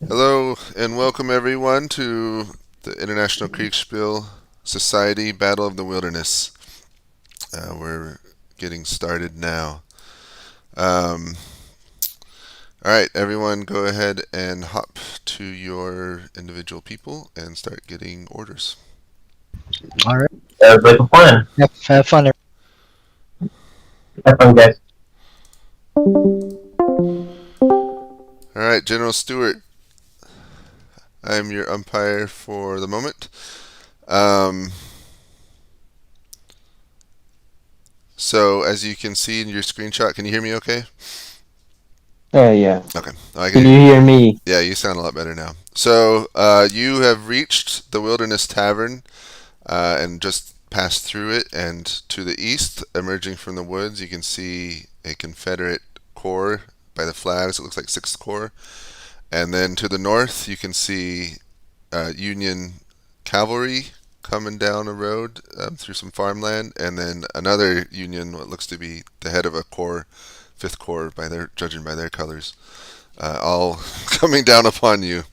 Hello and welcome everyone to the International Kriegsspiel Society Battle of the Wilderness. We're getting started now. Um, all right, everyone, go ahead and hop to your individual people and start getting orders. All right. Sounds like a plan. Have fun. Have fun, guys. All right, General Stewart, I'm your umpire for the moment. Um, so, as you can see in your screenshot, can you hear me okay? Yeah. Okay. I Can you hear me? Yeah, you sound a lot better now. So, you have reached the Wilderness Tavern and just passed through it, and to the east, emerging from the woods, you can see a Confederate corps by the flags. It looks like 6th Corps. And then to the north, you can see Union cavalry coming down a road through some farmland, and then another Union, what looks to be the head of a corps, 5th Corps, judging by their colors, all coming down upon you.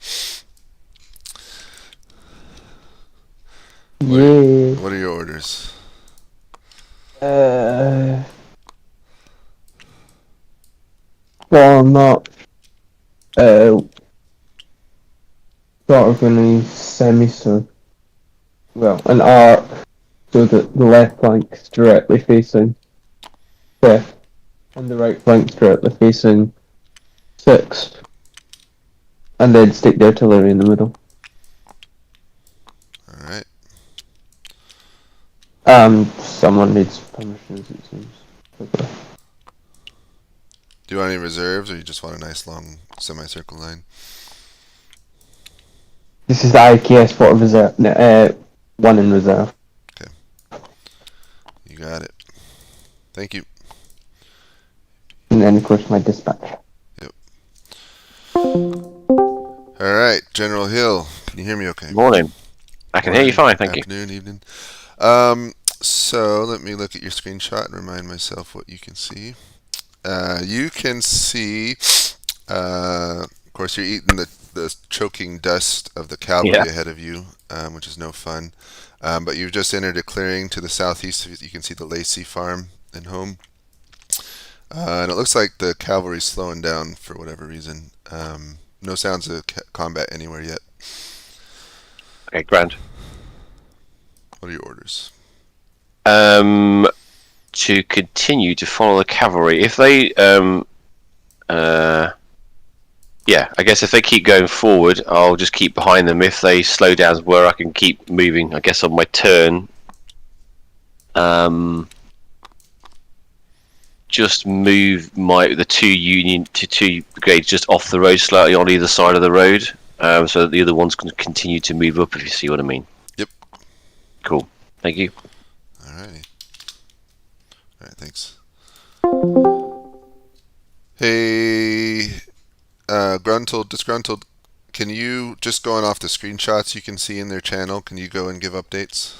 Yeah. What are your orders? Uh. Well, I'm not. Sort of going to semicircle. Well, an arc so that the left flank is directly facing fifth, and the right flank is directly facing sixth, and then stick the artillery in the middle. All right. Someone needs permissions. It seems. Okay. Do you want any reserves, or you just want a nice long semicircle line? This is the IKS for reserve. One in reserve. You got it. Thank you. And then, of course, my dispatch. All right, General Hill, can you hear me okay? Morning. I can hear you fine, thank you. Afternoon, evening. So let me look at your screenshot and remind myself what you can see. You can see, of course, you're eating the choking dust of the cavalry Yeah. ahead of you, which is no fun. But you've just entered a clearing to the southeast. You can see the Lacey farm and home. And it looks like the cavalry's slowing down for whatever reason. No sounds of combat anywhere yet. Okay, grand. What are your orders? To continue to follow the cavalry. If they, yeah, I guess if they keep going forward, I'll just keep behind them. If they slow down where I can keep moving, I guess on my turn, just move the two brigades just off the road slightly on either side of the road, so that the other ones can continue to move up. If you see what I mean. Yep. Cool. Thank you. Alrighty. Alright, thanks. Hey, Disgruntled, can you, just going off the screenshots you can see in their channel, can you go and give updates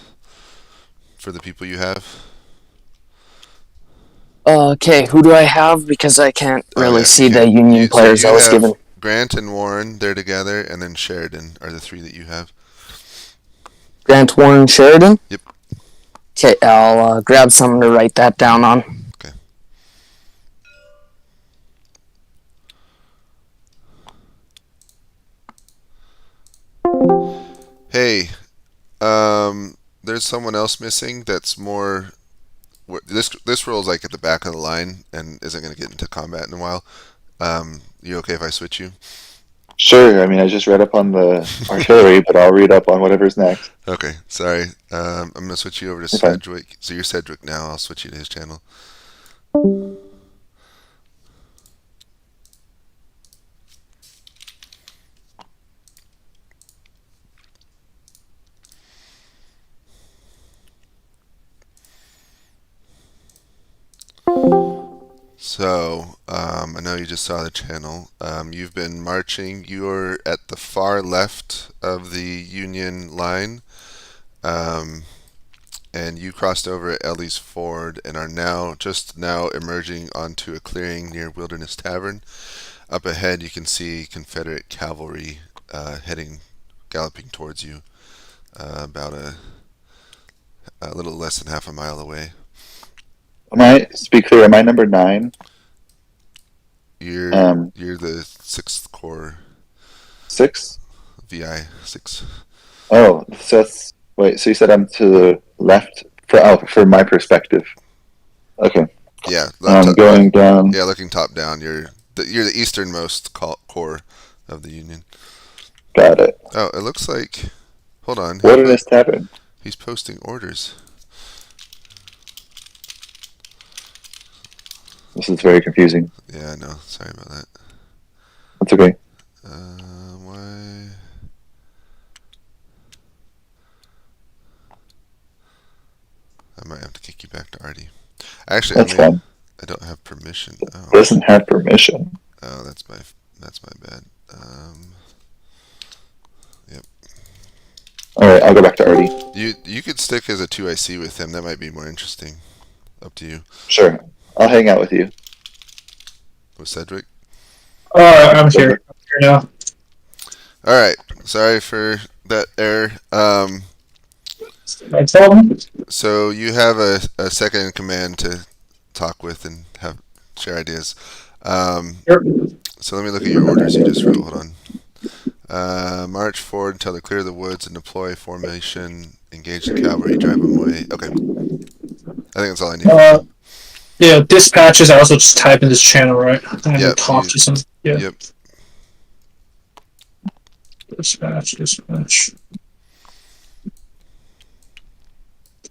for the people you have? Okay, who do I have? Because I can't really see the Union So players you I was have given. Grant and Warren, they're together, and then Sheridan are the 3 that you have. Grant, Warren, Sheridan? Yep. Okay, I'll grab someone to write that down on. Okay. Hey, there's someone else missing that's more. This role's like at the back of the line and isn't going to get into combat in a while. You okay if I switch you? Sure. I mean, I just read up on the artillery, but I'll read up on whatever's next. Okay, sorry. I'm going to switch you over to You're fine. Sedgwick. So you're Sedgwick now. I'll switch you to his channel. So, I know you just saw the channel. You've been marching. You're at the far left of the Union line. And you crossed over at Ellie's Ford and are just now emerging onto a clearing near Wilderness Tavern. Up ahead, you can see Confederate cavalry galloping towards you, about a little less than half a mile away. To be clear, am I number 9? You're the 6th Corps 6? VI 6. Oh, so that's wait. So you said I'm to the left for my perspective. Okay, Yeah, I'm going down. yeah, looking top down. You're the easternmost corps of the Union. Got it. Oh, it looks like. Hold on. Wilderness Tavern. He's posting orders. This is very confusing. Yeah, I know. Sorry about that. That's okay. Why? I might have to kick you back to Artie. Actually, That's fine. I don't have permission. Oh, Doesn't have permission. oh, that's my bad. Yep. All right, I'll go back to Artie. You could stick as a 2IC with him. That might be more interesting. Up to you. Sure, I'll hang out with you. With Cedric. I'm here. I'm here now. All right. Sorry for that error. I tell them. So you have a second in command to talk with and share ideas. Sure. So let me look at your orders you just wrote. Hold on. March forward until they clear the woods and deploy formation. Engage the cavalry, drive them away. Okay. I think that's all I need. Yeah, dispatches. I also just type in this channel, right? I have Yep, to talk to some. Yeah. Yep. Dispatch.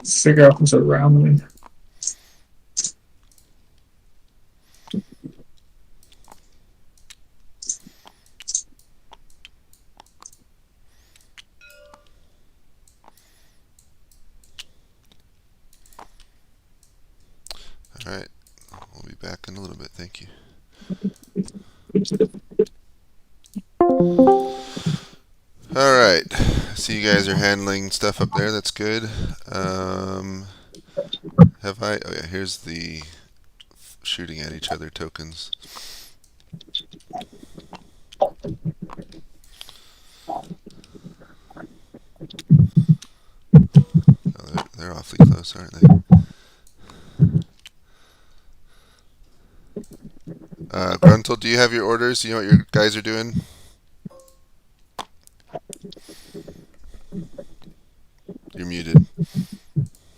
Figure out who's around me. All right. We'll be back in a little bit. Thank you. All right. See, you guys are handling stuff up there. That's good. Have I? Oh yeah. Here's the shooting at each other tokens. Oh, they're awfully close, aren't they? Gruntle, do you have your orders? Do you know what your guys are doing? You're muted.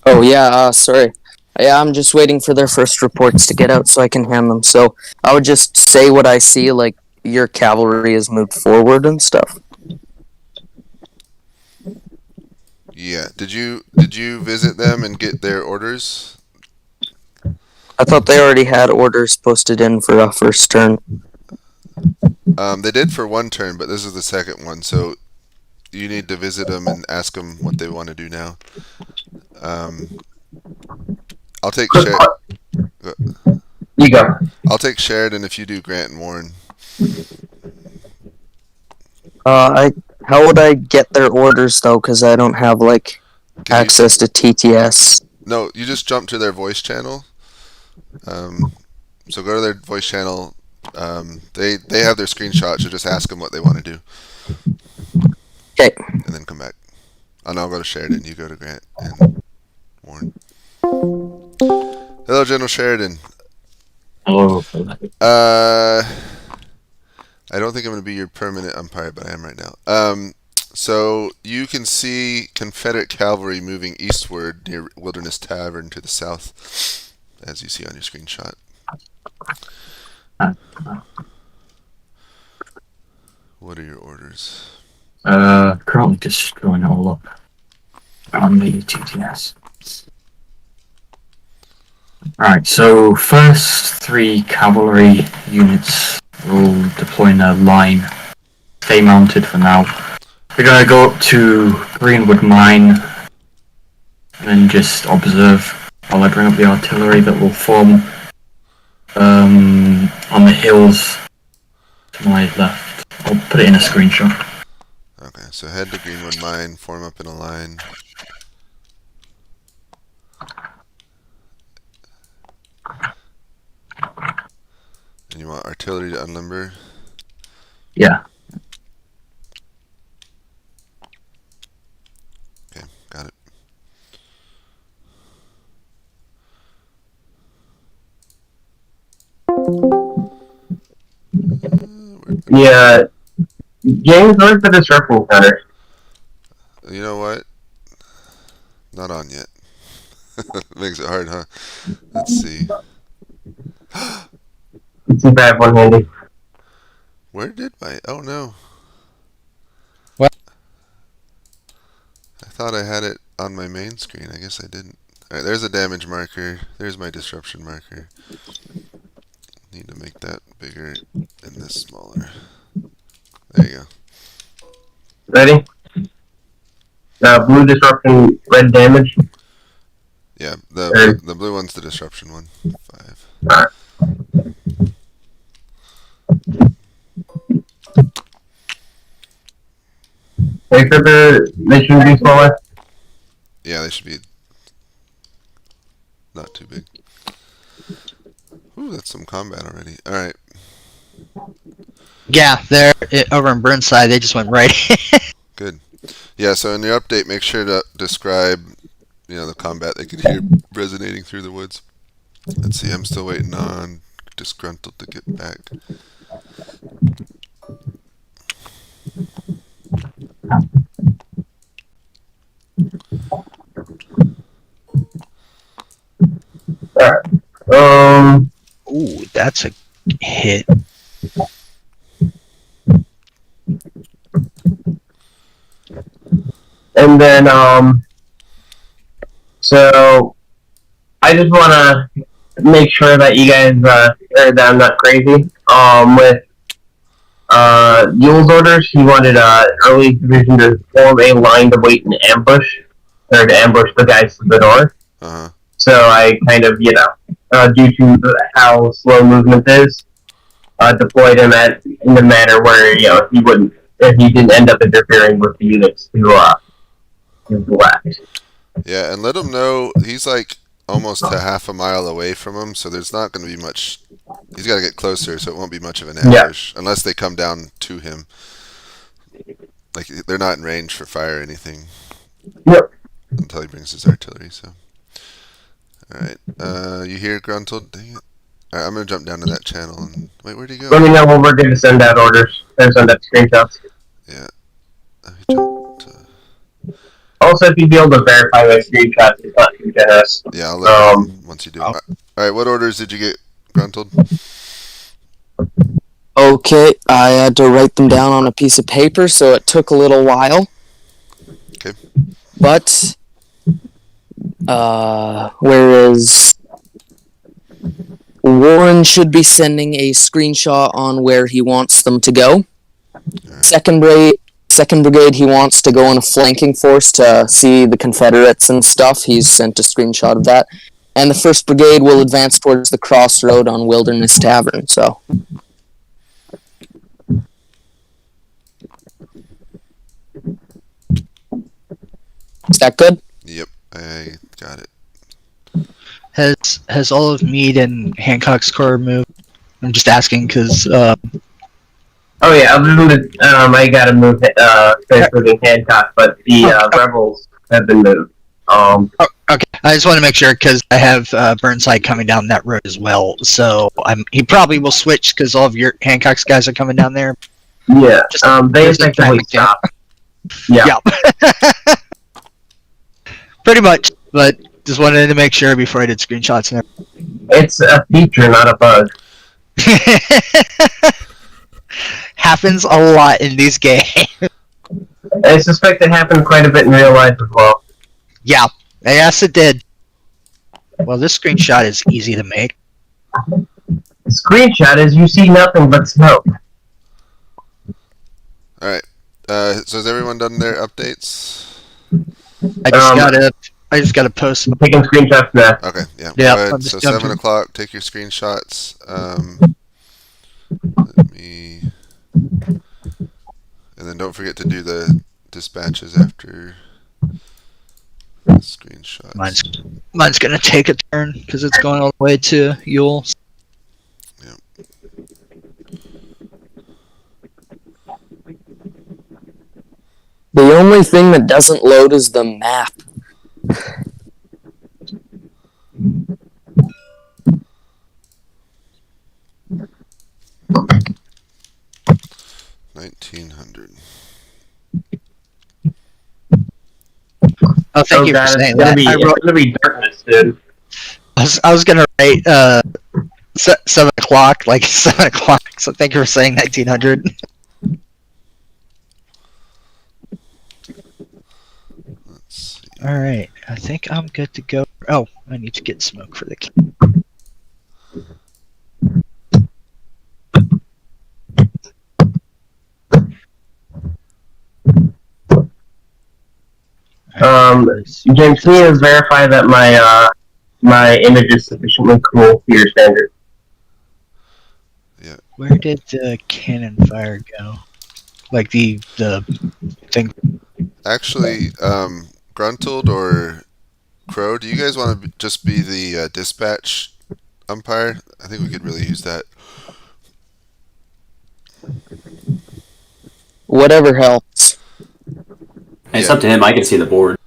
Oh yeah, sorry. Yeah, I'm just waiting for their first reports to get out so I can hand them. So I would just say what I see, like your cavalry has moved forward and stuff. Yeah. Did you visit them and get their orders? I thought they already had orders posted in for a first turn. They did for one turn, but this is the second one, so you need to visit them and ask them what they want to do now. I'll take You go. I'll take Sheridan if you do Grant and Warren. How would I get their orders though? Because I don't have like access to TTS. No, you just jump to their voice channel. So go to their voice channel. They have their screenshot, so just ask them what they want to do. Okay. And then come back. And I'll go to Sheridan. You go to Grant and Warren. Hello, General Sheridan. Hello. I don't think I'm going to be your permanent umpire, but I am right now. So you can see Confederate cavalry moving eastward near Wilderness Tavern to the south, as you see on your screenshot. What are your orders? Currently just going all up on the TTS. Alright, so first 3 cavalry units will deploy in a line. Stay mounted for now. We're gonna go up to Greenwood Mine and then just observe while I bring up the artillery that will form on the hills to my left. I'll put it in a screenshot. Okay, so head to Greenwood Mine, form up in a line. And you want artillery to unlimber? Yeah. Okay, got it. Yeah. James, where's the disruption center? You know what? Not on yet. Makes it hard, huh? Let's see. It's a bad one handy. Where did my... Oh, no. What? I thought I had it on my main screen. I guess I didn't. Alright, there's a damage marker. There's my disruption marker. Need to make that bigger and this smaller. There you go. Ready? Blue disruption, red damage. Yeah, Hey. the blue one's the disruption one. 5. Alright. Make sure they shouldn't be smaller. Yeah, they should be not too big. Ooh, that's some combat already. Alright. Yeah, they're over in Burnside. They just went right. Good. Yeah, so in your update, make sure to describe, the combat they could hear resonating through the woods. Let's see, I'm still waiting on Disgruntled to get back. Alright. Ooh, that's a hit. And then, so I just want to make sure that you guys, or that I'm not crazy. With, Yule's orders, he wanted, early division to form a line to wait in ambush, or to ambush the guys to the north. Uh-huh. So I kind of, due to how slow movement is, deployed him in the manner where, he didn't end up interfering with the units to his left. Yeah, and let him know he's like almost a half a mile away from him, so there's not going to be much. He's got to get closer, so it won't be much of an ambush unless they come down to him. Like they're not in range for fire or anything. Yep. Until he brings his artillery. So, all right. You hear Gruntled? Dang it! All right, I'm gonna jump down to that channel and wait. Where'd he go? Let me know when we're going to send out orders or send out screenshots. Yeah. He jumped. Also, if you'd be able to verify my screenshots, it's not too generous. Yeah, I'll let you know once you do. All right, what orders did you get, Gruntled? Okay, I had to write them down on a piece of paper, so it took a little while. Okay. But, whereas Warren should be sending a screenshot on where he wants them to go. Right. Second brigade, he wants to go in a flanking force to see the Confederates and stuff. He's sent a screenshot of that. And the 1st Brigade will advance towards the crossroad on Wilderness Tavern, so. Is that good? Yep, I got it. Has all of Meade and Hancock's corps moved? I'm just asking because. Oh yeah, I've moved. I gotta move. Transferring Hancock, but the rebels have been moved. Okay, I just want to make sure because I have Burnside coming down that road as well. So he probably will switch because all of your Hancock's guys are coming down there. Yeah. Just they there's a effectively timing there. stopped. Yeah. Pretty much, but just wanted to make sure before I did screenshots and everything. It's a feature, not a bug. Happens a lot in these games. I suspect it happened quite a bit in real life as well. Yeah, yes it did. Well, this screenshot is easy to make. The screenshot is you see nothing but smoke. All right. So has everyone done their updates? I just gotta post. I'm taking screenshots now. Okay. Yeah. Yeah, Go ahead. I'm just So jumping. 7:00. Take your screenshots. Let me. And then don't forget to do the dispatches after the screenshots. Mine's gonna take a turn because it's going all the way to Yule. The only thing that doesn't load is the map. $1,900. Oh, thank Oh you for god, saying that. it's gonna be darkness, dude. I was gonna rate 7 o'clock, like 7 o'clock. So thank you for saying 1900. Let's see. All right, I think I'm good to go. Oh, I need to get smoke for the. James, can you verify that my image is sufficiently cool for your standard? Where did the cannon fire go? Like the thing. Actually, Gruntled or Crow, do you guys want to just be the dispatch umpire? I think we could really use that. Whatever helps. It's up to him. I can see the board.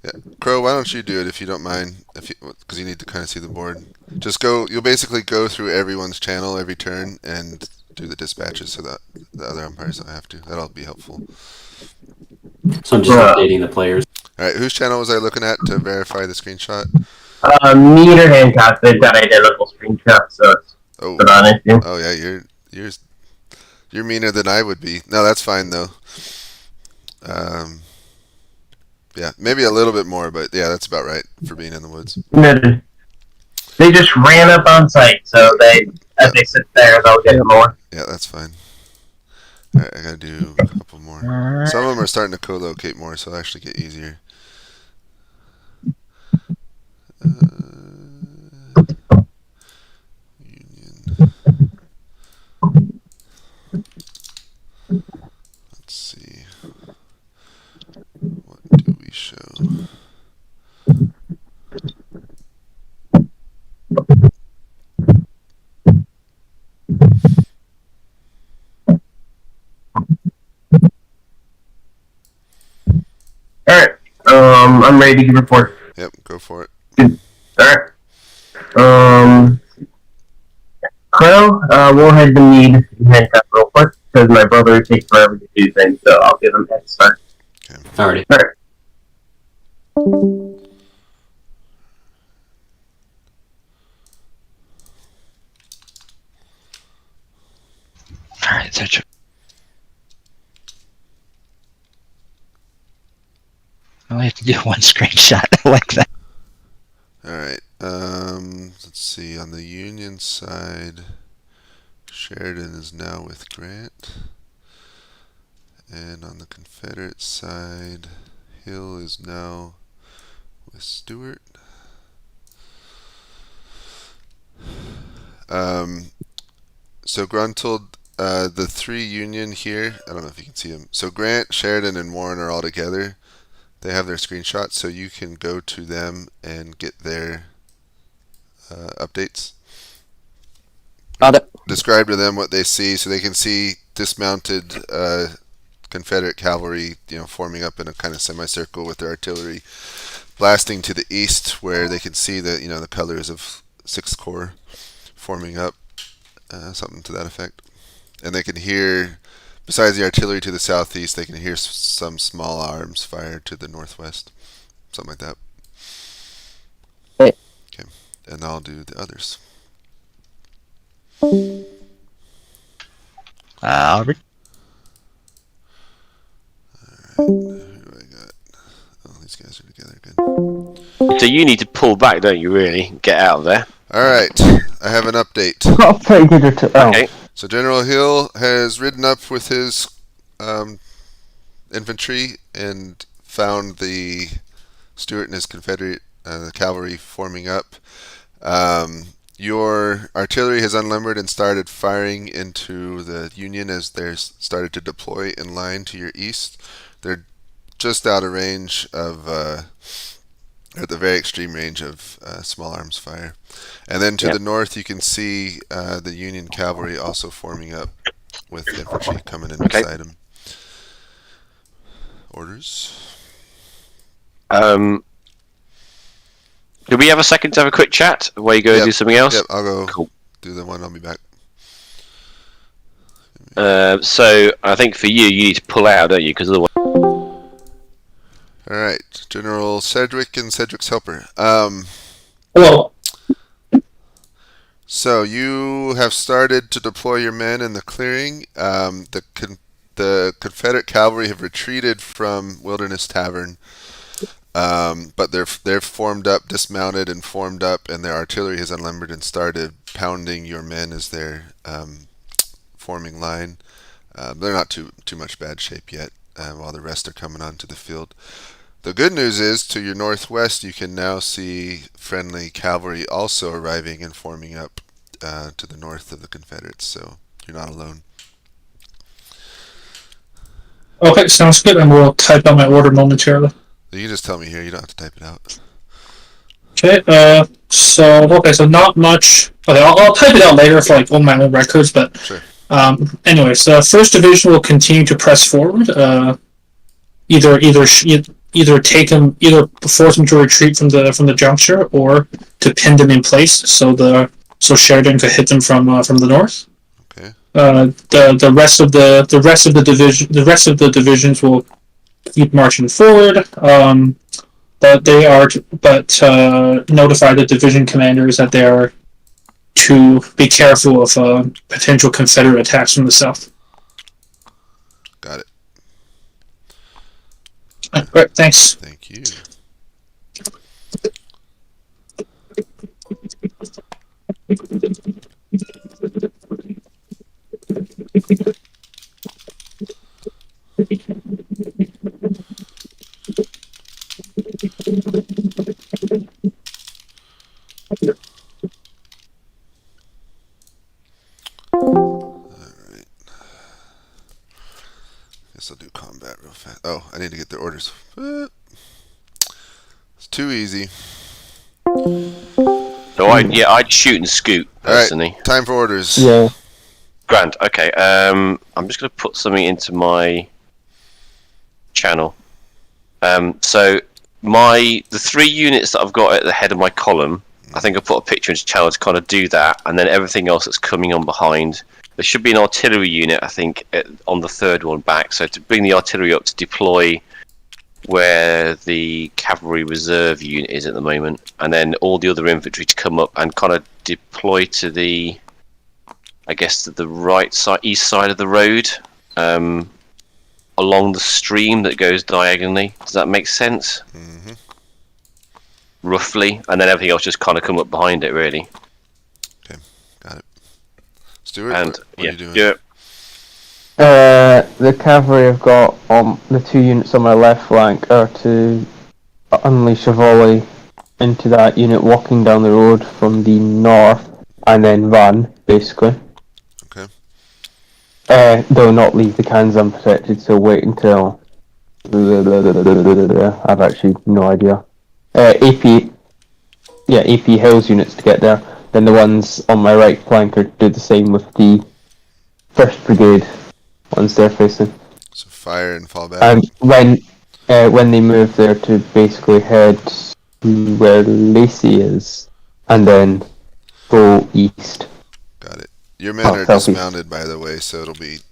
Yeah, Crow, why don't you do it if you don't mind? Because you need to kind of see the board. Just go. You'll basically go through everyone's channel every turn and do the dispatches so that the other umpires don't have to. That'll be helpful. So I'm just updating the players. All right, whose channel was I looking at to verify the screenshot? Me or Hancock, they've got identical screenshots, so it's Oh, not an issue. oh yeah, you're meaner than I would be. No, that's fine though. Yeah, maybe a little bit more, but yeah, that's about right for being in the woods. They just ran up on site, so as they sit there, they'll get more. Yeah, that's fine. All right, I gotta do a couple more. Some of them are starting to co-locate more, so it'll actually get easier. Union. Let's see. What do we show? Alright, I'm ready to report. Yep, go for it. Alright. Crow, we'll head to need Hancock real quick, because my brother takes forever to do things, so I'll give him head start. Okay. Alrighty. Alright. All right, so I only have to do one screenshot. I like that. All right. Let's see. On the Union side, Sheridan is now with Grant, and on the Confederate side, Hill is now with Stewart. So Gruntled, the three Union here, I don't know if you can see them. So Grant, Sheridan, and Warren are all together. They have their screenshots, so you can go to them and get their updates. Got it. Describe to them what they see, so they can see dismounted Confederate cavalry, forming up in a kind of semicircle with their artillery, blasting to the east, where they can see the the colors of 6th Corps forming up, something to that effect. And they can hear, besides the artillery to the southeast, they can hear some small arms fired to the northwest, something like that. Okay. Okay, and I'll do the others. Alright. Who do I got? Oh, these guys are together. Good. So you need to pull back, don't you? Really, get out of there. All right, I have an update. Got a pretty good Okay. So General Hill has ridden up with his infantry and found the Stuart and his Confederate the cavalry forming up. Your artillery has unlimbered and started firing into the Union as they're started to deploy in line to your east. They're just out of range of, at the very extreme range of small arms fire. And then to the north, you can see the Union cavalry also forming up with infantry coming in beside them. Orders. Do we have a second to have a quick chat while you go Yep. do something else? Yep, I'll go Cool. do the one. I'll be back. So I think for you need to pull out, don't you? Because otherwise, Alright, General Sedgwick and Sedgwick's helper. Hello. So you have started to deploy your men in the clearing. The Confederate cavalry have retreated from Wilderness Tavern, but they're formed up, dismounted, and formed up, and their artillery has unlimbered and started pounding your men as they're forming line. They're not too much bad shape yet, while the rest are coming onto the field. The good news is, to your northwest, you can now see friendly cavalry also arriving and forming up to the north of the Confederates, so you're not alone. Okay, sounds good. And we'll type out my order momentarily. You can just tell me here, you don't have to type it out. Okay, so not much. Okay, I'll type it out later for like all my own records, but Sure. anyway, so First Division will continue to press forward. Either force them to retreat from the juncture, or to pin them in place so Sheridan could hit them from the north. Okay. The rest of the divisions will keep marching forward. But notify the division commanders that they are to be careful of potential Confederate attacks from the south. Got it. Great, thanks. Thank you. Alright. Guess I'll do combat real fast. Oh, I need to get their orders. It's too easy. so I'd shoot and scoot personally. Alright, time for orders. Yeah. Grand. Okay. I'm just going to put something into my channel. So the 3 units that I've got at the head of my column, I think I put a picture into channel to kind of do that, and then everything else that's coming on behind. There should be an artillery unit, I think, on the third one back. So to bring the artillery up to deploy where the cavalry reserve unit is at the moment, and then all the other infantry to come up and kind of deploy to the, I guess, to the right side, east side of the road, along the stream that goes diagonally. Does that make sense? Mm-hmm. Roughly, and then everything else just kind of come up behind it, really. Okay, got it. Stuart, And what are you doing? yeah. The cavalry have got the 2 units on my left flank are to unleash a volley into that unit walking down the road from the north, and then run, basically. Okay. They'll not leave the cans unprotected, so wait until... I've actually no idea. AP Hills units to get there. Then the ones on my right flank are do the same with the 1st Brigade once they're facing. So fire and fall back. And when they move, they're to basically head to where Lacey is, and then go east. Got it. Your men are southeast. dismounted, by the way, so it's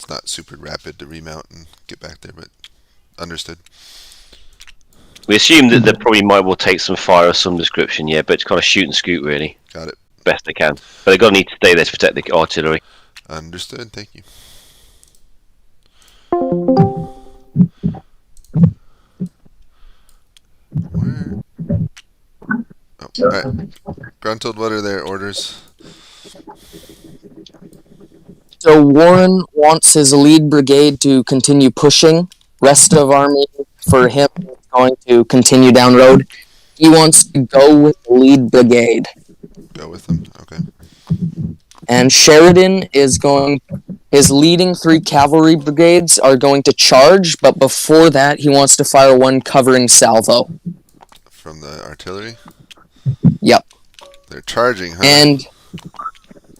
not super rapid to remount and get back there, but understood. We assume that they probably might well take some fire of some description, yeah, but it's kind of shoot and scoot, really. Got it. Best they can. But they're going to need to stay there to protect the artillery. Understood. Thank you. Where? Oh, alright. Gruntled, what are their orders? So Warren wants his lead brigade to continue pushing. Rest of army for him is going to continue down road. He wants to go with the lead brigade. Go with them. Okay. And Sheridan is going... His leading 3 cavalry brigades are going to charge, but before that, he wants to fire 1 covering salvo. From the artillery? Yep. They're charging, huh? And...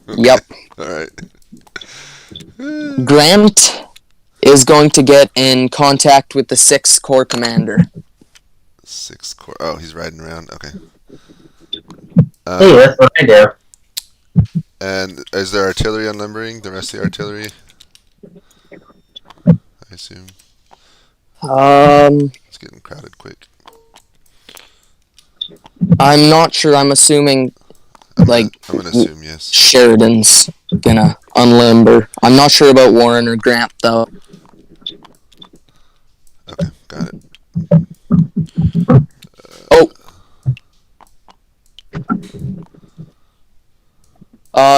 Okay. Yep. Alright. Grant is going to get in contact with the 6th Corps commander. 6th Corps. Oh, he's riding around. Okay. Hey, that's what I do. And is there artillery unlimbering? The rest of the artillery? I assume. It's getting crowded quick. I'm not sure. I'm assuming, I'm gonna assume yes. Sheridan's gonna unlimber. I'm not sure about Warren or Grant, though. Okay, got it.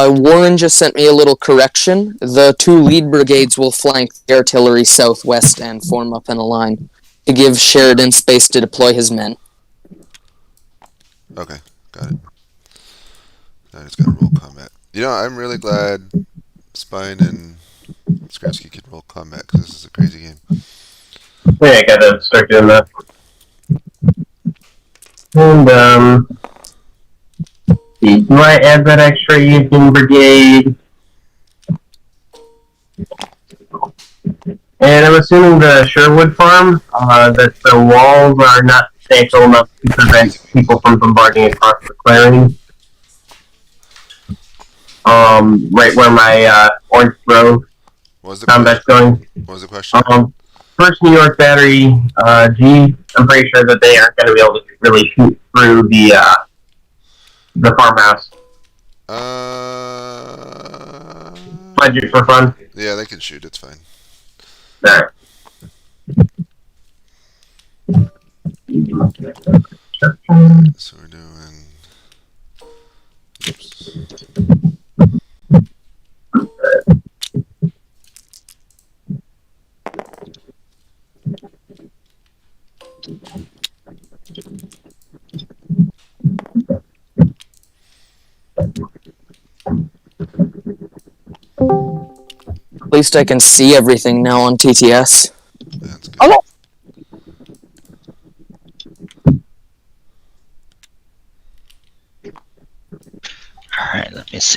Warren just sent me a little correction. The 2 lead brigades will flank the artillery southwest and form up in a line to give Sheridan space to deploy his men. Okay, got it. I just gotta roll combat. You know, I'm really glad Spine and Skrevsky can roll combat because this is a crazy game. Yeah, I gotta start doing that. And, do I add that extra Union Brigade? And I'm assuming the Sherwood farm, that the walls are not substantial enough to prevent people from bombarding across the clearing. Right where my Orange Grove combat's going. What was the question? First New York Battery, G, I'm pretty sure that they aren't going to be able to really shoot through the farmhouse. Budget for fun. Yeah, they can shoot. It's fine. Alright. So we're doing. At least I can see everything now on TTS. That's good. Oh. Alright, let me see.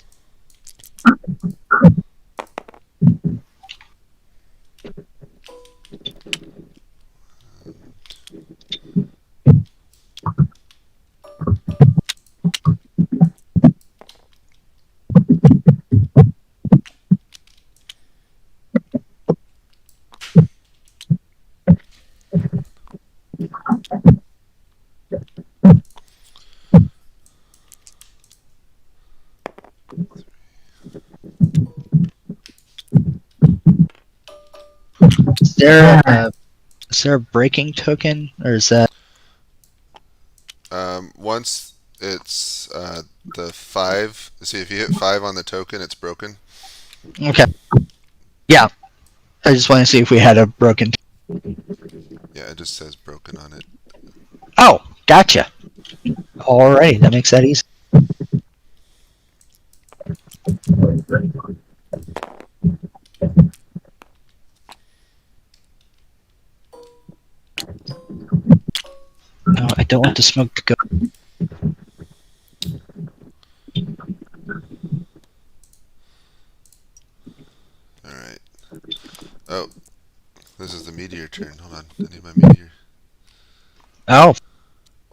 Is there a breaking token, or is that? Once it's the 5. See, if you hit 5 on the token, it's broken. Okay. Yeah. I just want to see if we had a broken. Yeah, it just says broken on it. Oh, gotcha. Alright, that makes that easy. No, I don't want the smoke to go. Alright. Oh. This is the meteor turn. Hold on. I need my meteor. Oh.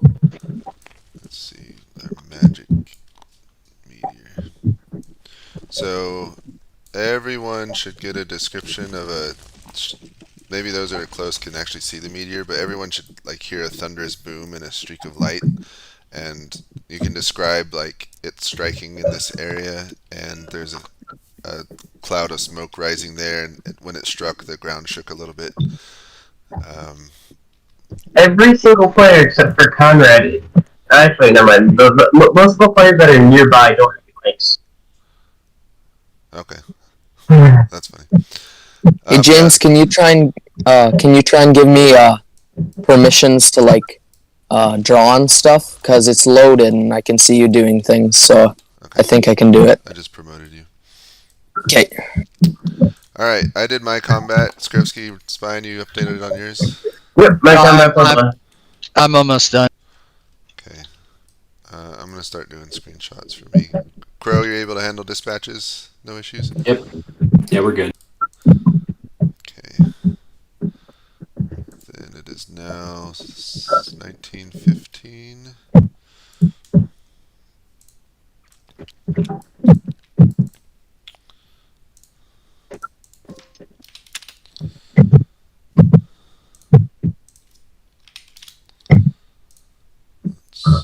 Let's see. Our magic meteor. So, everyone should get a description of a... Maybe those that are close can actually see the meteor, but everyone should like hear a thunderous boom and a streak of light, and you can describe like it striking in this area, and there's a cloud of smoke rising there, and when it struck, the ground shook a little bit. Every single player except for Conrad. Actually, never mind. Most of the players that are nearby don't have links. Okay, that's funny. Hey James, can you try and give me permissions to like draw on stuff? Cause it's loaded and I can see you doing things, so okay. I think I can do it. I just promoted you. Okay. All right, I did my combat. Skrevsky, Spine, you updated it on yours. Yep, my combat. I'm almost done. Okay, I'm gonna start doing screenshots for me. Crow, you're able to handle dispatches? No issues? Yep. Yeah, we're good. Okay. 1915. Let's see.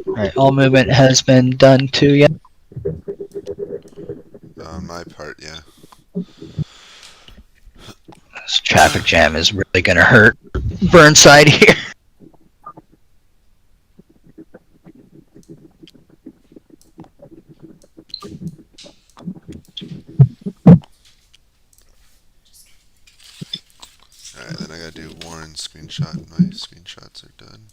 Alright, all movement has been done too yet. On my part, yeah. This traffic jam is really gonna hurt Burnside here. Alright, then I gotta do Warren's screenshot. My screenshots are done.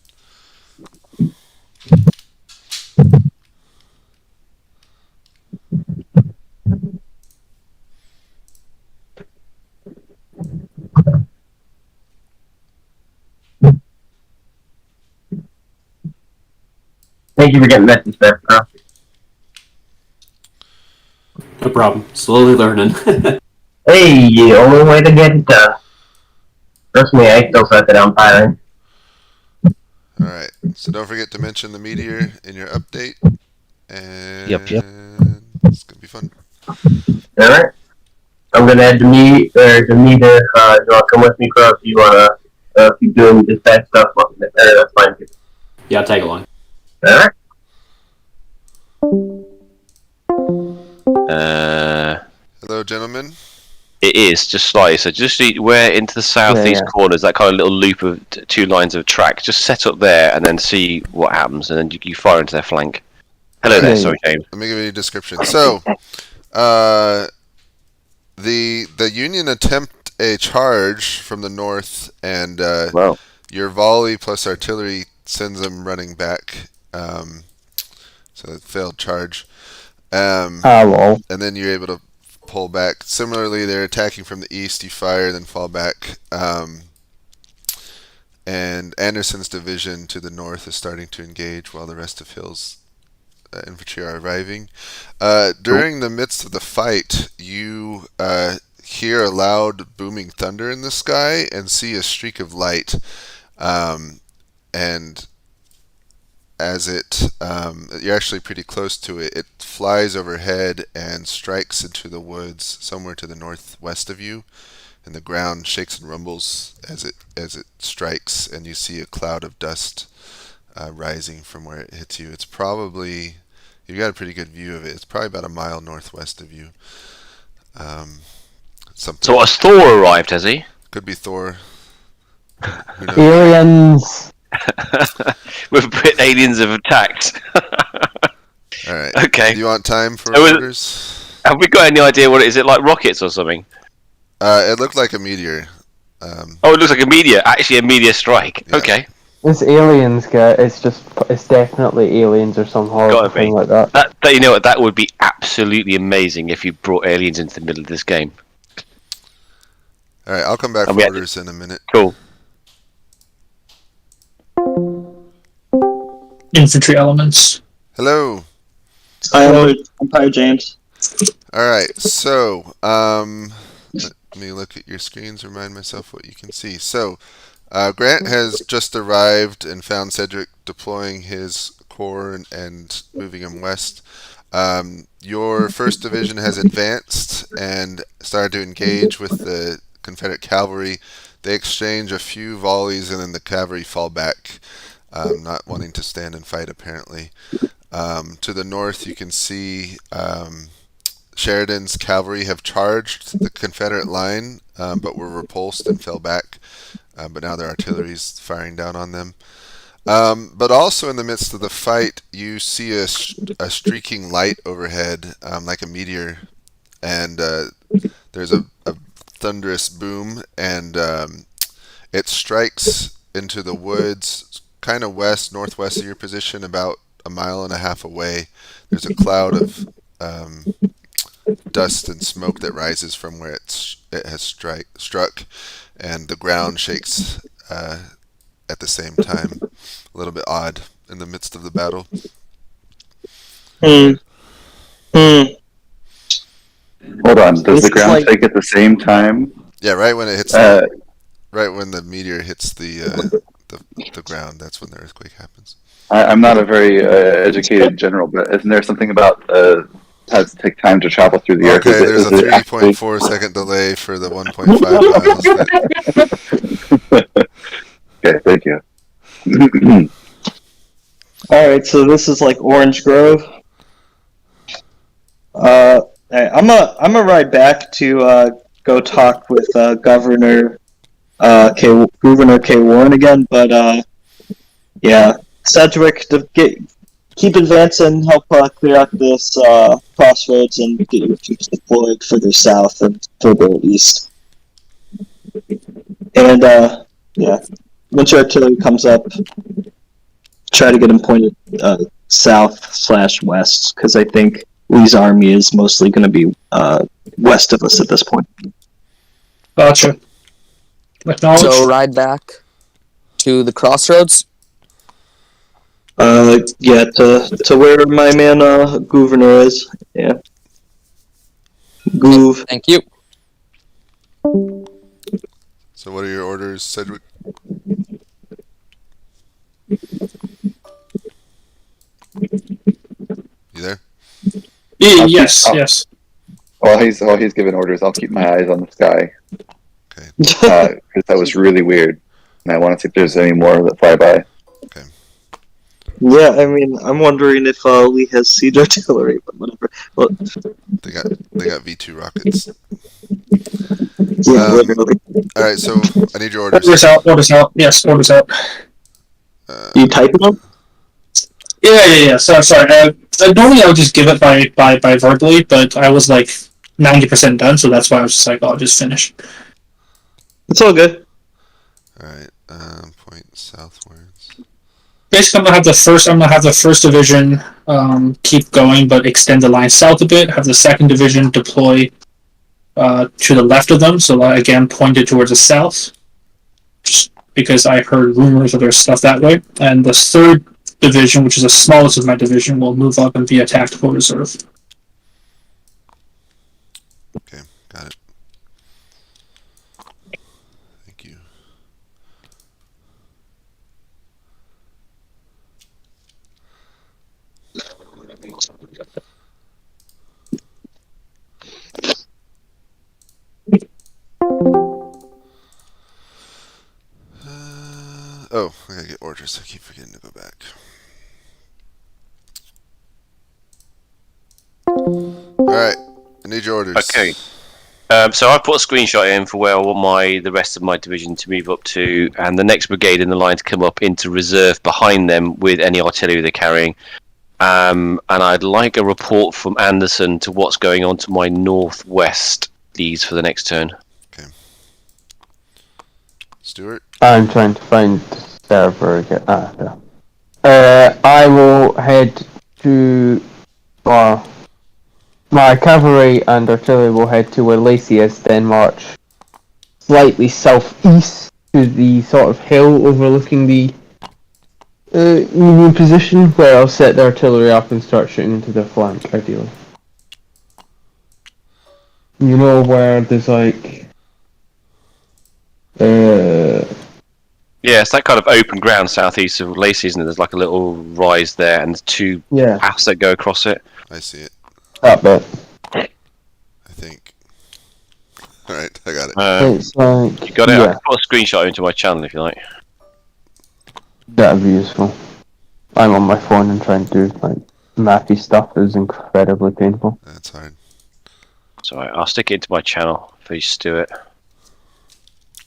Thank you for getting that there. No problem. Slowly learning. Hey, the only way to get it done. Trust me, I still suck at umpiring. Alright, so don't forget to mention the meteor in your update. And Yep. it's gonna be fun. Alright. I'm gonna add the meter. You wanna come with me, Crow, if you wanna keep doing this bad stuff. That's fine too. Yeah, I'll tag along. Alright. Hello, gentlemen. It is just slightly. So just where into the southeast Yeah. corner is that kind of little loop of two lines of track. Just set up there and then see what happens, and then you fire into their flank. Hello there, Yeah. sorry, James. Let me give you a description. So, the Union attempt a charge from the north, and Wow. your volley plus artillery sends them running back. So it failed charge. Lol. And then you're able to pull back. Similarly, they're attacking from the east. You fire, then fall back. And Anderson's division to the north is starting to engage, while the rest of Hill's infantry are arriving. During the midst of the fight, you hear a loud booming thunder in the sky and see a streak of light. And as you're actually pretty close to it, it flies overhead and strikes into the woods somewhere to the northwest of you, and the ground shakes and rumbles as it strikes, and you see a cloud of dust rising from where it hits you. It's probably, you've got a pretty good view of it. It's probably about a mile northwest of you. Something So has Thor arrived, has he? could be Thor. Who knows? Aliens. With aliens have attacked. All right. Okay. Do you want time for So orders? Have we got any idea what it is? Is it like rockets or something? It looked like a meteor. Oh, it looks like a meteor. Actually, a meteor strike. Yeah. Okay. It's aliens, guy. It's definitely aliens or some horrible Gotta be. thing like that. That you know what? That would be absolutely amazing if you brought aliens into the middle of this game. All right, I'll come back And for we had- orders in a minute. Cool. Infantry elements. Hello. Hi, hello, Umpire James. All right, so Let me look at your screens, remind myself what you can see. So, Grant has just arrived and found Cedric deploying his corps and moving him west. Your first division has advanced and started to engage with the Confederate cavalry. They exchange a few volleys and then the cavalry fall back, not wanting to stand and fight apparently. To the north, you can see Sheridan's cavalry have charged the Confederate line, but were repulsed and fell back. But now their artillery is firing down on them. But also in the midst of the fight, you see a streaking light overhead, like a meteor, and there's a thunderous boom, and it strikes into the woods, kind of northwest of your position, about a mile and a half away. There's a cloud of dust and smoke that rises from where it has struck, and the ground shakes at the same time. A little bit odd in the midst of the battle. Hold on. Does the ground like- shake at the same time? Yeah, right when it hits, right when the meteor hits the ground, that's when the earthquake happens. I'm not a very educated general, but isn't there something about has to take time to travel through the earth? Okay, there's a is it actually- 3.4 second delay for the 1.5 miles. But Okay, thank you. Alright, so this is like Orange Grove. I'm gonna ride back to go talk with Governor K. Warren again, but yeah, Cedric, keep advancing, help clear out this crossroads, and get your troops deployed further south and further east. And yeah, once your artillery comes up, try to get them pointed south/west, because I think Lee's army is mostly going to be west of us at this point. Gotcha. Acknowledge. So ride back to the crossroads. Yeah, to where my man Governor is. Yeah. Goov. Thank you. so, what are your orders, Cedric? You there? Yes. While he's giving orders, I'll keep my eyes on the sky. Okay. Because that was really weird, and I want to see if there's any more that fly by. Yeah, I mean, I'm wondering if Lee has siege artillery, but whatever. Well, They got V2 rockets. yeah, Um, All right, so I need your orders. Orders out. Yes, orders out. you typing them? Yeah. Sorry. Normally I would just give it by verbally, but I was like 90% done, so that's why I was just like, I'll just finish. It's all good. All right, point southwards. Basically, I'm gonna have the first division keep going, but extend the line south a bit. Have the second division deploy to the left of them, so again pointed towards the south. Just because I heard rumors of their stuff that way, and the third division, which is the smallest of my division, will move up and be a tactical reserve. Okay, got it. Thank you. Oh, I gotta get orders. I keep forgetting to go back. Alright, I need your orders. Okay. So I put a screenshot in for where I want the rest of my division to move up to, and the next brigade in the line to come up into reserve behind them with any artillery they're carrying. And I'd like a report from Anderson to what's going on to my northwest leads for the next turn. Stuart? I'm trying to find the server again. I will head to. My cavalry and artillery will head to where Lacey is, then march slightly southeast to the sort of hill overlooking the Union position, where I'll set the artillery up and start shooting into their flank, ideally. You know where there's like Yeah, it's that kind of open ground southeast of Lacey, isn't it? There's like a little rise there, and there's two yeah, paths that go across it. I see it. that bit. I think. All right, I got it. It's like You got it? I yeah, can put a screenshot into my channel if you like. that'd be useful. I'm on my phone and trying to do like mathy stuff is incredibly painful. That's hard. So I'll stick it into my channel for you to do it.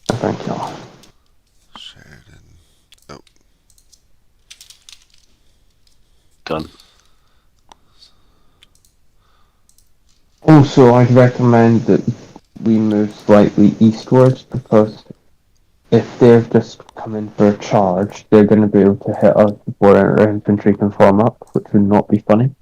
Thank you. Sheridan. Oh, Done. Also, I'd recommend that we move slightly eastwards because if they're just coming for a charge, they're going to be able to hit us before our infantry can form up, which would not be funny.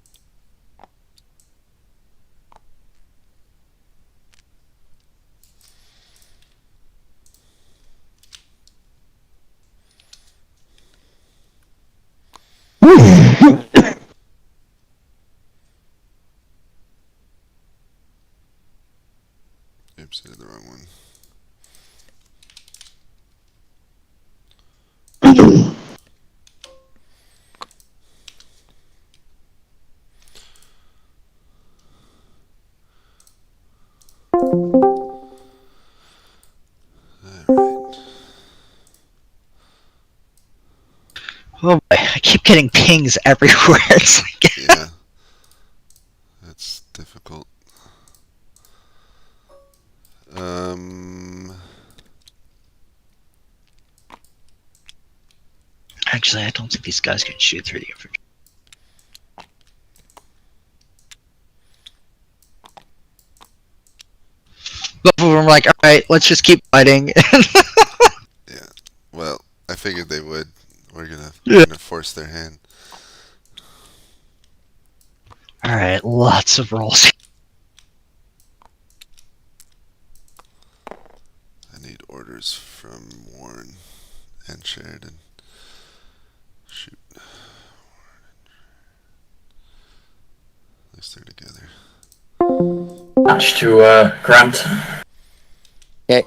oops, I did the wrong one. All Oh boy, I keep getting pings everywhere. It's like, right. Yeah, that's difficult. actually, I don't think these guys can shoot through the infantry. Both of them are like, all right, let's just keep fighting. Yeah. Well, I figured they would. We're gonna force their hand. All right, lots of rolls. I need orders from Warren and Sheridan. Shoot. At least they're together. Match to Grant. Okay.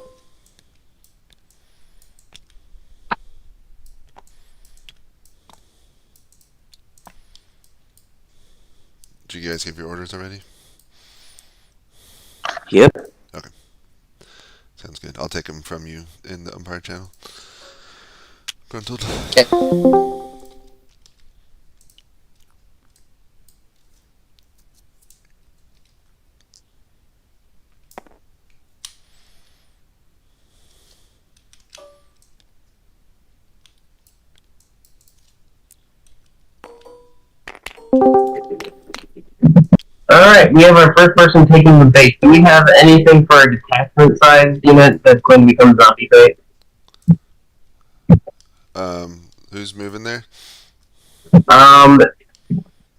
Did you guys give your orders already? Yep. Okay. Sounds good. I'll take them from you in the umpire channel. Gruntled. Okay. Alright, we have our first person taking the base. Do we have anything for a detachment size unit that's going to become zombie bait? Who's moving there?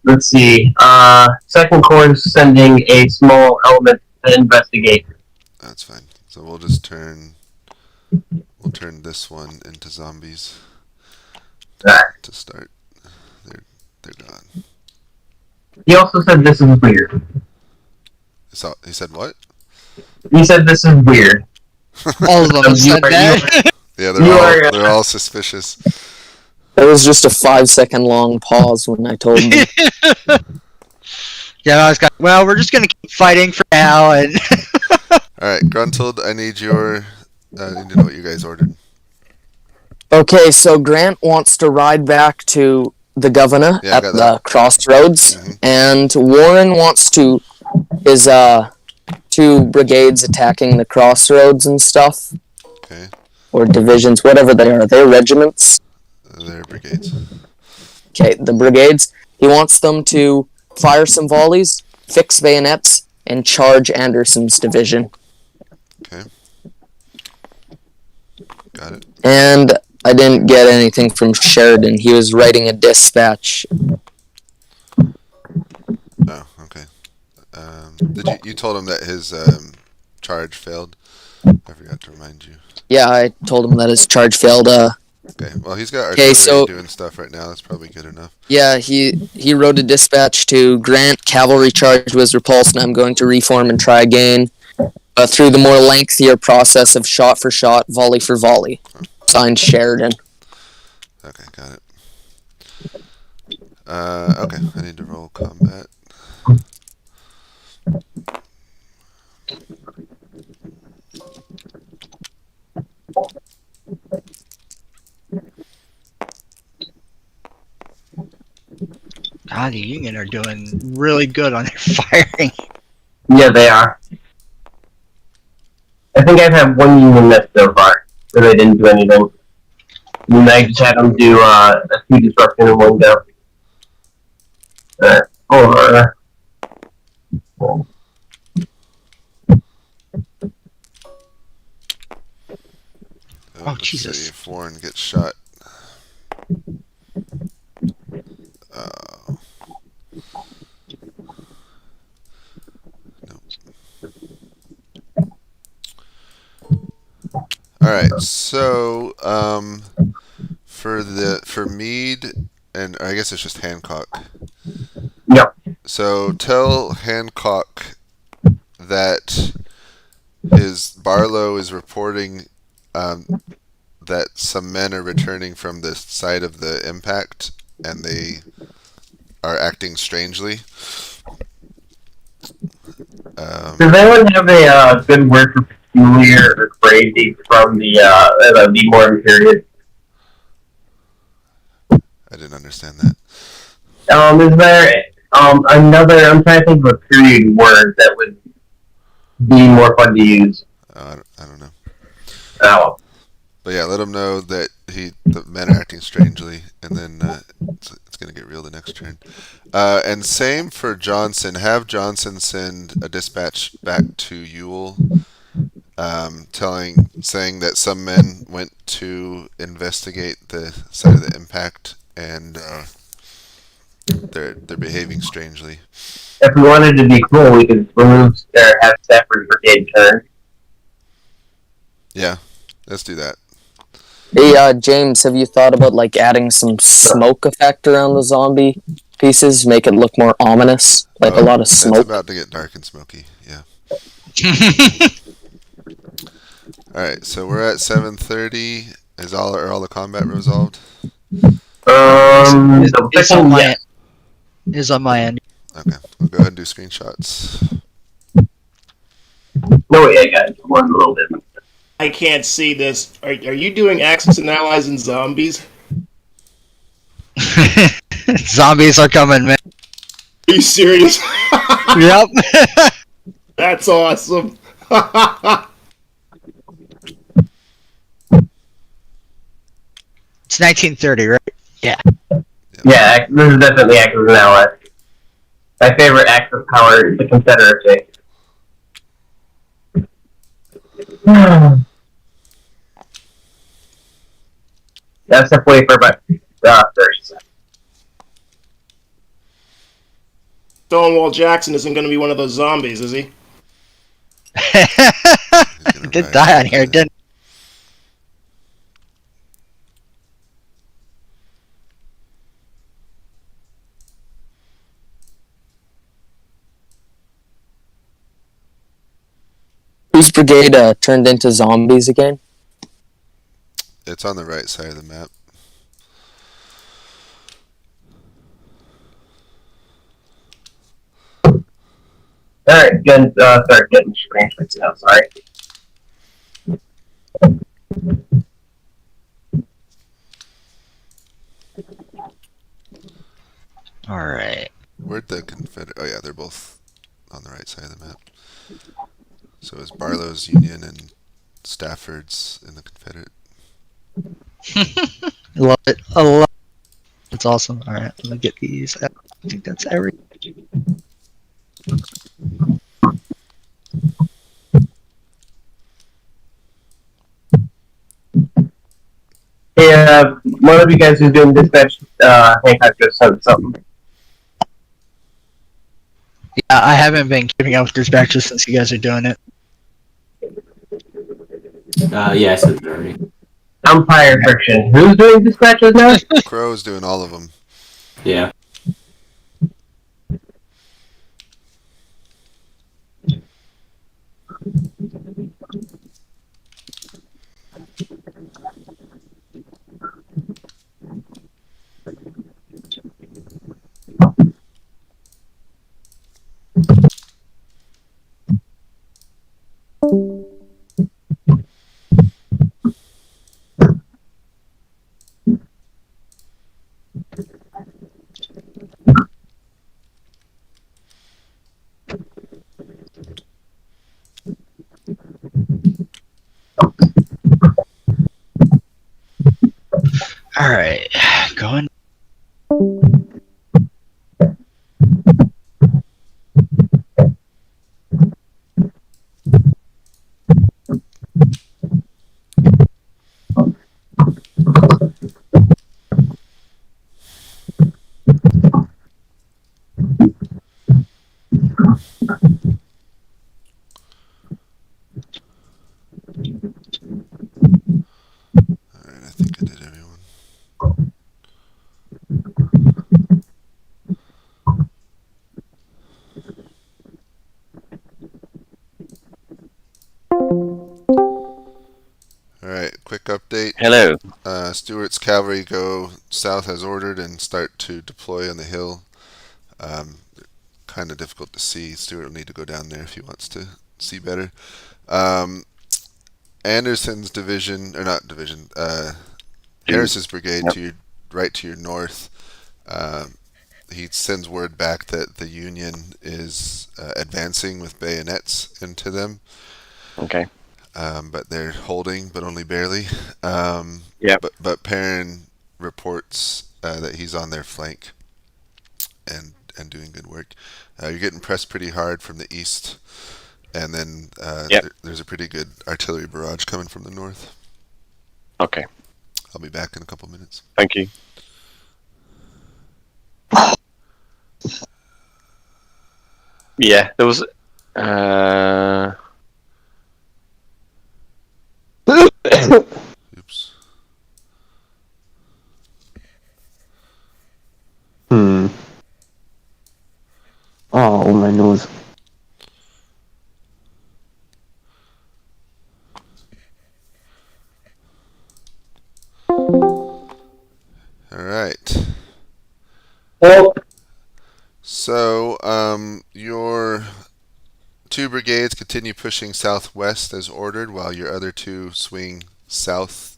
Let's see. Second Corps is sending a small element to investigate. That's fine. So we'll just turn this one into zombies to start. They're gone. He also said this is weird. So he said what? He said this is weird. All of them said that. Yeah, they're all suspicious. There was just a 5-second long pause when I told them. Yeah, I was like, well, we're just gonna keep fighting for now, and All right, Gruntled, I need to know what you guys ordered. Okay, so Grant wants to ride back to the governor Yeah, I at got the that. crossroads, and Warren wants to his 2 brigades attacking the crossroads and stuff, Okay, or divisions, whatever they are. They're regiments. they're brigades. Okay, the brigades. He wants them to fire some volleys, fix bayonets, and charge Anderson's division. Okay, got it. And I didn't get anything from Sheridan. He was writing a dispatch. Oh, okay. You told him that his charge failed? I forgot to remind you. Yeah, I told him that his charge failed. Okay, well he's got artillery doing stuff right now. That's probably good enough. Yeah, he wrote a dispatch to Grant. Cavalry charge was repulsed, and I'm going to reform and try again. through the more lengthier process of shot for shot, volley for volley. Signed, Sheridan. Okay, got it. Okay, I need to roll combat. God, the Union are doing really good on their firing. Yeah, they are. I think I've had one Union miss so far, where they didn't do anything. And I just had them do a 2 disruption in one go. Or Oh, let's Jesus. see if Warren gets shot. All right, so for Meade and I guess it's just Hancock. Yep. So tell Hancock that Barlow is reporting that some men are returning from the site of the impact and they are acting strangely. Does anyone have a good word for peculiar or crazy from the Morton period? I didn't understand that. Is there another? I'm trying to think of a period word that would be more fun to use. I don't know. Oh. But yeah, let him know that the men are acting strangely, and then it's going to get real the next turn. And same for Johnson. Have Johnson send a dispatch back to Ewell, saying that some men went to investigate the site of the impact, and they're behaving strangely. If we wanted to be cool, we could remove or have Stafford Brigade turn. Yeah, let's do that. Hey, James, have you thought about like adding some smoke effect around the zombie pieces, make it look more ominous, like a lot of smoke? It's about to get dark and smoky. Yeah. All right, so we're at 7:30. Are all the combat resolved? It's on my end. Is on my end. Okay, we'll go ahead and do screenshots. No, yeah, guys, one little bit. I can't see this. Are you doing Axis and Allies and Zombies? Zombies are coming, man. Are you serious? Yep. That's awesome. It's 1930, right? Yeah. Yeah, this is definitely Axis and Allies. My favorite Axis power is the Confederacy. That's the play for about 30 seconds. Stonewall Jackson isn't going to be one of those zombies, is he? He did die on here, didn't Whose brigade turned into zombies again? It's on the right side of the map. Alright, start getting screenshots now, sorry. Alright. Where'd the Confederate... Oh yeah, they're both on the right side of the map. So is Barlow's Union and Stafford's in the Confederate. I love it. I love it. That's awesome. Alright, let me get these. I think that's everything. Hey, one of you guys who's doing dispatch, Hancock just sent something. Yeah, I haven't been keeping up with dispatches since you guys are doing it. Yeah, I said that already. Umpire friction. Who's doing dispatches now? Crow's doing all of them. Yeah. All right, going. Alright, I think I did everyone. Alright, quick update. Hello. Stewart's cavalry go south as ordered and start to deploy on the hill. Kind of difficult to see. Stewart will need to go down there if he wants to see better. Anderson's division, or not division, Harris's brigade to your right to your north. He sends word back that the Union is advancing with bayonets into them. Okay. But they're holding, but only barely. Yeah. But Perrin reports that he's on their flank and doing good work. You're getting pressed pretty hard from the east, and then there's a pretty good artillery barrage coming from the north. Okay. I'll be back in a couple minutes. Thank you. Yeah, there was. Oops. Oh, my nose. Alright. Well, So, your two brigades continue pushing southwest as ordered, while your other two swing south.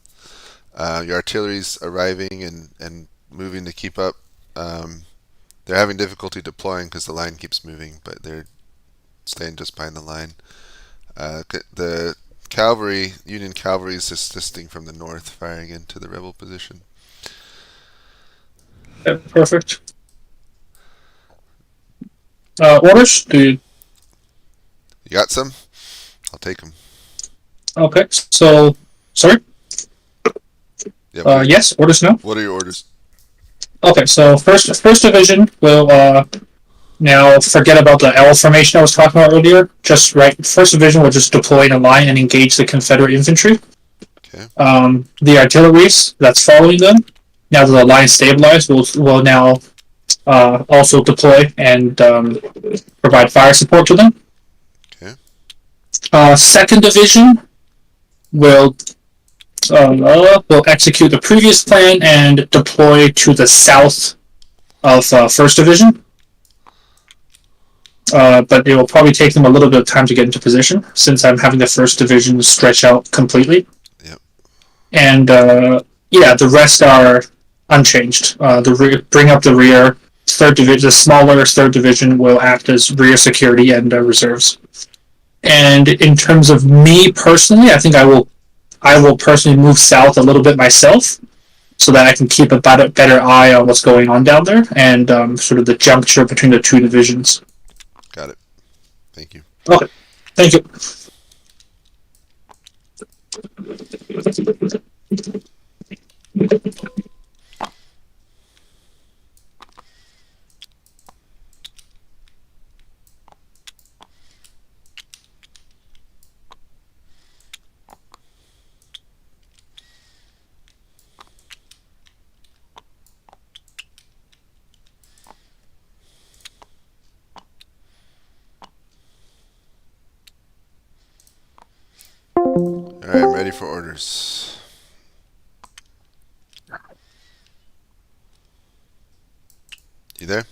Your artillery's arriving and moving to keep up. They're having difficulty deploying because the line keeps moving, but they're staying just behind the line. The cavalry, Union cavalry, is assisting from the north, firing into the rebel position. perfect. Orders? You got some? I'll take them. Okay, so, sorry? Yeah, Yes, orders now? What are your orders? Okay, so first division will now forget about the L formation I was talking about earlier. Just first division will just deploy in a line and engage the Confederate infantry. Okay. The artilleries that's following them, now that the line stabilized, will now also deploy and provide fire support to them. Okay. Second division will execute the previous plan and deploy to the south of first division. But it will probably take them a little bit of time to get into position since I'm having the first division stretch out completely. Yep. And the rest are unchanged. Bring up the rear. Third division, the smaller third division, will act as rear security and reserves. And in terms of me personally, I think I will personally move south a little bit myself, so that I can keep a better eye on what's going on down there and sort of the juncture between the two divisions. Got it. Thank you. Okay, thank you. Alright, I'm ready for orders. You there?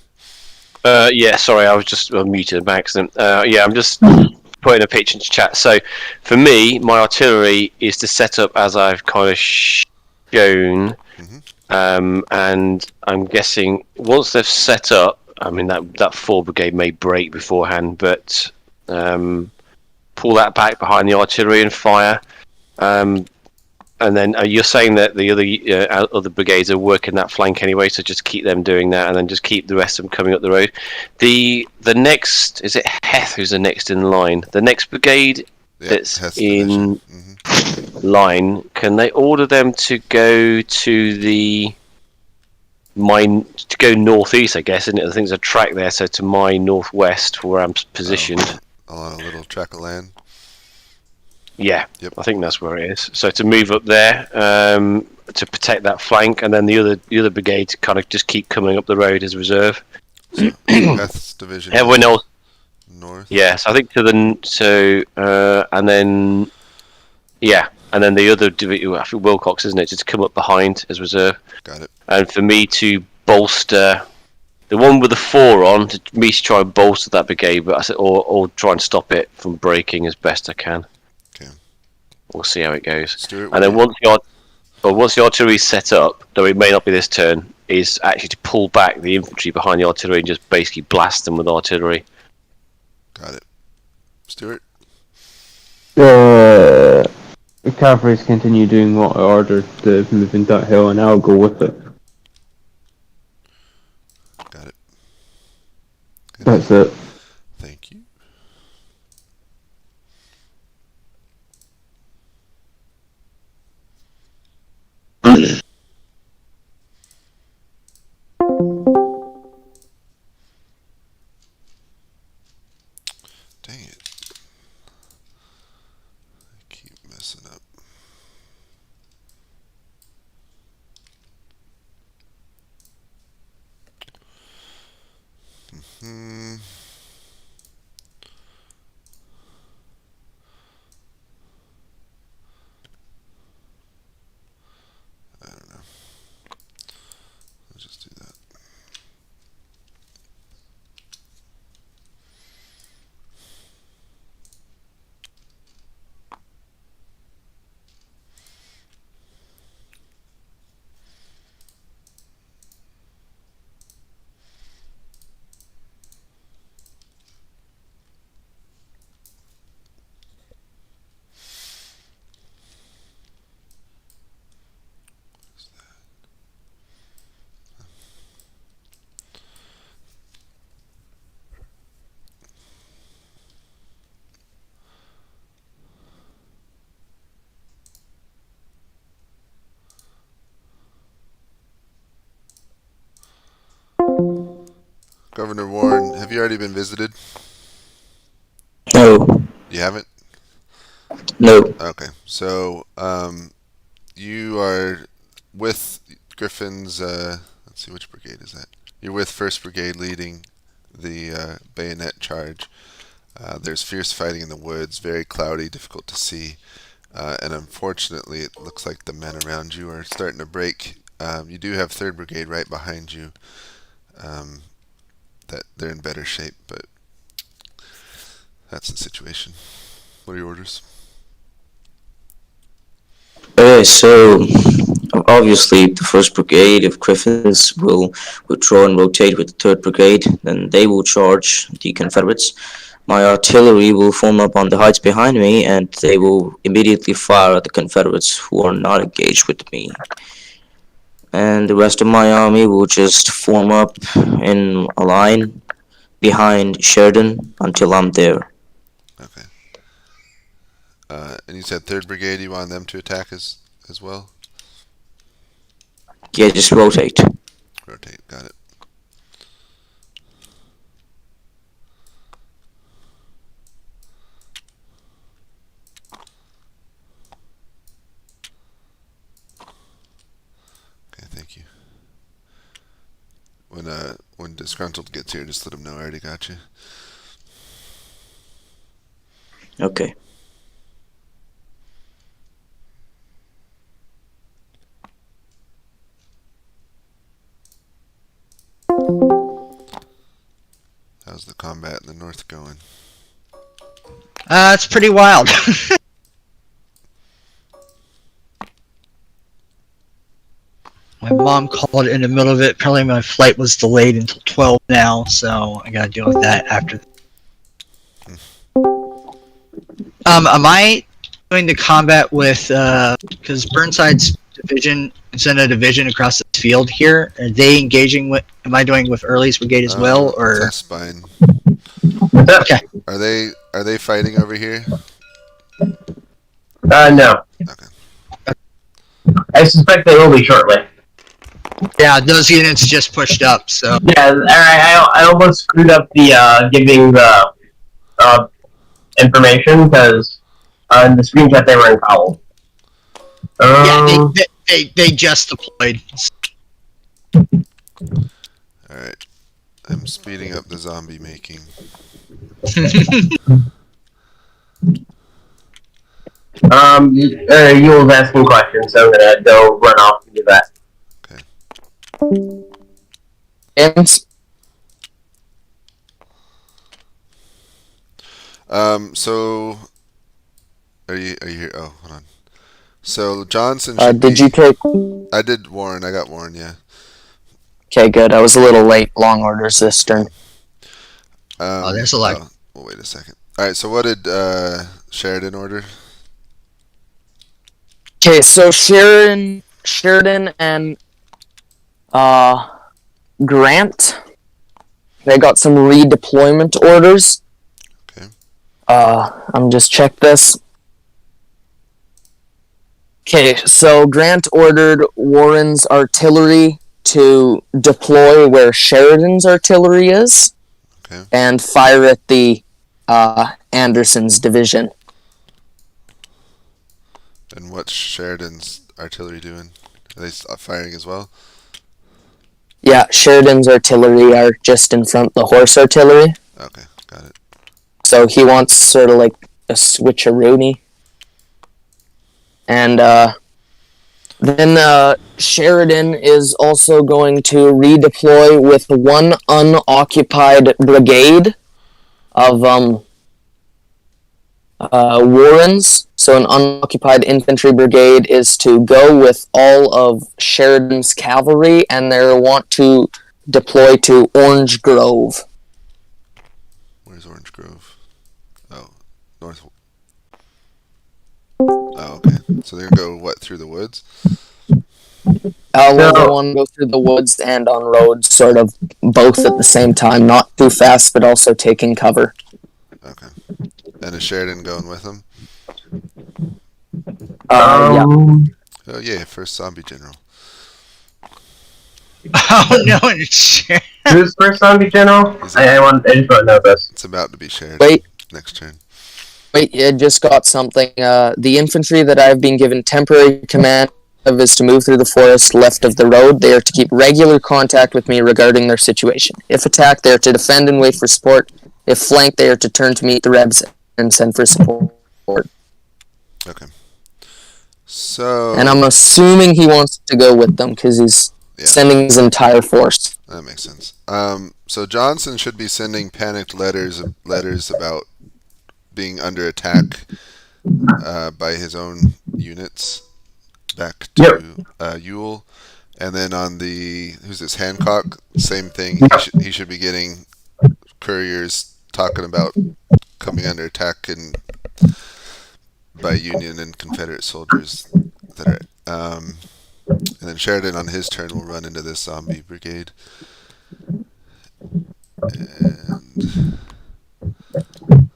Yeah, sorry, I was just muted by accident. I'm just putting a picture into chat. So, for me, my artillery is to set up as I've kind of shown, and I'm guessing once they've set up, I mean that 4 brigade may break beforehand, but pull that back behind the artillery and fire. And then you're saying that the other brigades are working that flank anyway, so just keep them doing that, and then just keep the rest of them coming up the road. The next, is it Heth who's the next in line? The next brigade that's Heth's in line, can they order them to go to the to go northeast? I guess, isn't it? I think there's a track there, so to my northwest where I'm positioned. On a little track of land. Yeah, I think that's where it is. So to move up there to protect that flank, and then the other brigade to kind of just keep coming up the road as reserve. So Heth's division. Everyone else north. Yes, I think and then the other I think Wilcox, isn't it? Just come up behind as reserve. Got it. And for me to bolster the one with the 4 on, to try and bolster that brigade, but I said, or try and stop it from breaking as best I can. Okay. We'll see how it goes. Stuart, and then once the artillery is set up, though it may not be this turn, is actually to pull back the infantry behind the artillery and just basically blast them with artillery. Got it. Stuart? The cavalry's continue doing what I ordered, moving that hill, and I'll go with it. Got it. That's it. Thank you. Dang it. I keep messing up. I don't know. Let's just do that. Governor Warren, have you already been visited? No. You haven't? No. Okay. So, you are with Griffin's, let's see, which brigade is that? You're with 1st Brigade leading the bayonet charge. There's fierce fighting in the woods, very cloudy, difficult to see. And unfortunately, it looks like the men around you are starting to break. You do have 3rd Brigade right behind you. That they're in better shape, but that's the situation. What are your orders? Okay, so obviously the 1st Brigade of Griffins will withdraw and rotate with the 3rd Brigade, then they will charge the Confederates. My artillery will form up on the heights behind me, and they will immediately fire at the Confederates who are not engaged with me. And the rest of my army will just form up in a line behind Sheridan until I'm there. Okay. And you said 3rd Brigade, you want them to attack as well? Yeah, just rotate. Rotate, got it. Okay, thank you. When Disgruntled gets here, just let him know I already got you. Okay. How's the combat in the north going? It's pretty wild. My mom called in the middle of it. Apparently my flight was delayed until 12 now, so I gotta deal with that after. Am I going to combat with, because Burnside's division, send a division across the field here, are they engaging with, am I doing with Early's brigade as well, or? Test spine. Okay. Are they fighting over here? No. Okay. I suspect they will be shortly. Yeah, those units just pushed up, so. Yeah, I almost screwed up the giving the information because in the screenshot they were in foul. Yeah, they just deployed. Alright. I'm speeding up the zombie making. You was asking questions, so I'm gonna go run off and do that. James? So are you here? Oh, hold on. So Johnson Did you take? I did Warren. I got Warren. Yeah. Okay, good. I was a little late. Long orders this turn. There's a lot. Well, wait a second. All right. So what did Sheridan order? Okay, so Sheridan and Grant, they got some redeployment orders. Okay. I'm just check this. Okay, so Grant ordered Warren's artillery to deploy where Sheridan's artillery is, okay, and fire at the Anderson's division. And what's Sheridan's artillery doing? Are they firing as well? Yeah, Sheridan's artillery are just in front of the horse artillery. Okay, got it. So he wants sort of like a switcheroonie. And then Sheridan is also going to redeploy with one unoccupied brigade of Warren's. So an unoccupied infantry brigade is to go with all of Sheridan's cavalry, and they want to deploy to Orange Grove. Where's Orange Grove? Oh, north. Oh, okay. So they're gonna go what, through the woods? Well, they want to go through the woods and on roads, sort of both at the same time, not too fast, but also taking cover. Okay. And is Sheridan going with them? Yeah. Oh yeah, first zombie general. Oh no, it's Who's first zombie general? I just want to know this. It's about to be Sheridan. Wait. Next turn. Wait, I just got something. The infantry that I've been given temporary command of is to move through the forest left of the road. They are to keep regular contact with me regarding their situation. If attacked, they are to defend and wait for support. If flanked, they are to turn to meet the Rebs and send for support. Okay. So. And I'm assuming he wants to go with them because he's sending his entire force. That makes sense. So Johnson should be sending panicked letters about being under attack by his own units back to Ewell. And then on the, who's this, Hancock, same thing. He should be getting couriers talking about coming under attack by Union and Confederate soldiers that are, and then Sheridan on his turn will run into this zombie brigade. And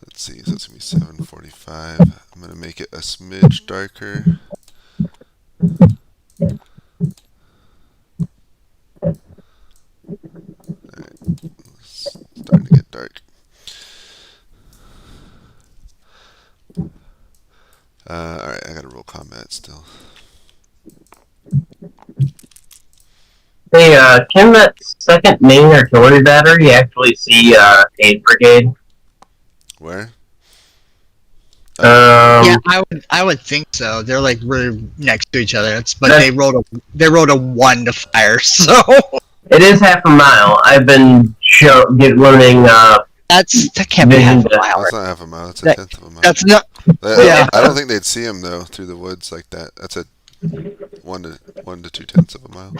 let's see, so it's gonna be 7:45. I'm gonna make it a smidge darker. Alright, it's starting to get dark. Alright, I gotta roll combat still. Hey, can that second main artillery battery actually see 8th Brigade? Where? Yeah, I would think so. They're like really next to each other. But they rolled a 1 to fire, so it is half a mile. I've been learning That can't be half a mile. That's not half a mile. That's a That- tenth of a mile. That's not. Yeah. I don't think they'd see him though through the woods like that. That's a 1 to 2/10 of a mile.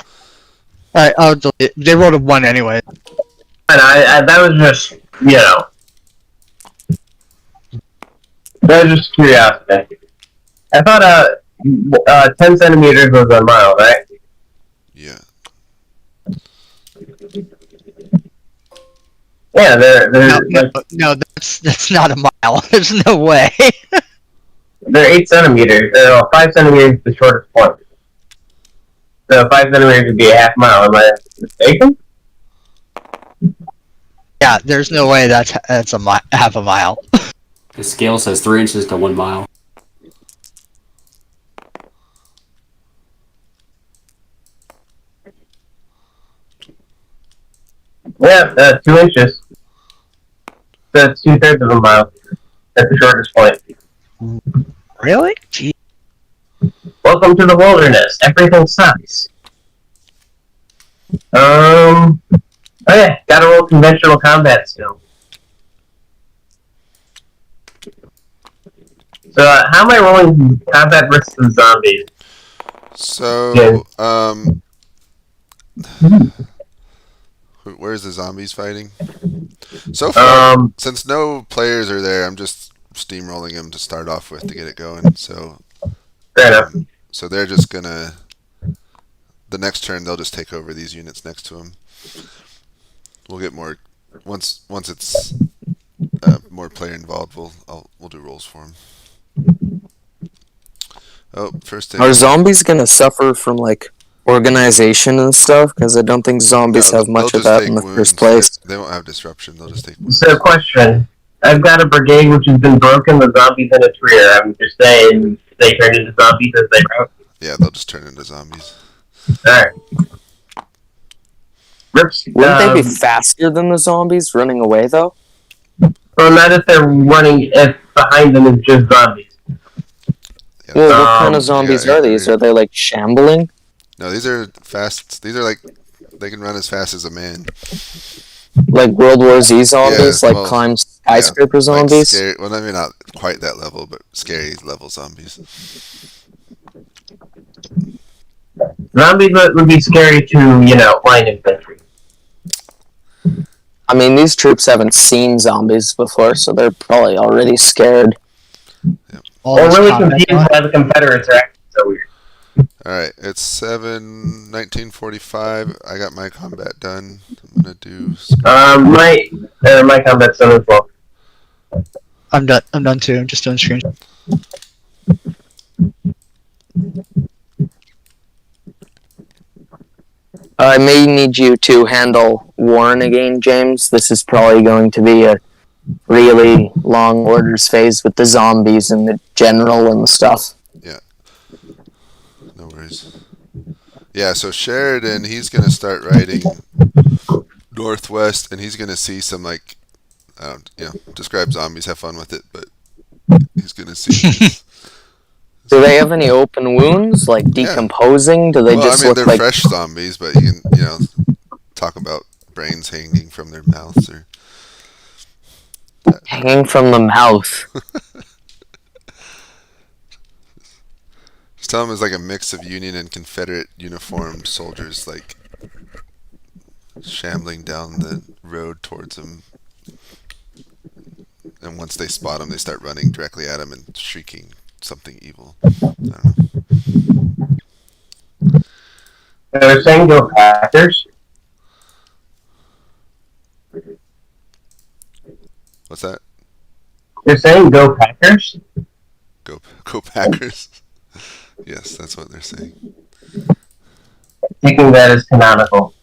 All right, I'll delete. They rolled a 1 anyway. And that was just, that was just curiosity. I thought 10 centimeters was a mile, right? Yeah. Yeah, they're No, that's not a mile. There's no way. they're 8 centimeters. 5 centimeters is the shortest point. So 5 centimeters would be a half mile. Am I mistaken? Yeah, there's no way that's half a mile. The scale says 3 inches to 1 mile. Yeah, 2 inches. That's 2/3 of a mile. That's the shortest point. Really? Gee. Welcome to the wilderness. Everything sucks. Okay, gotta roll conventional combat still. So, how am I rolling combat versus the zombies? So, where's the zombies fighting? So far, since no players are there, I'm just steamrolling them to start off with to get it going. So, fair enough. So they're just gonna. The next turn, they'll just take over these units next to them. We'll get more once it's more player involved. We'll do rolls for them. Oh, first thing. Are zombies gonna suffer from like organization and stuff? Because I don't think zombies have much of that in the first place. They won't have disruption. They'll just take wounds. So, question. I've got a brigade which has been broken with zombies in its rear. I'm just saying they turn into zombies as they grow. Yeah, they'll just turn into zombies. Alright. Rips. Wouldn't they be faster than the zombies running away though? Well, not if they're running, if behind them is just zombies. Yeah. Well, what kind of zombies are these? Are they like shambling? No, these are fast. These are like they can run as fast as a man. Like World War Z zombies, Yeah, like climb skyscraper zombies? Like scary, well, I mean, not quite that level, but scary level zombies. Zombies would be scary to, line infantry. I mean, these troops haven't seen zombies before, so they're probably already scared. Yep. Or really confused why the Confederates are acting so weird. Alright, it's 1945. I got my combat done. I'm gonna do. My combat's done as well. I'm done too. I'm just doing screen. I may need you to handle Warren again, James. This is probably going to be a really long orders phase with the zombies and the general and the stuff. Yeah. No worries. Yeah, so Sheridan, he's going to start riding northwest, and he's going to see some, like, describe zombies, have fun with it, but he's going to see... Do they have any open wounds, like decomposing? Do they just look they're like fresh zombies, but you can, talk about brains hanging from their mouths or hanging from the mouth? Just tell them it's like a mix of Union and Confederate uniformed soldiers, like shambling down the road towards them. And once they spot them, they start running directly at them and shrieking something evil. I don't know. They're saying go Packers. What's that? They're saying go Packers. Go Packers. Yes, that's what they're saying. Taking that as canonical.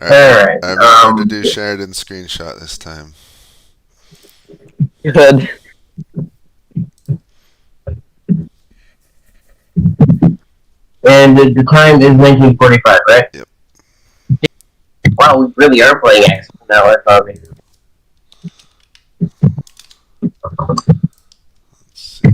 Alright. I'm going to do Sheridan's screenshot this time. Good. And the time is 1945, right? Yep. Wow, we really are playing X now. I thought we. Let's see.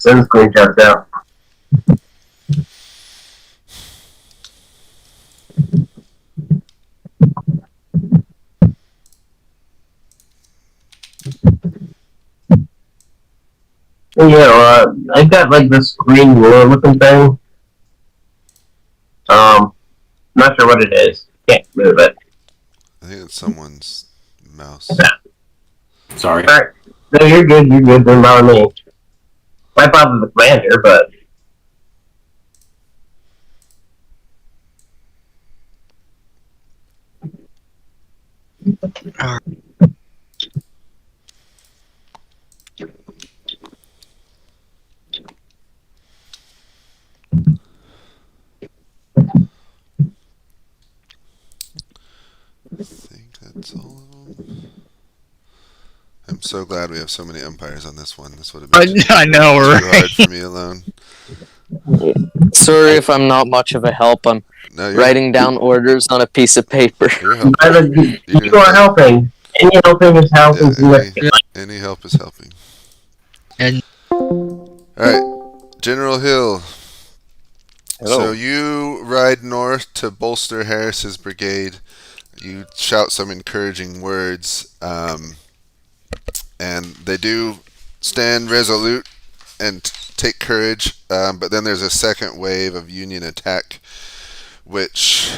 send screenshots out. I got like this green ruler looking thing. Not sure what it is. Can't move it. I think it's someone's mouse. Sorry. Alright. No, you're good. You're good. Don't bother me. Might bother the commander, but I think that's all of them. I'm so glad we have so many umpires on this one. This would have been I know, too right? hard for me alone. Sorry if I'm not much of a help. I'm No, you're, writing down orders on a piece of paper. you're helping. You're you are helping. Any helping is helping. Any help is helping. And Alright, General Hill. Hello. So you ride north to bolster Harris's brigade. You shout some encouraging words, and they do stand resolute and take courage. But then there's a second wave of Union attack, which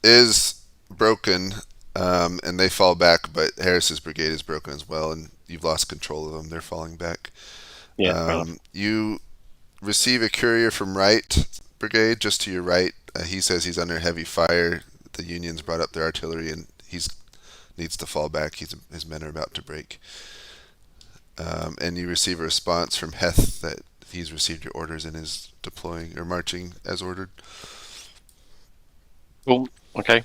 is broken, and they fall back. But Harris's brigade is broken as well, and you've lost control of them. They're falling back. Yeah. You receive a courier from Wright Brigade, just to your right. He says he's under heavy fire. The Union's brought up their artillery, and he's needs to fall back. His men are about to break. And you receive a response from Heth that he's received your orders and is deploying or marching as ordered. Cool. Okay.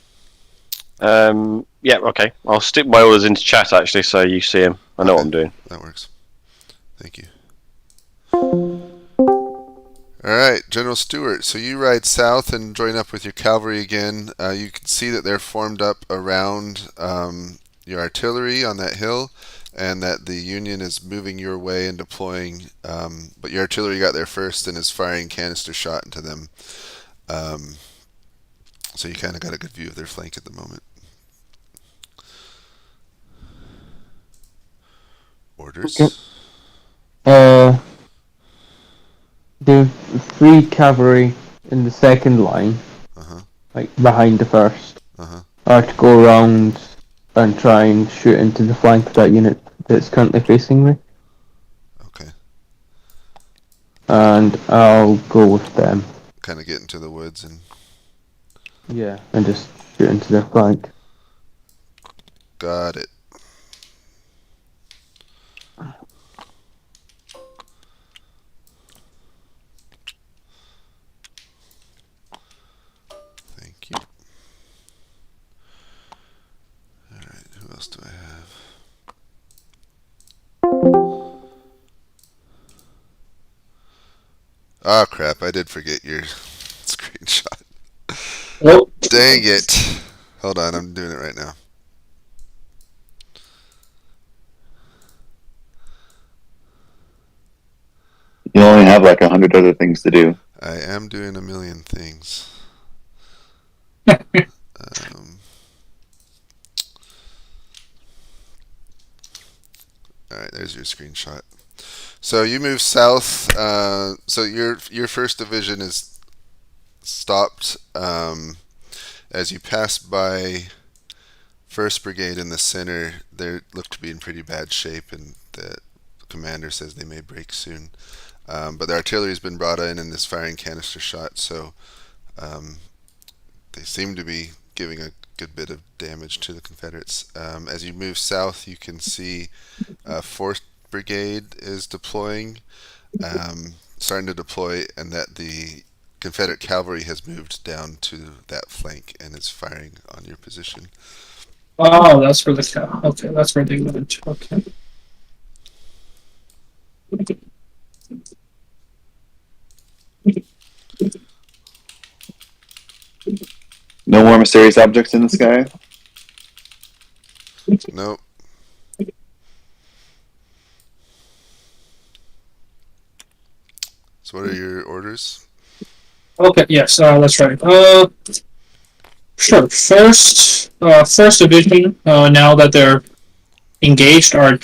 Yeah. Okay. I'll stick my orders into chat actually, so you see them. I know what I'm doing. That works. Thank you. Alright, General Stewart, so you ride south and join up with your cavalry again. You can see that they're formed up around your artillery on that hill, and that the Union is moving your way and deploying, but your artillery got there first and is firing canister shot into them. So you kind of got a good view of their flank at the moment. Orders? Okay. The 3 cavalry in the second line, like behind the first, are to go around and try and shoot into the flank of that unit that's currently facing me. Okay. And I'll go with them. Kind of get into the woods and... Yeah, and just shoot into their flank. Got it. Thank you. Alright, who else do I have? Oh crap, I did forget your screenshot. Nope. Dang it. Hold on, I'm doing it right now. You only have like 100 other things to do. I am doing a million things. Alright, there's your screenshot. So you move south. So your first division is stopped as you pass by 1st Brigade in the center. They look to be in pretty bad shape, and the commander says they may break soon. But the artillery's been brought in and is firing canister shots, so they seem to be giving a good bit of damage to the Confederates. As you move south, you can see 4th Brigade is deploying, starting to deploy, and that the Confederate cavalry has moved down to that flank and is firing on your position. Oh, that's where the okay, that's where they went. Okay. No more mysterious objects in the sky? Nope. So what are your orders? Okay, yes, that's right. Sure. First division. Now that they're engaged, are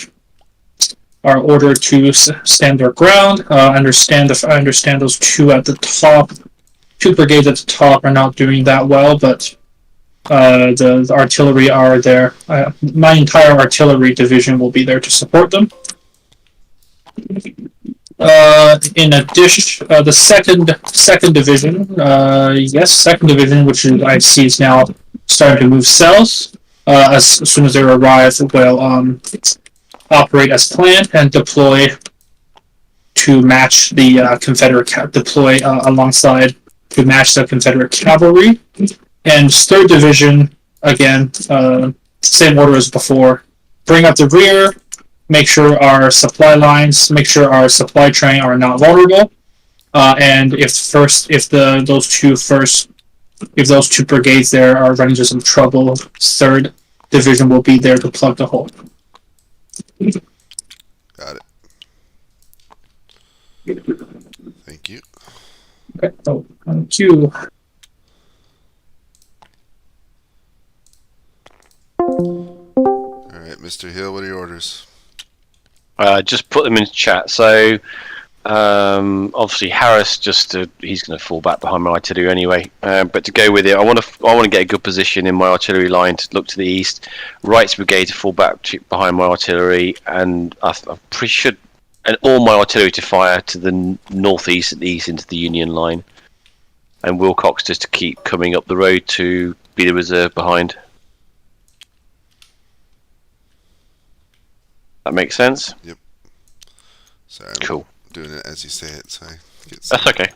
ordered to stand their ground. I understand those two at the top. Two brigades at the top are not doing that well, but the artillery are there. My entire artillery division will be there to support them. In addition, the second division, second division, which I see is now starting to move cells. As soon as they arrive, will operate as planned and deploy to match the Confederate alongside to match the Confederate cavalry. And third division, again, same order as before. Bring up the rear, make sure our supply lines, make sure our supply train are not vulnerable. And if those two brigades there are running into some trouble, third division will be there to plug the hole. Got it. Thank you. Okay. Oh, thank you. All right, Mr. Hill, what are your orders? Just put them in chat. So, obviously Harris he's going to fall back behind my artillery anyway. But to go with it, I want to get a good position in my artillery line to look to the east. Wright's brigade to fall back behind my artillery, and I'm pretty sure, and all my artillery to fire to the northeast and east into the Union line, and Wilcox just to keep coming up the road to be the reserve behind. That makes sense? Yep. Sorry, cool. I'm doing it as you say it, so I get That's okay.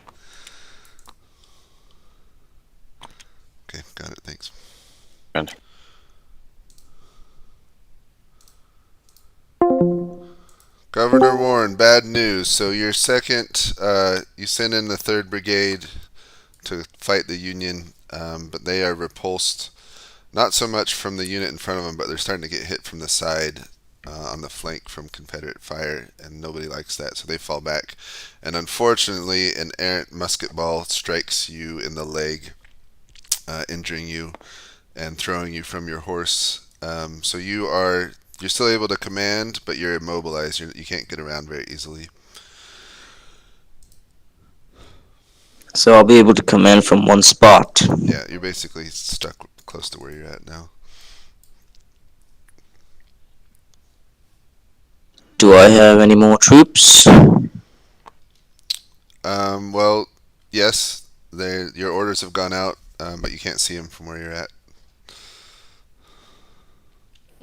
Okay, got it, thanks. And Governor Warren, bad news. So your second, you sent in the 3rd Brigade to fight the Union, but they are repulsed, not so much from the unit in front of them, but they're starting to get hit from the side. On the flank from Confederate fire, and nobody likes that, so they fall back. And unfortunately, an errant musket ball strikes you in the leg, injuring you and throwing you from your horse. So you're still able to command, but you're immobilized. You can't get around very easily. So I'll be able to command from one spot. Yeah, you're basically stuck close to where you're at now. Do I have any more troops? Well, yes, your orders have gone out, but you can't see them from where you're at.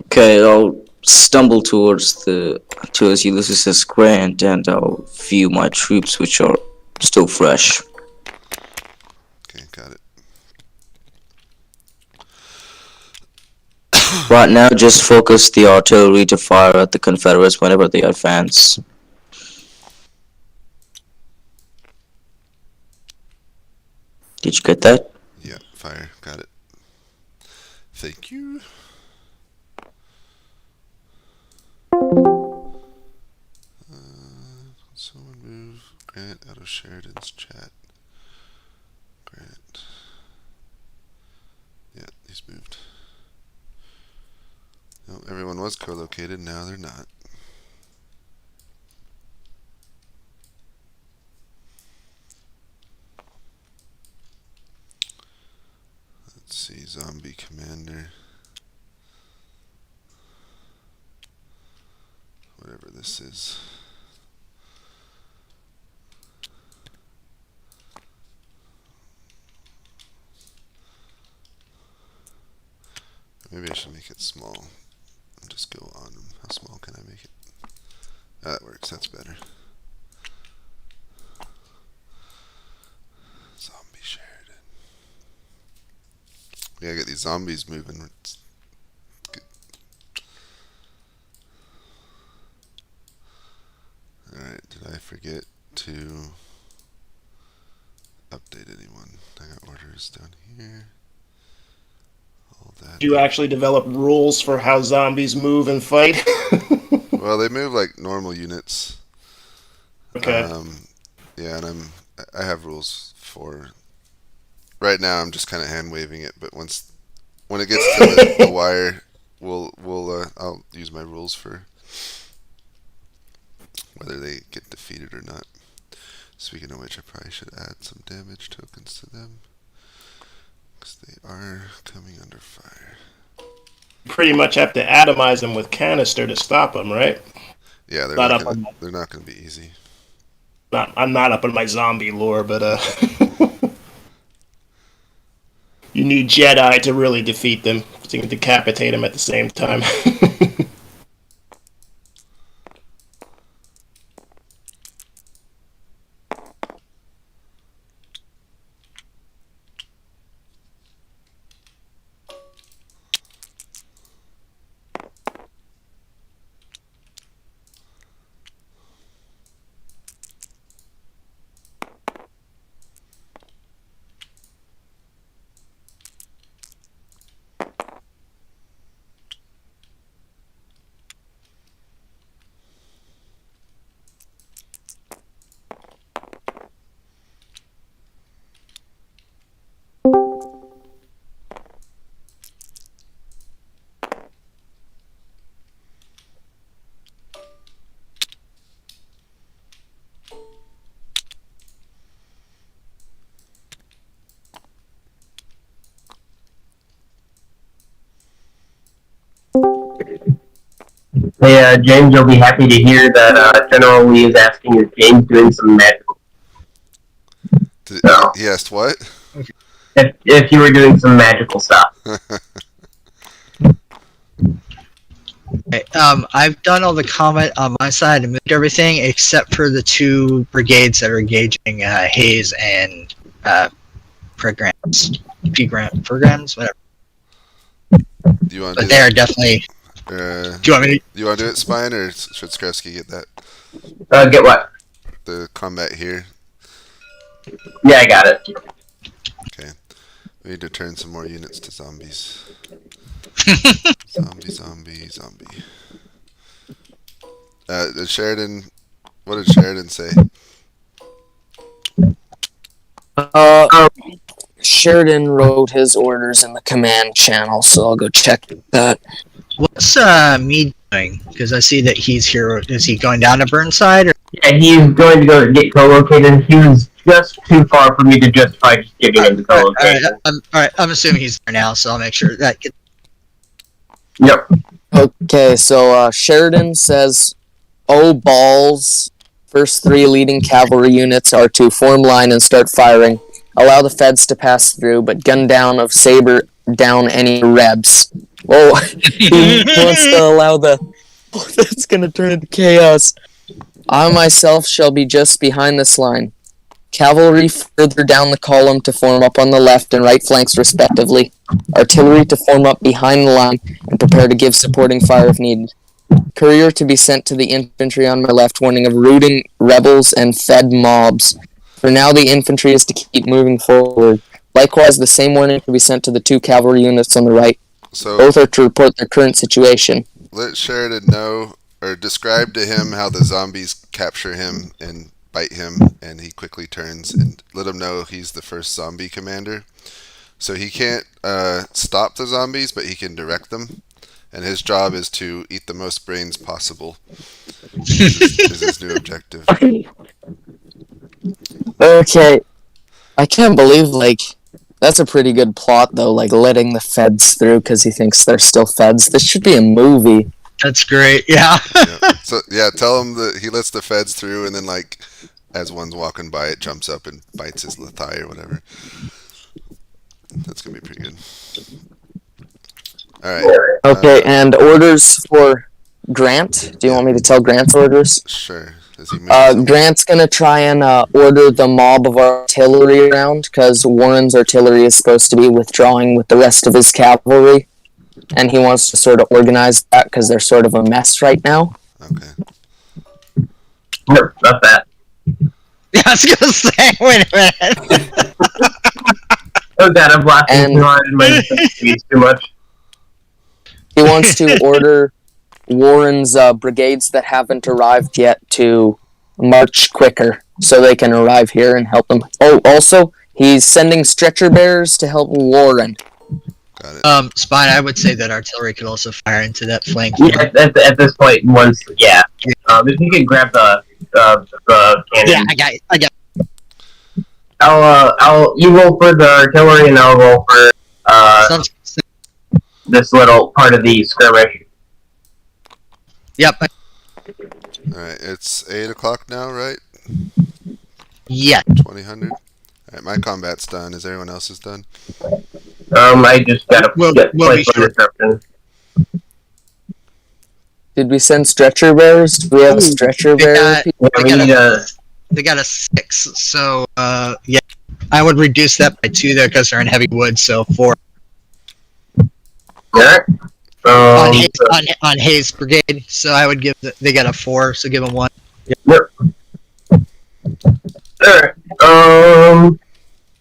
Okay, I'll stumble towards Ulysses' Grant, and I'll view my troops, which are still fresh. Okay, got it. Right now, just focus the artillery to fire at the Confederates whenever they advance. Did you get that? Yeah, fire. Got it. Thank you. Someone move Grant out of Sheridan's chat. Grant. Yeah, he's moved. No, everyone was co-located, now they're not. Let's see, zombie commander. Whatever this is. Maybe I should make it small. Just go on. How small can I make it? Ah, that works. That's better. Zombie Sheridan. We gotta get these zombies moving. It's good. Alright, did I forget to update anyone? I got orders down here. All that. Do you actually develop rules for how zombies move and fight? Well, they move like normal units. Okay. Yeah, and I have rules for. Right now, I'm just kind of hand waving it, but when it gets to the wire, I'll use my rules for whether they get defeated or not. Speaking of which, I probably should add some damage tokens to them because they are coming under fire. Pretty much have to atomize them with canister to stop them, right? Yeah, they're Not not up gonna, on- they're not going to be easy. I'm not up on my zombie lore, but you need Jedi to really defeat them, so you can decapitate them at the same time. Hey, James, you'll be happy to hear that General Lee is asking if James doing some magical. So, He asked what? if you were doing some magical stuff. Okay, I've done all the combat on my side and moved everything except for the 2 brigades that are engaging Hayes and programs, programs, whatever. Do you want to But do they that? are definitely. Do you want me to? Do you want to do it, Spine, or should Skreski get that? Get what? The combat here. Yeah, I got it. Okay. We need to turn some more units to zombies. Zombie. Sheridan, what did Sheridan say? Sheridan wrote his orders in the command channel, so I'll go check that. What's me doing? Because I see that he's here. Is he going down to Burnside? Or? Yeah, he's going to go get co-located. He was just too far for me to justify just giving him the co-location. All right, I'm assuming he's there now, so I'll make sure that. Yep. Okay, so Sheridan says, "Oh balls! First 3 leading cavalry units are to form line and start firing. Allow the feds to pass through, but gun down of saber down any rebs." Oh, he wants to allow the. Oh, that's gonna turn into chaos. I myself shall be just behind this line. Cavalry further down the column to form up on the left and right flanks respectively. Artillery to form up behind the line and prepare to give supporting fire if needed. Courier to be sent to the infantry on my left, warning of rooting rebels and fed mobs. For now, the infantry is to keep moving forward. Likewise, the same warning to be sent to the 2 cavalry units on the right. So both are to report their current situation. Let Sheridan know, or describe to him how the zombies capture him and bite him, and he quickly turns, and let him know he's the first zombie commander. So he can't stop the zombies, but he can direct them. And his job is to eat the most brains possible. Is his new objective. Okay. I can't believe, that's a pretty good plot, though, letting the feds through because he thinks they're still feds. This should be a movie. That's great, yeah. So, tell him that he lets the feds through, and then, as one's walking by, it jumps up and bites his thigh or whatever. That's going to be pretty good. Alright. Okay, and orders for Grant. Do you want me to tell Grant's orders? Sure. Is he moving Grant's gonna try and order the mob of artillery around, because Warren's artillery is supposed to be withdrawing with the rest of his cavalry. And he wants to sort of organize that, because they're sort of a mess right now. Okay. Nope, not that. Yeah, I was gonna say, wait a minute. Oh god, I'm blocking too hard and my speed's too much. He wants to order Warren's brigades that haven't arrived yet to march quicker, so they can arrive here and help them. Oh, also, he's sending stretcher bearers to help Warren. Got it. Spine, I would say that artillery could also fire into that flank. Yeah, at this point, once, yeah. If you could grab the cannon. Yeah, I got. You roll for the artillery, and I'll roll for Sounds. this little part of the skirmish. Yep. Alright, it's 8 o'clock now, right? Yeah. 2000. Alright, my combat's done. Is everyone else's done? I just gotta We'll place be one sure. description. Did we send stretcher bearers? Do we have a stretcher They bearer? got- Yeah, we need They got a 6, so yeah, I would reduce that by 2 there because they're in heavy wood, so 4 Alright. on Hayes Brigade. So I would give they got a 4, so give them 1. Alright.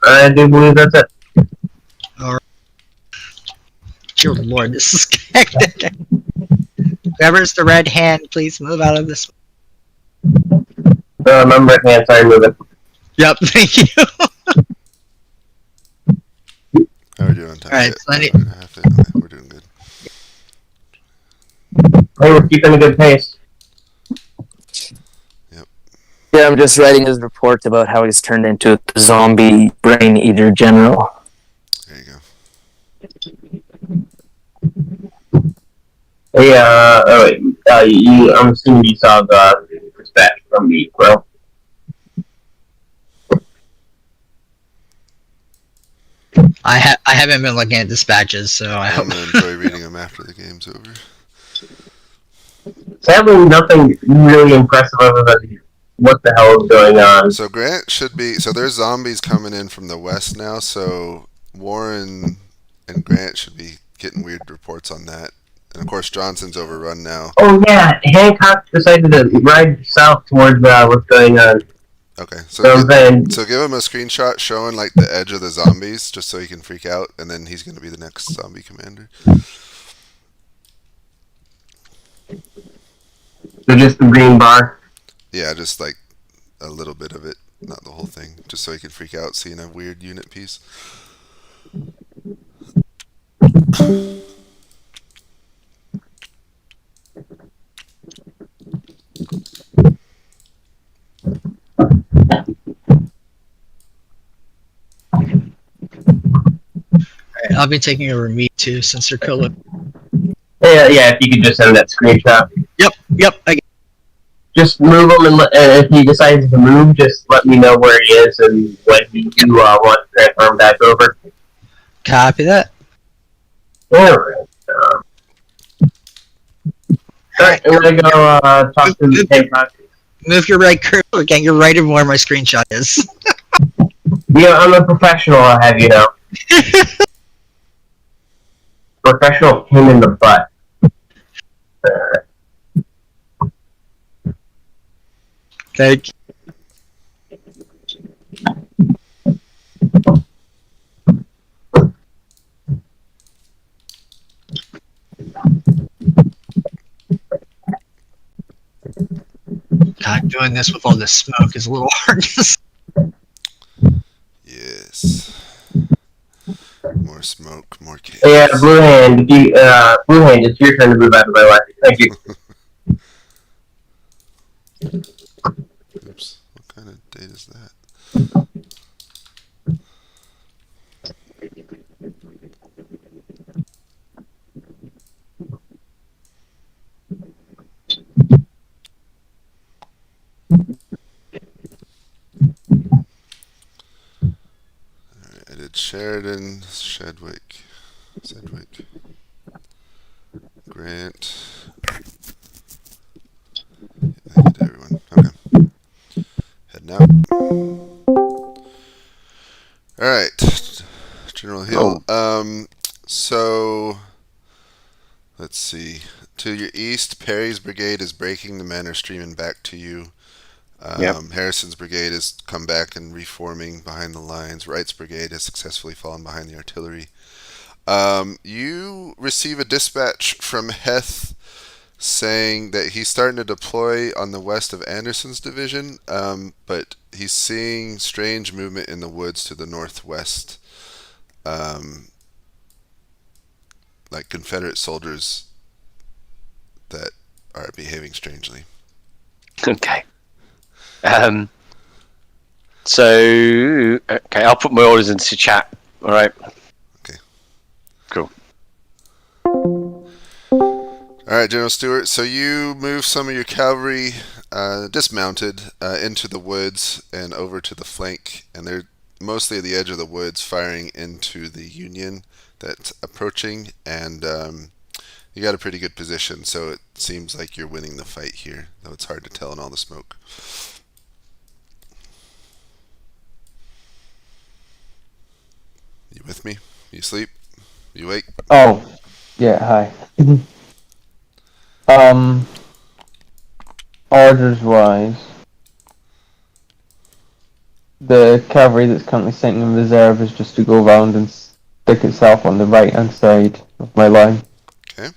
I do believe that's it. Dear Lord, this is hectic. Whoever's the red hand, please move out of this. I'm right hand side moving. Yep, thank you. How are we doing on time? Alright, so I need- Okay, we're doing good. Hey, we're keeping a good pace. Yeah, I'm just writing his report about how he's turned into a zombie brain eater general. There you go. Hey, I'm assuming you saw the dispatch from me, bro. I haven't been looking at dispatches, so I hope. I'm gonna enjoy reading them after the game's over. Sadly, nothing really impressive other than what the hell is going on. So Grant should be. So there's zombies coming in from the west now. So Warren and Grant should be getting weird reports on that. And of course Johnson's overrun now. Oh yeah, Hancock decided to ride south towards what's going on. Okay, So then, so give him a screenshot showing like the edge of the zombies, just so he can freak out, and then he's gonna be the next zombie commander. so just the green bar. Yeah, just like a little bit of it, not the whole thing, just so he can freak out seeing a weird unit piece. Alright, I'll be taking over meat too, since they're co. Yeah, if you could just send that screenshot. Yep. Just move him, and if he decides to move, just let me know where he is and when you want to transfer him back over. Copy that. Alright. Alright, I'm gonna go talk to the Hancock. Move your right curve again. You're right in where my screenshot is. Yeah, I'm a professional, I'll have you know. Professional pain in the butt. Thank you. God, doing this with all this smoke is a little hard. Yes. More smoke, more chaos. Yeah, Blue Hand, Blue Hand, it's your turn to move out of my way. Thank you. Oops, what kind of date is that? Alright, I did Sheridan, Sedgwick, Grant. I did everyone. Okay. Heading out. Alright. General Hill. So let's see. To your east, Perry's brigade is breaking. The men are streaming back to you. Harrison's brigade has come back and reforming behind the lines. Wright's brigade has successfully fallen behind the artillery. You receive a dispatch from Heth saying that he's starting to deploy on the west of Anderson's division, but he's seeing strange movement in the woods to the northwest. Like Confederate soldiers that are behaving strangely. Okay. So, okay, I'll put my orders into chat. All right. Okay. Cool. All right, General Stewart. So you move some of your cavalry dismounted into the woods and over to the flank, and they're mostly at the edge of the woods, firing into the Union that's approaching. And you got a pretty good position, so it seems like you're winning the fight here, though it's hard to tell in all the smoke. You with me? You sleep? You wake? Oh, yeah. Hi. Orders wise, the cavalry that's currently sitting in reserve is just to go round and stick itself on the right hand side of my line. Okay.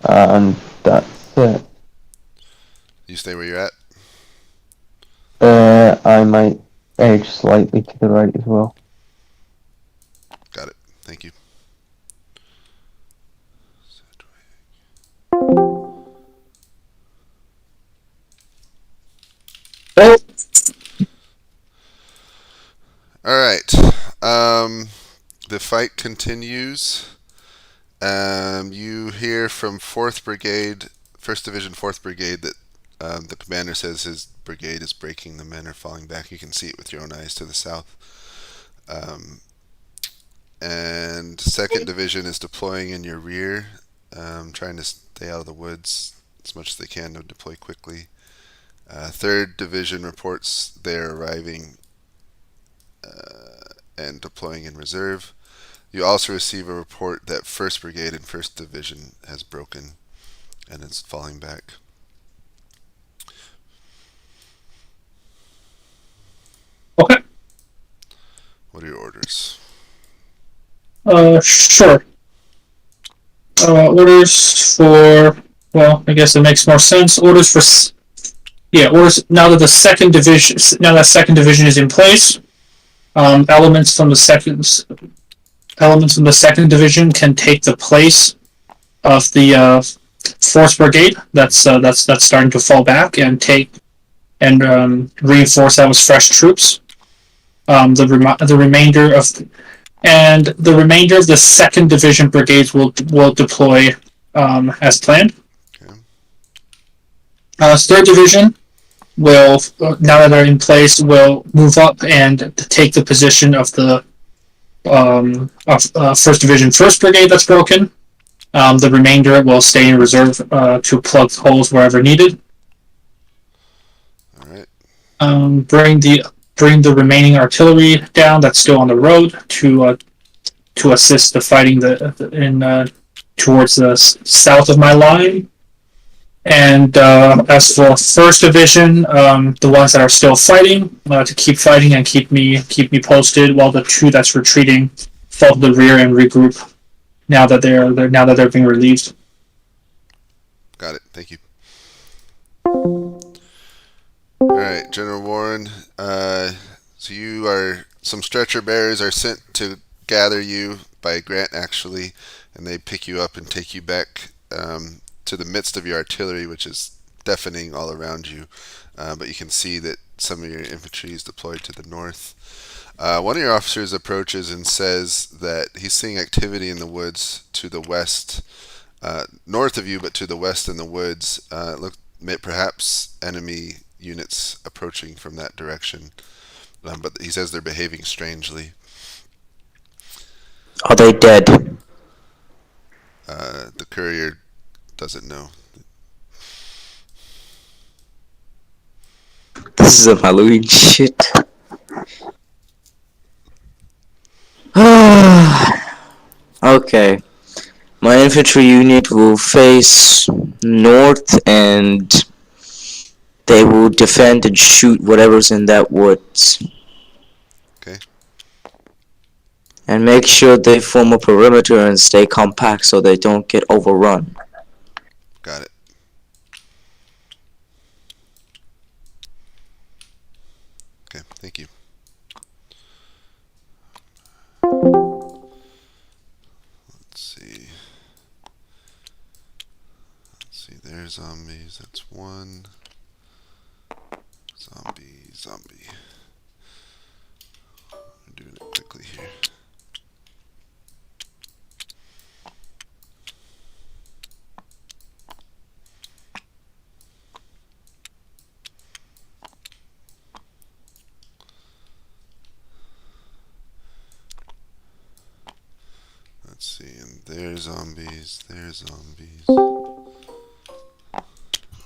And that's it. You stay where you're at? I might edge slightly to the right as well. Got it. Thank you. Oh. Alright. The fight continues. You hear from 4th Brigade, 1st Division, 4th Brigade, that the commander says his brigade is breaking. The men are falling back. You can see it with your own eyes to the south. And 2nd Division is deploying in your rear, trying to stay out of the woods as much as they can to deploy quickly. 3rd Division reports they're arriving and deploying in reserve. You also receive a report that 1st Brigade and 1st Division has broken and is falling back. Okay. What are your orders? Sure. Orders for, well, I guess it makes more sense. Orders for, orders now that the 2nd Division, now that 2nd Division is in place. Elements from the second Division can take the place of the 4th Brigade. That's starting to fall back and reinforce that with fresh troops. The remainder of the 2nd Division brigades will deploy as planned. Okay. 3rd Division will, now that they're in place, will move up and take the position of the 1st Division 1st Brigade that's broken. The remainder will stay in reserve to plug holes wherever needed. All right. Bring the remaining artillery down that's still on the road to assist the fighting towards the south of my line. And as for 1st Division, the ones that are still fighting, to keep fighting and keep me posted, while the 2 that's retreating fall to the rear and regroup now that they're being relieved. Got it. Thank you. All right, General Warren. So some stretcher bearers are sent to gather you by Grant, actually, and they pick you up and take you back to the midst of your artillery, which is deafening all around you. But you can see that some of your infantry is deployed to the north. One of your officers approaches and says that he's seeing activity in the woods to the west, north of you, but to the west in the woods. Perhaps enemy units approaching from that direction. But he says they're behaving strangely. Are they dead? The courier doesn't know. This is some Halloween shit. Okay. My infantry unit will face north and they will defend and shoot whatever's in that woods. Okay. And make sure they form a perimeter and stay compact so they don't get overrun. Got it. zombies. That's one. Zombie. I'm doing it quickly here. Let's see, and there's zombies.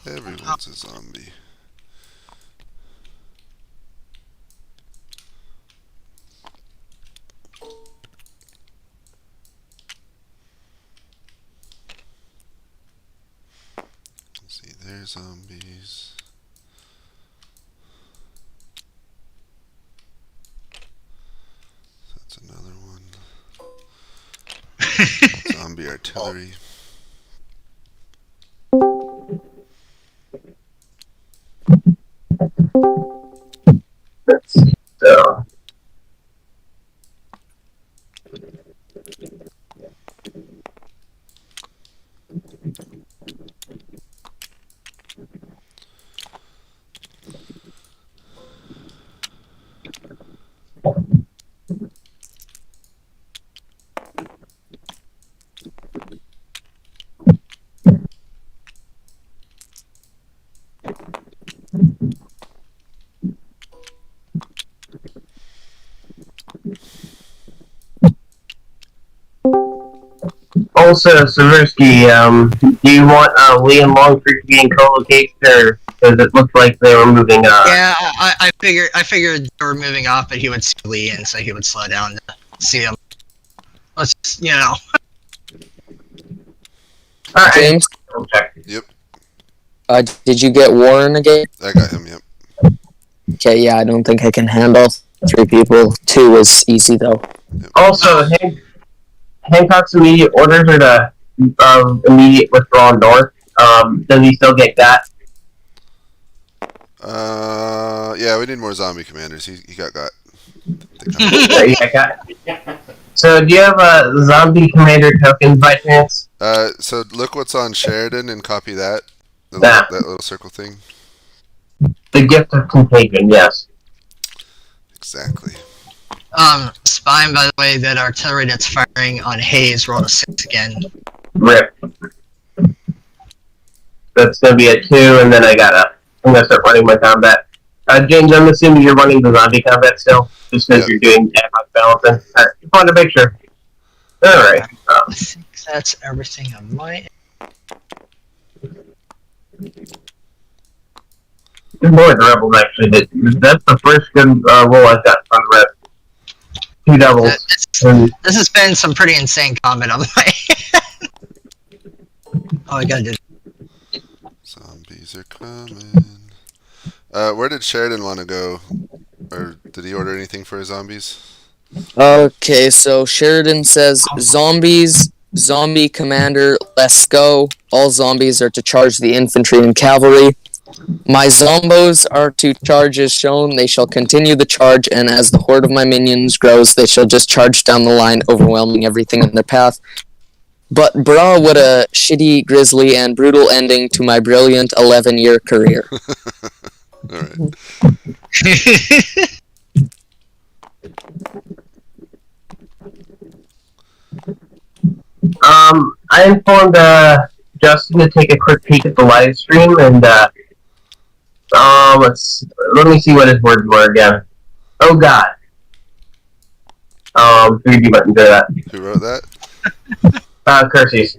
Everyone's a zombie. Let's see, there's zombies. That's another one. Zombie artillery. So. Also, Seversky, do you want Liam Longford to be in co-location, or because it looked like they were moving? Yeah, I figured they were moving off, but he would see Lee, and so he would slow down to see him. Let's All right. James, Yep, did you get Warren again? I got him, yep. Okay, yeah, I don't think I can handle 3 people. 2 was easy though. Yep. Also, Hancock's immediate orders are to immediate withdrawal north. Does he still get that? Yeah, we need more zombie commanders. He got. So, do you have a zombie commander token by chance? So look what's on Sheridan and copy that. That little circle thing. The gift of contagion, yes. Exactly. Spine, by the way, that artillery that's firing on Hayes rolled a 6 again. Rip. That's gonna be a 2, and then I'm gonna start running my combat. James, I'm assuming you're running the zombie combat still, just because you're doing ad hoc balancing. Alright, just wanted to make sure. Alright. I think that's everything on my end. Good lord, the rebels actually did. That's the first good roll I've got on the rep. 2 doubles. This has been some pretty insane combat on my end. Oh, I gotta do. Zombies are coming. Where did Sheridan want to go? Or did he order anything for his zombies? Okay, so Sheridan says, zombies, zombie commander, let's go. All zombies are to charge the infantry and cavalry. My zombos are to charge as shown. They shall continue the charge, and as the horde of my minions grows, they shall just charge down the line, overwhelming everything in their path. But brah, what a shitty, grisly, and brutal ending to my brilliant 11-year career. Alright. I informed Justin to take a quick peek at the live stream, and let me see what his words were again. Oh God. Figured you might enjoy that. Who wrote that? Curses.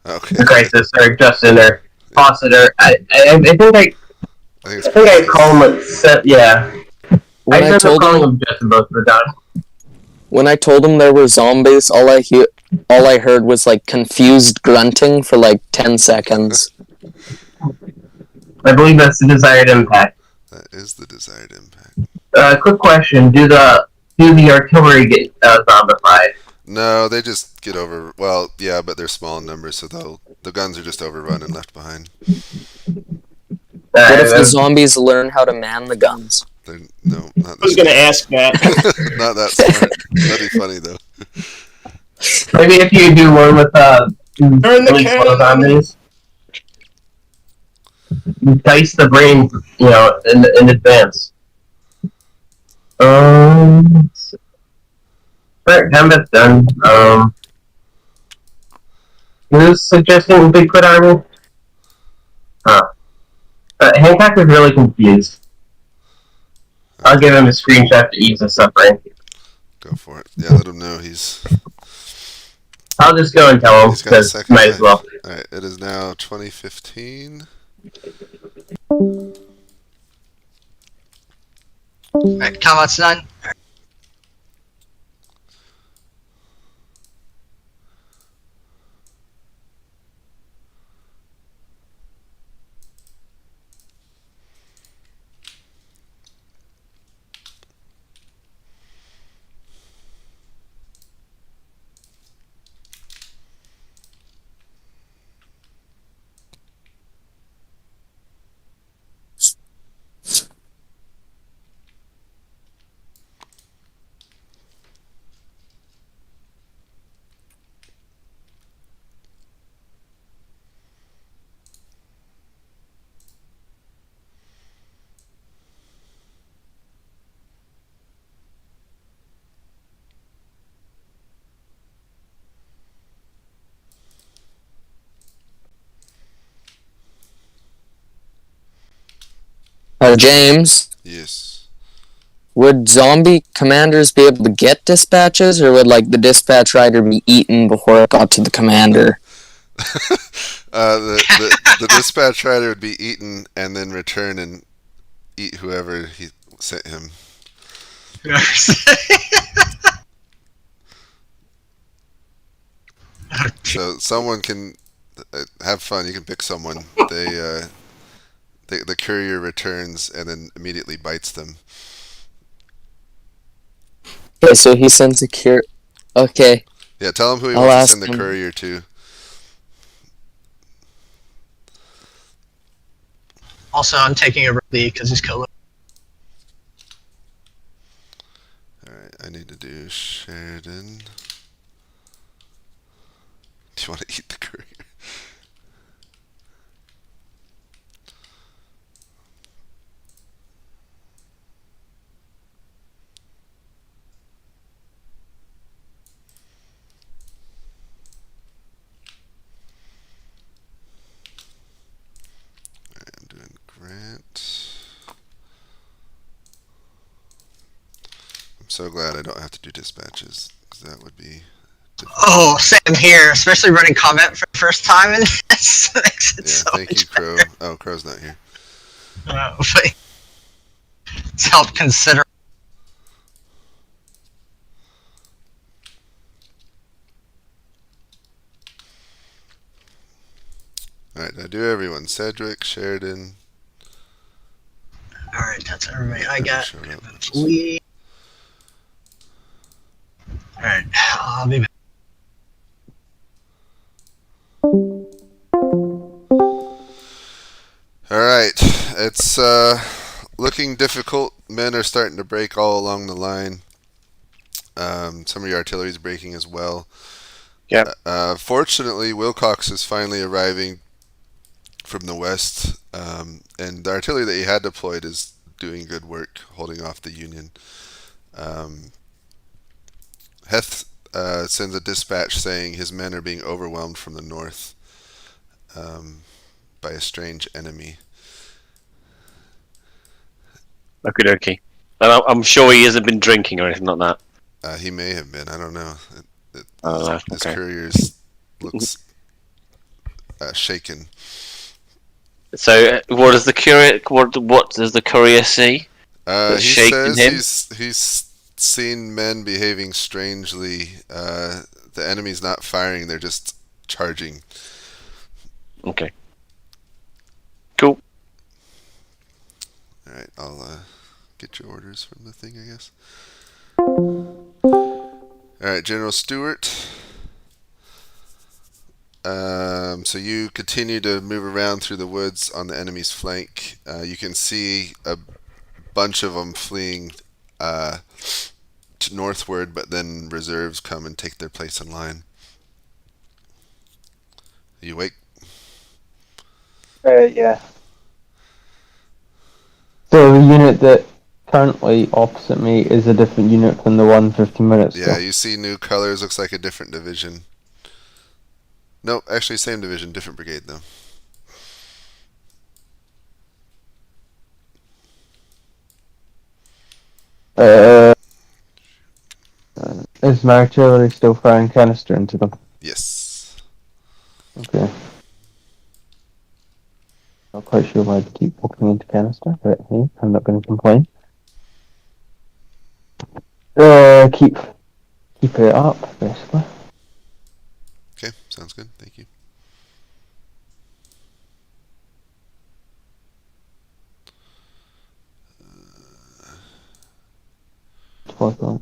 Okay. Crisis, or Justin, or Fawcett, I think I call him yeah. When I told calling him Justin most of the time. When I told him there were zombies, all I heard was like confused grunting for like 10 seconds. I believe that's the desired impact. That is the desired impact. Quick question: Do the artillery get zombified? No, they just get over. Well, yeah, but they're small in numbers, so the guns are just overrun and left behind. What if the zombies learn how to man the guns? No, not I was going to ask that. Not that smart. That'd be funny though. Maybe if you do one with Turn the cannon. zombies. dice the brain, in advance. Alright, combat's done. Who's suggesting Bigfoot army? Huh. Hancock is really confused. I'll give him a screenshot to ease his suffering. Go for it. Yeah, let him know he's. I'll just go and tell him, He's got a because second might as well. Alright, it is now 2015. Alright, combat's done. James, Yes. would zombie commanders be able to get dispatches, or would the dispatch rider be eaten before it got to the commander? The dispatch rider would be eaten and then return and eat whoever he sent him. So someone can have fun. You can pick someone. The courier returns and then immediately bites them. Okay, so he sends a courier. Okay. Yeah, tell him who he I'll wants to ask send the him. courier to. Also, I'm taking a lead because he's co. Alright, I need to do Sheridan. Do you want to eat the courier? Alright, I'm doing Grant. I'm so glad I don't have to do dispatches, because that would be difficult. Oh, same here, especially running combat for the first time in this. Makes it Yeah, so thank you, much Crow. better. Oh, Crow's not here. But it's helped consider. Alright, now do everyone. Cedric, Sheridan. Alright, that's everybody I got. Showed up. Lead. Alright, I'll be back. Alright, it's looking difficult. Men are starting to break all along the line. Some of your artillery is breaking as well. Yep. Fortunately, Wilcox is finally arriving from the west, and the artillery that he had deployed is doing good work holding off the Union. Heth sends a dispatch saying his men are being overwhelmed from the north by a strange enemy. Okie dokie. And I'm sure he hasn't been drinking or anything like that. He may have been. I don't know. His Okay. couriers looks shaken. So, what does the courier? What does the courier see? He That's shaking says him? he's seen men behaving strangely. The enemy's not firing; they're just charging. Okay. Cool. All right, I'll get your orders from the thing, I guess. All right, General Stewart. So you continue to move around through the woods on the enemy's flank. You can see a bunch of them fleeing to northward, but then reserves come and take their place in line. Are you awake? Yeah. So the unit that currently opposite me is a different unit than the one 15 minutes ago. Yeah, you see new colors. Looks like a different division. Nope, actually same division, different brigade though. Is my artillery still firing canister into them? Yes. Okay. Not quite sure why they keep poking into canister, but hey, I'm not going to complain. Keep it up, basically. Okay, sounds good. Thank you. All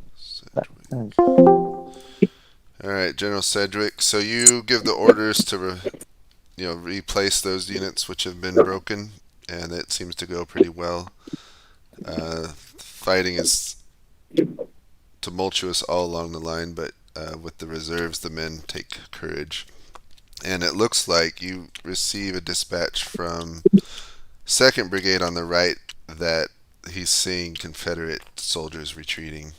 right, General Sedgwick. So you give the orders to, replace those units which have been broken, and it seems to go pretty well. Fighting is tumultuous all along the line, but with the reserves, the men take courage. And it looks like you receive a dispatch from 2nd Brigade on the right that he's seeing Confederate soldiers retreating.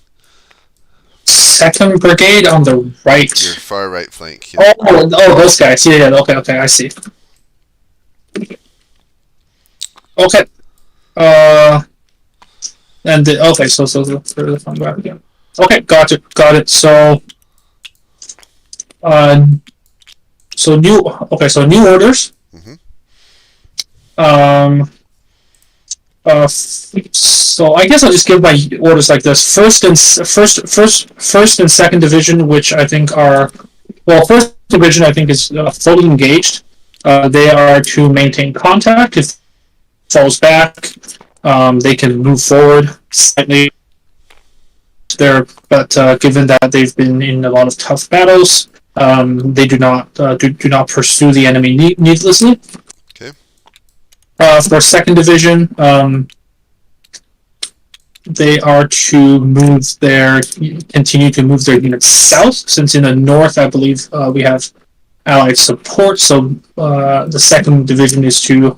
2nd Brigade on the right. Your far right flank. Yeah. Oh, those guys. Yeah, okay, I see. Okay. Okay, so the front back again. Okay, got it. So new orders. Mm-hmm. So I guess I'll just give my orders like this. First and 2nd Division, which I think are, well, 1st Division I think is fully engaged. They are to maintain contact. If it falls back, they can move forward slightly there. But given that they've been in a lot of tough battles, they do not pursue the enemy needlessly. Okay. For 2nd Division, they are to continue to move their units south, since in the north, I believe, we have Allied support. So the 2nd Division is to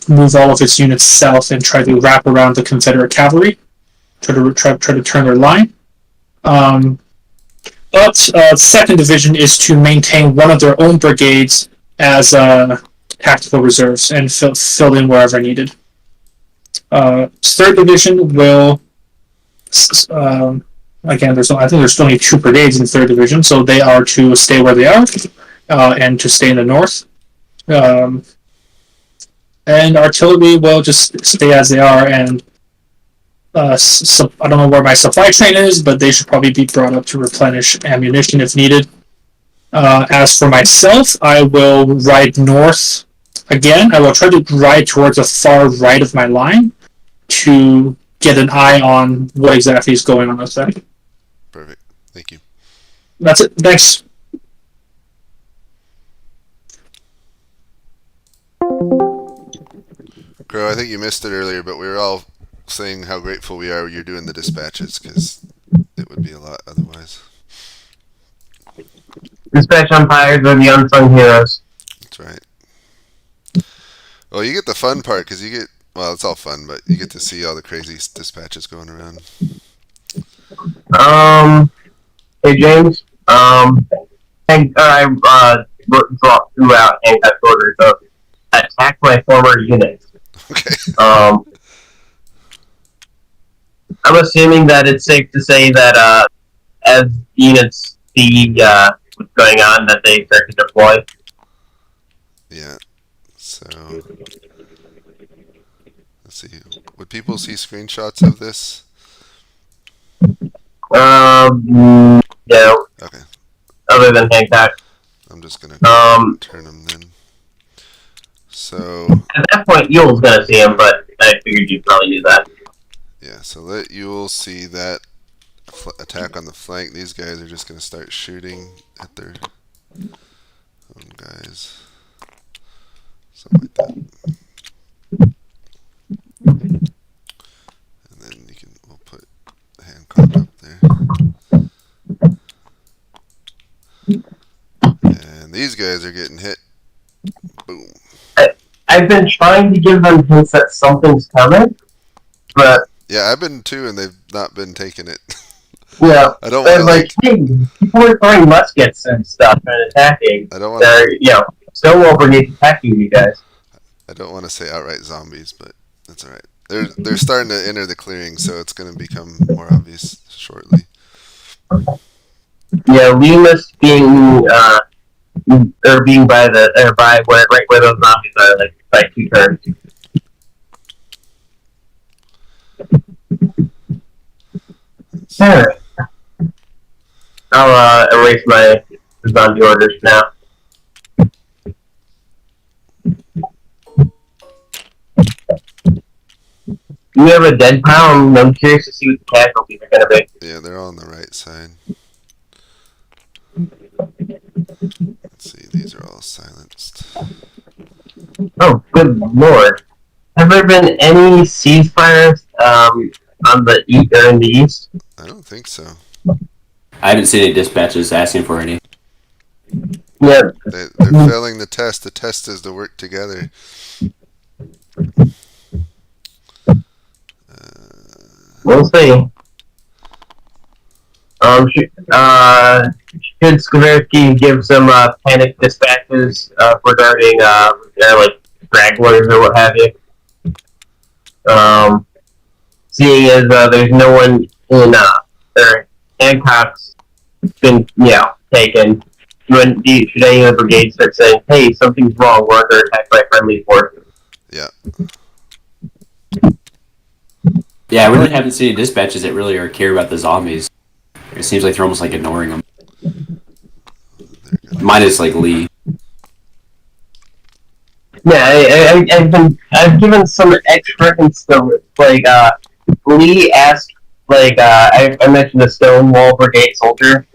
move all of its units south and try to wrap around the Confederate cavalry, try to turn their line. But 2nd Division is to maintain one of their own brigades as tactical reserves and fill in wherever needed. 3rd Division will, again, I think there's only 2 brigades in 3rd Division, so they are to stay where they are and to stay in the north. And artillery will just stay as they are, and I don't know where my supply train is, but they should probably be brought up to replenish ammunition if needed. As for myself, I will ride north again. I will try to ride towards the far right of my line to get an eye on what exactly is going on with that. Perfect. Thank you. That's it. Thanks. Crow, I think you missed it earlier, but we were all saying how grateful we are you're doing the dispatches, because it would be a lot otherwise. Dispatch umpires are the unsung heroes. That's right. Well, you get the fun part, because you get, well, it's all fun, but you get to see all the crazy dispatches going around. Hey James, I threw out Hancock's order, so attack my former unit. Okay. I'm assuming that it's safe to say that as units see what's going on, that they start to deploy. Yeah. So, let's see. Would people see screenshots of this? No. Okay. Other than Hancock. I'm just gonna turn them then. So at that point, Yule's gonna see him, but I figured you'd probably do that. Yeah. So let Yule see that attack on the flank. These guys are just gonna start shooting at their own guys. Something like that. And then we'll put Hancock up there. And these guys are getting hit. Boom. I've been trying to give them hints that something's coming, but Yeah, I've been too, and they've not been taking it. yeah, I don't they're want to like, hey, people are throwing muskets and stuff and attacking. I don't want to. They're, Stonewall Brigade's attacking you guys. I don't want to say outright zombies, but that's all right. They're starting to enter the clearing, so it's going to become more obvious shortly. Yeah, Lemus being being by right where those zombies are, like by 2 turns. Alright. I'll erase my zombie orders now. You have a dead pile? I'm curious to see what the casualties are going to be. Yeah, they're all on the right side. Let's see, these are all silenced. Oh, good lord. Have there been any ceasefires on the east or in the east? I don't think so. I haven't seen any dispatches asking for any. Yeah. They're failing the test. The test is to work together. We'll see. Should Skaversky give some panic dispatches regarding like stragglers or what have you? Seeing as there's no one in or Hancock's been taken, should any of the brigades start saying, "Hey, something's wrong. We're under attack by friendly forces"? Yeah. Yeah, I really haven't seen any dispatches that really care about the zombies. It seems like they're almost like ignoring them. Minus like Lee. Yeah, I've given some extra stuff. Like Lee asked, I mentioned the Stonewall Brigade soldier.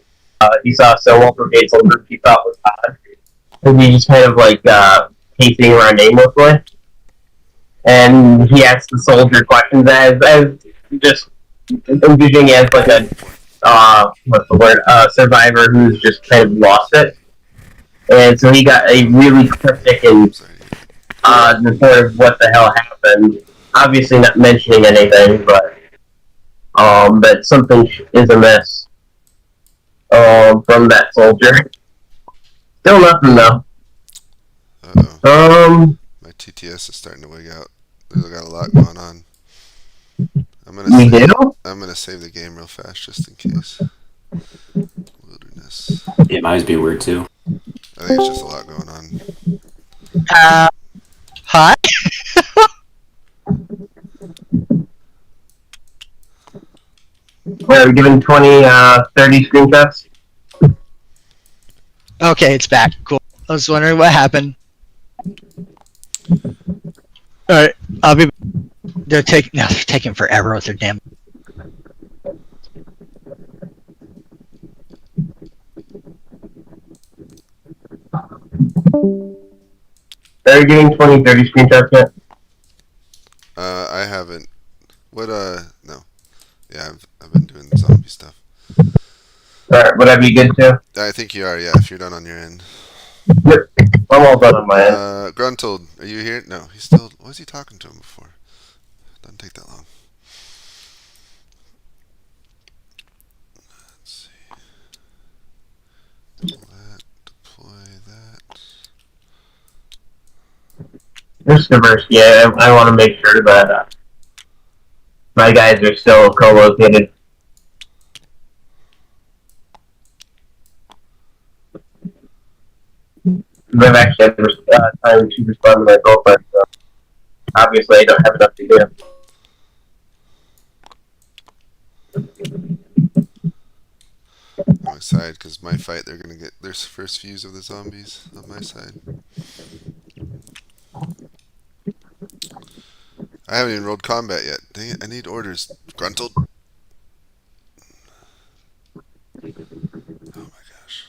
He saw a Stonewall Brigade soldier he thought was odd, and he just kind of pacing around aimlessly. And he asked the soldier questions as just envisioning as what's the word? Survivor who's just kind of lost it. And so he got a really cryptic and report of what the hell happened. Obviously not mentioning anything, but that something is amiss from that soldier. Still nothing though. My TTS is starting to wig out. There's got a lot going on. I'm gonna save the game real fast just in case. Wilderness. Yeah, mine's being weird too. I think it's just a lot going on. Hi. We're giving 20, 30 screenshots. Okay, it's back. Cool. I was wondering what happened. Alright, I'll be. They're taking forever with their damn. Are you getting 20, 30 screenshots yet? I haven't. What, no. Yeah, I've been doing zombie stuff. Alright, whatever you get to. I think you are, yeah, if you're done on your end. Yep, I'm all done on my end. Gruntled, are you here? No, he's still, what was he talking to him before? Doesn't take that long. Let's see. Deploy that. There's Skaversky. Yeah, I want to make sure that my guys are still co-located. I've actually had time to respond to my girlfriend, so obviously I don't have enough to do. I'm excited because my fight, they're gonna get their first views of the zombies on my side. I haven't even rolled combat yet. Dang it, I need orders. Gruntled. Oh my gosh.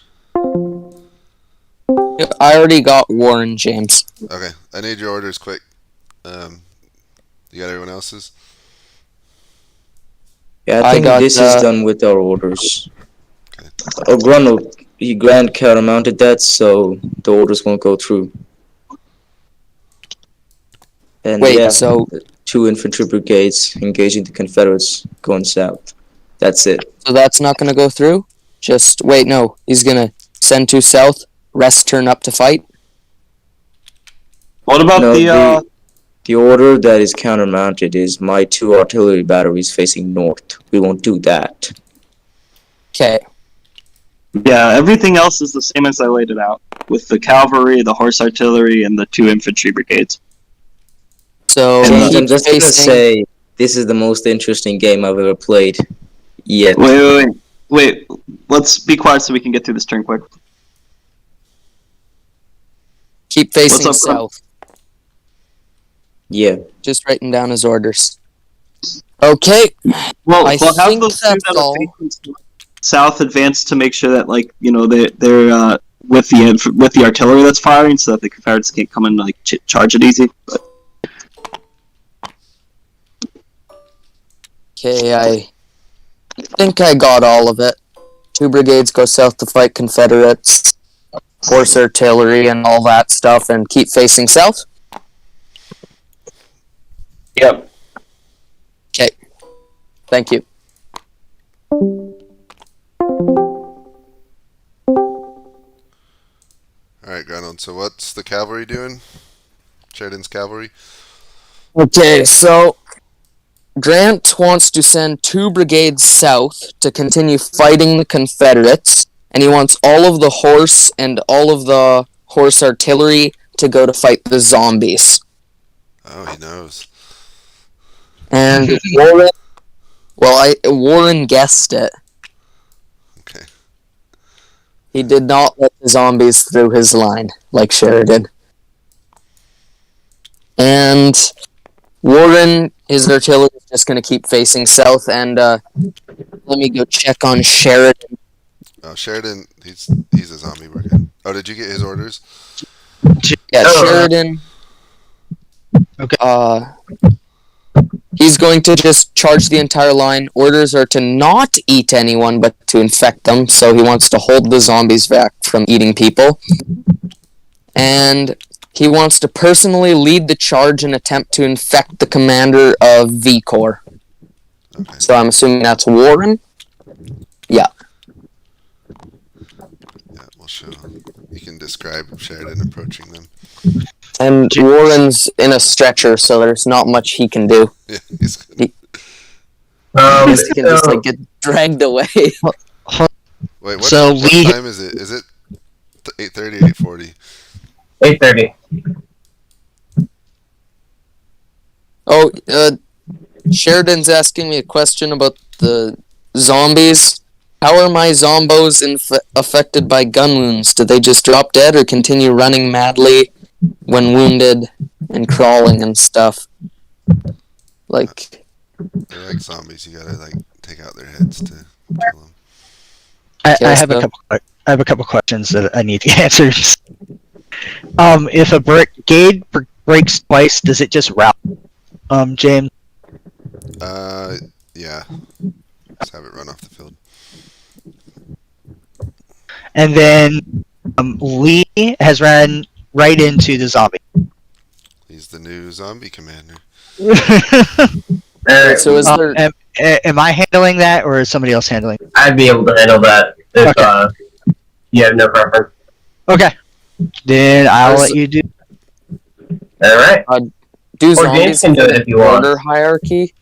I already got Warren, James. Okay, I need your orders quick. You got everyone else's? Yeah, I think this is done with our orders. Okay. Oh, Grunwald, he grand countermounted that, so the orders won't go through. And Wait, yeah, so 2 infantry brigades engaging the Confederates going south. That's it. So that's not going to go through? Just, wait, no. He's going to send 2 south, rest turn up to fight? What about No, the order that is countermounted is my 2 artillery batteries facing north. We won't do that. Okay. Yeah, everything else is the same as I laid it out, with the cavalry, the horse artillery, and the 2 infantry brigades. So, James, I'm just gonna say, this is the most interesting game I've ever played yet. Wait. Let's be quiet so we can get through this turn quick. keep facing south. Yeah. Just writing down his orders. Okay. Well, I we'll have think those two that's that are all. facing south advance to make sure that, like, you know, they're with the artillery that's firing, so that the Confederates can't come and like charge it easy. But Okay, I think I got all of it. 2 brigades go south to fight Confederates, horse artillery and all that stuff, and keep facing south? Yep. Okay. Thank you. Alright, Grannon, so what's the cavalry doing? Sheridan's cavalry? Okay, so Grant wants to send 2 brigades south to continue fighting the Confederates, and he wants all of the horse and all of the horse artillery to go to fight the zombies. Oh, he knows. And Warren guessed it. Okay. He did not let the zombies through his line, like Sheridan. And Warren, his artillery is just going to keep facing south, and let me go check on Sheridan. Oh, Sheridan, he's a zombie working. Oh, did you get his orders? Yeah, Sheridan. Okay. He's going to just charge the entire line. Orders are to not eat anyone, but to infect them. So he wants to hold the zombies back from eating people. And he wants to personally lead the charge and attempt to infect the commander of V Corps. Okay. So I'm assuming that's Warren? Yeah. Yeah, we'll show. You can describe Sheridan approaching them. And Warren's in a stretcher, so there's not much he can do. Yeah, he's good. He can just like get dragged away. Wait, what Lee, time is it? Is it 8:30 or 8:40? 8:30. Oh, Sheridan's asking me a question about the zombies. How are my zombos affected by gun wounds? Do they just drop dead or continue running madly when wounded and crawling and stuff? Like, They're like zombies. You gotta like take out their heads to kill them. I have a couple questions that I need the answers. If a brigade breaks twice, does it just rout? James. Yeah. Just have it run off the field. And then Lee has ran right into the zombie. He's the new zombie commander. so is there... am I handling that, or is somebody else handling it? I'd be able to handle that if you have no preference. Okay. Then I'll let you do. All right. Do Or James zombies can do have it an if you want. order hierarchy?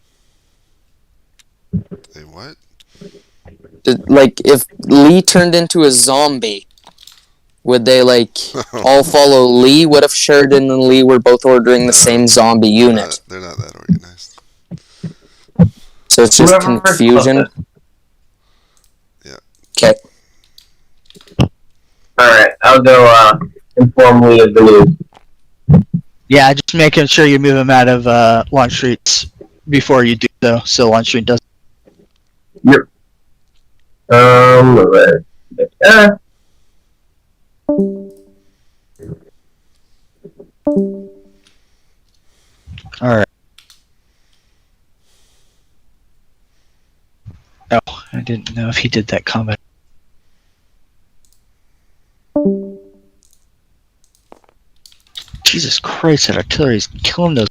They what? Like, if Lee turned into a zombie, would they, like, all follow Lee? What if Sheridan and Lee were both ordering the same zombie unit? They're not that organized. So it's just Whoever confusion? Yeah. Okay. All right. I'll go inform Lee of the news. Yeah, just making sure you move him out of Launch Streets before you do so Launch doesn't. Yep. Alright. Oh, I didn't know if he did that comment. Jesus Christ, that artillery is killing those.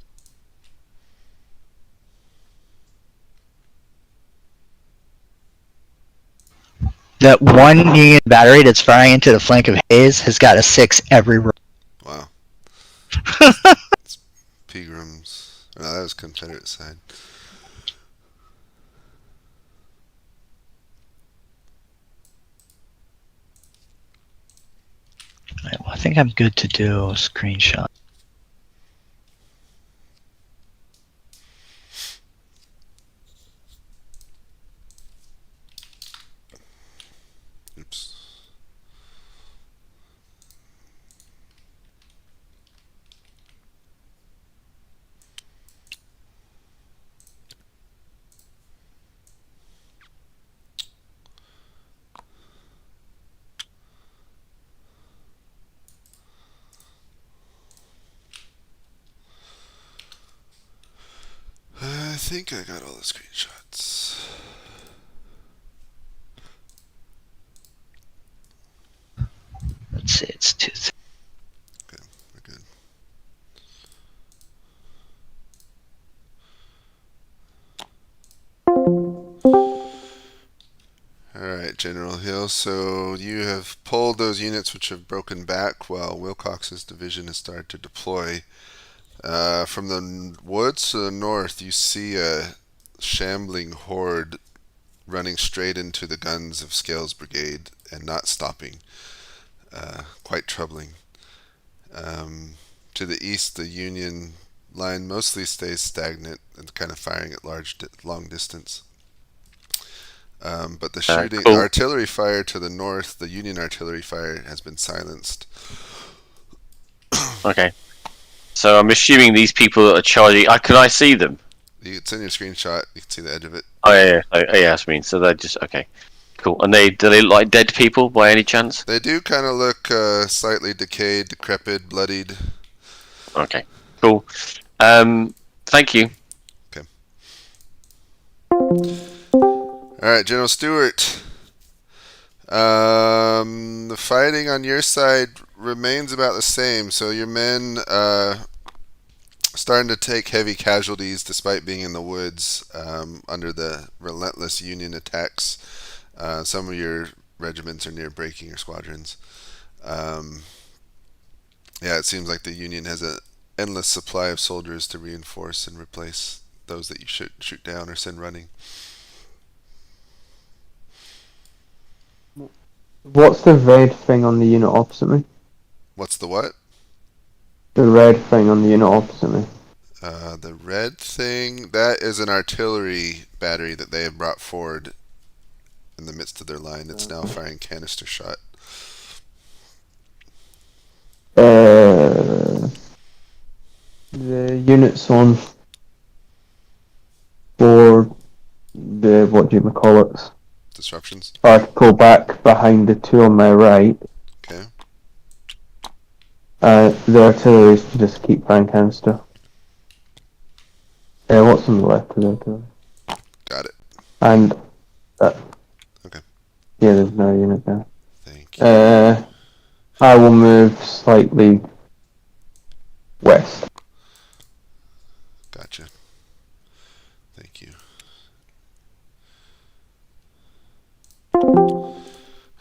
that one Union battery that's firing into the flank of Hayes has got a 6 every roll. Wow. It's Pilgrims. No, that was Confederate side. Right, well, I think I'm good to do a screenshot. Oops. I think I got all the screenshots. Let's see, it's 2. Okay, we're good. Alright, General Hill, so you have pulled those units which have broken back while Wilcox's division has started to deploy. From the woods to the north, you see a shambling horde running straight into the guns of Scales' brigade and not stopping. Quite troubling. To the east, the Union line mostly stays stagnant and kind of firing at long distance. But the shooting, cool. artillery fire to the north, the Union artillery fire has been silenced. Okay. So I'm assuming these people that are charging. Can I see them? It's in your screenshot. You can see the edge of it. Oh yeah. That's mean. So they're just okay. Cool. And do they look like dead people by any chance? They do kind of look slightly decayed, decrepit, bloodied. Okay. Cool. Thank you. Okay. All right, General Stewart. The fighting on your side remains about the same. So your men starting to take heavy casualties despite being in the woods under the relentless Union attacks. Some of your regiments are near breaking your squadrons. Yeah, it seems like the Union has an endless supply of soldiers to reinforce and replace those that you shoot down or send running. What's the red thing on the unit opposite me? What's the what? The red thing on the unit opposite me. The red thing, that is an artillery battery that they have brought forward in the midst of their line. It's now firing canister shot. The units on for the, what do you call it? Disruptions. I pull back behind the two on my right. Okay. The artillery is to just keep firing canister. What's on the left of the artillery? Got it. And okay. Yeah, there's no unit there. Thank you. I will move slightly west. Gotcha. Thank you.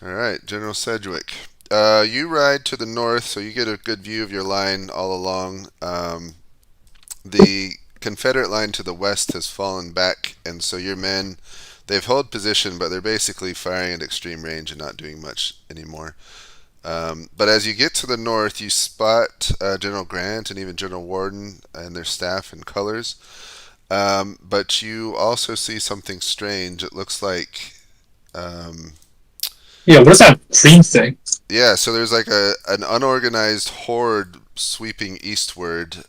Alright, General Sedgwick. You ride to the north, so you get a good view of your line all along. The Confederate line to the west has fallen back, and so your men, they've held position, but they're basically firing at extreme range and not doing much anymore. But as you get to the north, you spot General Grant and even General Warden and their staff in colors. But you also see something strange. It looks like... yeah, what is that green thing? Yeah, so there's like an unorganized horde sweeping eastward,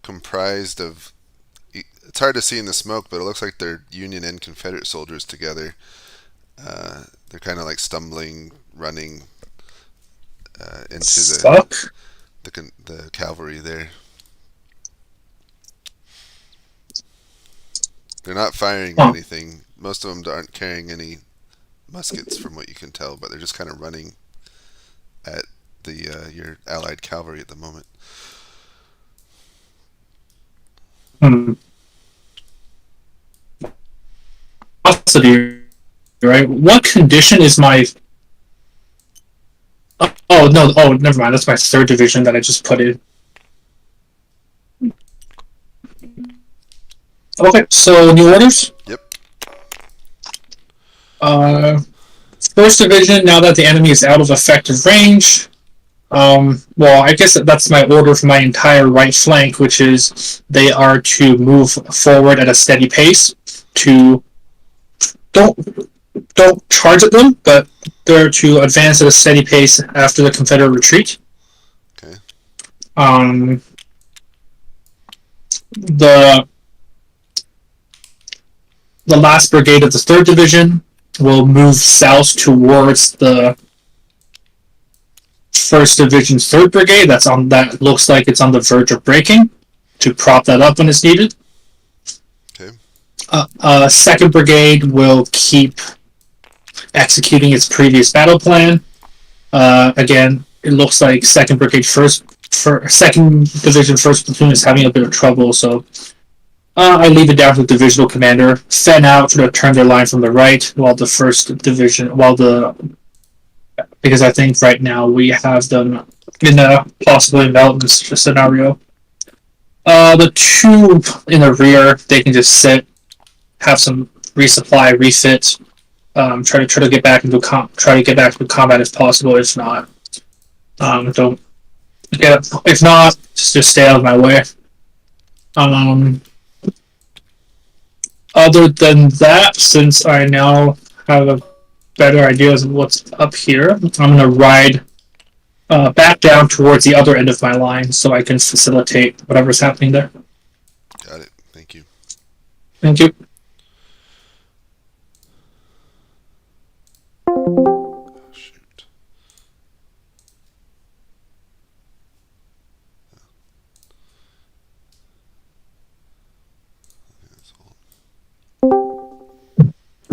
comprised of... It's hard to see in the smoke, but it looks like they're Union and Confederate soldiers together. They're kind of like stumbling, running into the cavalry there. They're not firing anything. Most of them aren't carrying any muskets, from what you can tell, but they're just kind of running at the your allied cavalry at the moment. Velocity Right. What condition is my? Oh no! Oh, never mind. That's my third division that I just put in. Okay, so new orders. Yep. First division. Now that the enemy is out of effective range. Well, I guess that's my order for my entire right flank, which is they are to move forward at a steady pace. To don't charge at them, but they're to advance at a steady pace after the Confederate retreat. Okay. The last brigade of the 3rd Division will move south towards the 1st Division's 3rd Brigade. That looks like it's on the verge of breaking, to prop that up when it's needed. Okay. 2nd Brigade will keep executing its previous battle plan. Again, it looks like 2nd Brigade 2nd Division 1st Platoon is having a bit of trouble, so I leave it down to the divisional commander. Fan out to turn their line from the right, while the 1st Division, because I think right now we have them in a possibly mountain scenario. The 2 in the rear, they can just sit, have some resupply, refit, try to get back into combat if possible. If not, don't get. If not, just stay out of my way. Other than that, since I now have a better idea of what's up here, I'm gonna ride back down towards the other end of my line so I can facilitate whatever's happening there. Got it. Thank you. Thank you. Oh, shoot.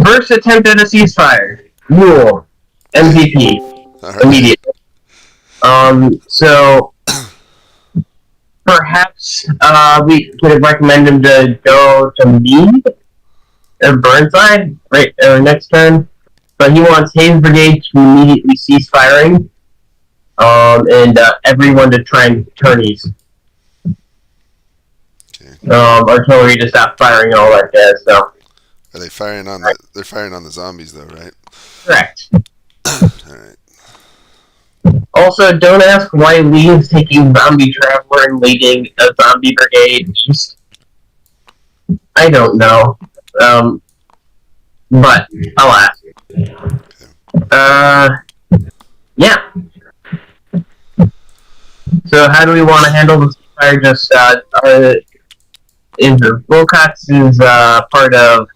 First attempt at a ceasefire. Mule. MVP. All right. Immediately. So perhaps we could recommend him to go to Meade or Burnside right next turn. But he wants his brigade to immediately cease firing, and everyone to try and turn east. Okay. Artillery to stop firing and all that jazz. So Are they firing on the? They're firing on the zombies, though, right? correct. All right. Also, don't ask why Lee is taking Zombie Traveler and leading a zombie brigade. Just, I don't know. But I'll ask. Yeah. So how do we want to handle this fire? Just Wilcox is part of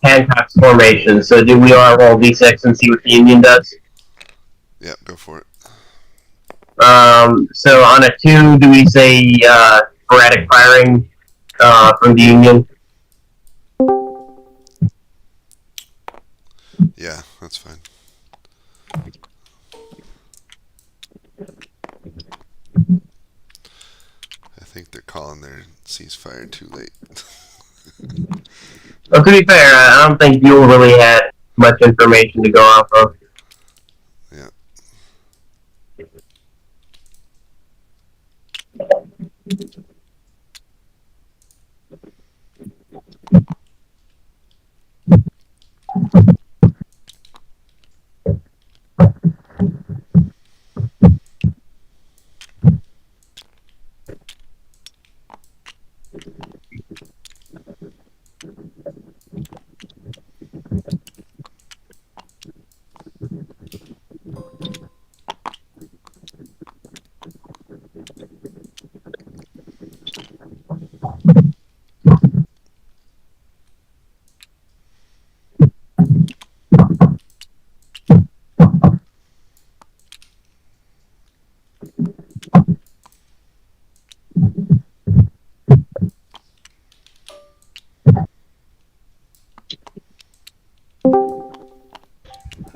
Hancock's formation. So do we all roll d6 and see what the Union does? Yeah, go for it. So on a 2, do we say sporadic firing from the Union? Yeah, that's fine. I think they're calling their ceasefire too late. Well, to be fair, I don't think Buell really had much information to go off of. Yeah.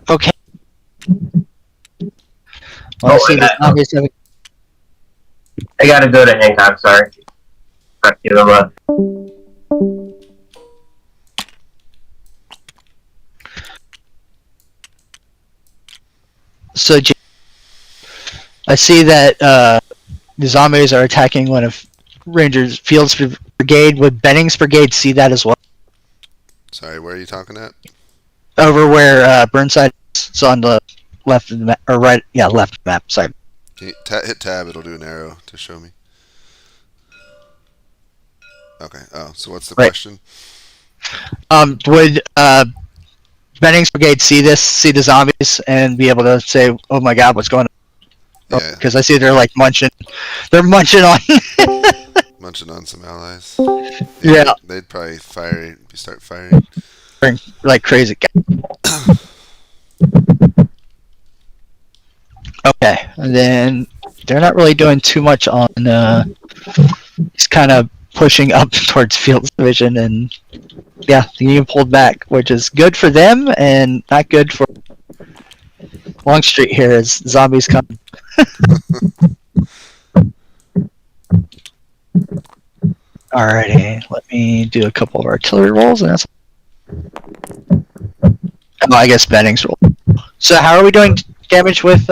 Okay. Oh, I gotta go to Hancock, sorry. Have to give him a... So I see that the zombies are attacking one of Rangers Fields Brigade. Would Benning's Brigade see that as well? Sorry, where are you talking at? Over where Burnside is. So on the left of the map, or right? Yeah, left of the map. Sorry. Can you hit tab, it'll do an arrow to show me. Okay, oh, so what's the question? Would Benning's Brigade see the zombies and be able to say, "Oh my God, what's going on?" Yeah. Because I see they're like munching. They're munching on. Munching on some allies. Yeah. They'd probably start firing. Like crazy. Okay, and then they're not really doing too much on. He's kind of pushing up towards Fields Division, and yeah, the Union pulled back, which is good for them and not good for Longstreet here as zombies come. Alrighty, let me do a couple of artillery rolls, and that's. Oh, I guess Benning's roll. So how are we doing damage with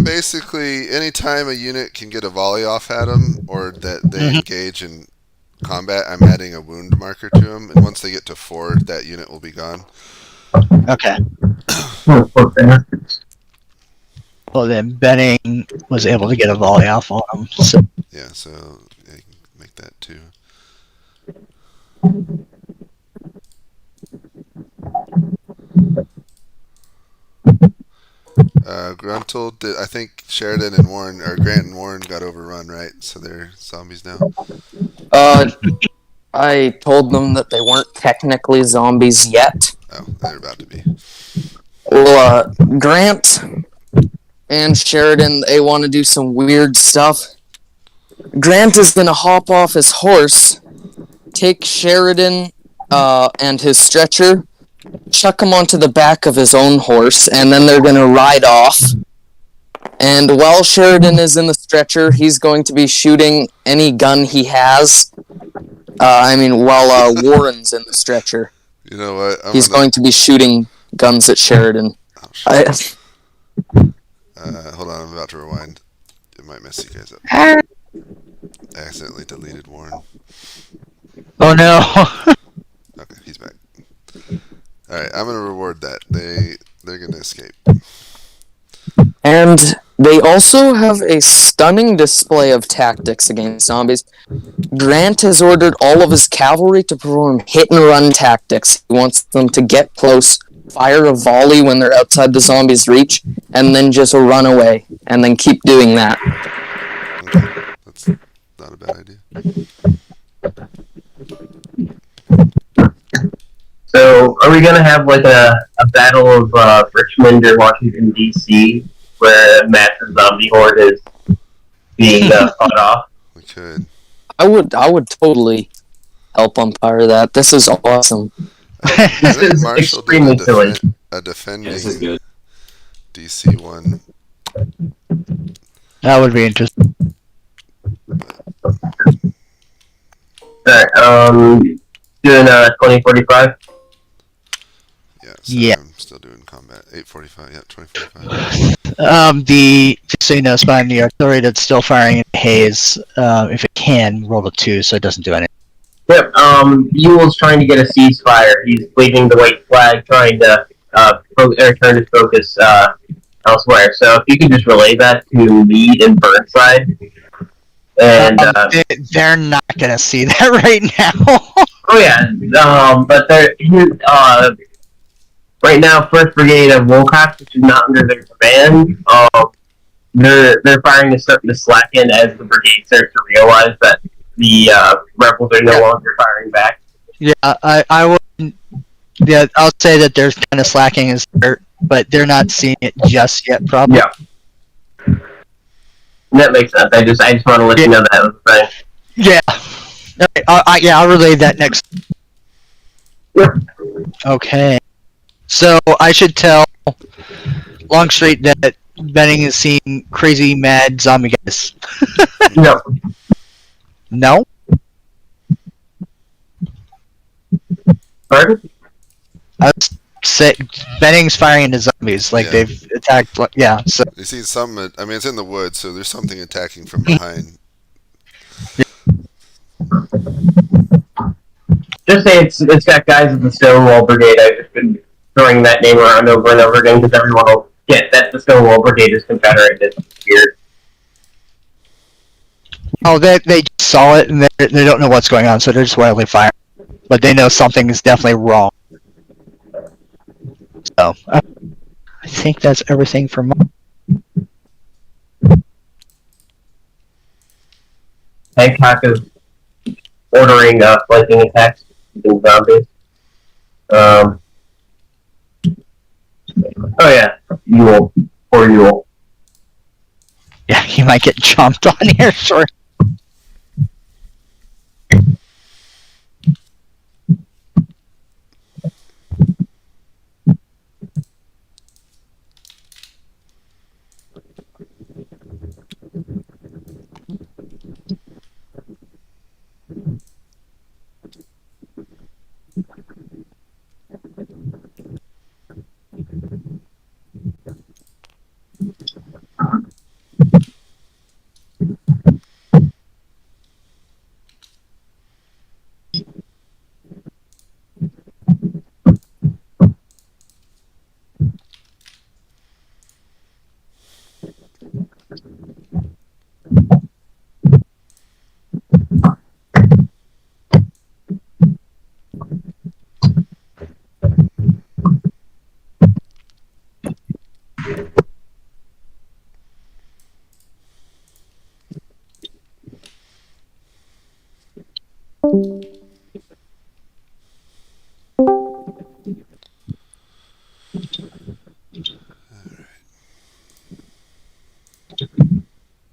Basically, anytime a unit can get a volley off at them, or that they engage in combat, I'm adding a wound marker to them, and once they get to 4, that unit will be gone. Okay. Well, then Benning was able to get a volley off on him. So. Yeah, so yeah, you can make that too. Gruntle, I think Sheridan and Warren, or Grant and Warren got overrun, right? So they're zombies now? I told them that they weren't technically zombies yet. Oh, they're about to be. Well, Grant and Sheridan, they want to do some weird stuff. Grant is going to hop off his horse, take Sheridan and his stretcher, chuck him onto the back of his own horse, and then they're going to ride off. And while Sheridan is in the stretcher, he's going to be shooting any gun he has. While Warren's in the stretcher. You know what? He's going to be shooting guns at Sheridan. Hold on, I'm about to rewind. It might mess you guys up. I accidentally deleted Warren. Oh no! Okay, he's back. Alright, I'm gonna reward that. They're gonna escape. And they also have a stunning display of tactics against zombies. Grant has ordered all of his cavalry to perform hit-and-run tactics. He wants them to get close, fire a volley when they're outside the zombies' reach, and then just run away, and then keep doing that. Okay, that's not a bad idea. So, are we going to have like a battle of Richmond or Washington, D.C., where a massive zombie horde is being fought off? We could. I would totally help umpire that. This is awesome. This is Marshall extremely silly. A defending This is good. DC one. That would be interesting. Alright, doing 2045? Yeah, Yeah. I'm still doing combat. 845, yeah, 2045. Just so you know, Spine, the artillery that's still firing in haze, if it can, roll a 2 so it doesn't do anything. Yep, Ewell's trying to get a ceasefire. He's waving the white flag, trying to turn his focus elsewhere. So if you could just relay that to Meade and Burnside. And they're not gonna see that right now. oh yeah, but they're right now. 1st Brigade of Wilcox, which is not under their command, they're firing is starting to slacken as the brigade starts to realize that the rebels are no longer firing back. Yeah, I would. Yeah, I'll say that they're kind of slacking as but they're not seeing it just yet, probably. Yeah. That makes sense. I just want to let you know that was the thing. Yeah. Okay, I'll relay that next. Yep. Okay. So I should tell Longstreet that Benning is seeing crazy, mad zombie guys. No. No? Pardon? I was Benning's firing into zombies. Like, Yeah. they've attacked. Yeah, so. You see some. I mean, it's in the woods, so there's something attacking from behind. Just say it's got guys of the Stonewall Brigade. I've just been throwing that name around over and over again because everyone will get that the Stonewall Brigade is Confederate. It's weird. Oh, they just saw it and they don't know what's going on, so they're just wildly firing. But they know something is definitely wrong. So, I think that's everything for my. Hancock is ordering flanking attacks using zombies. Oh yeah, Yule. Poor Yule. Yeah, he might get jumped on here, sure.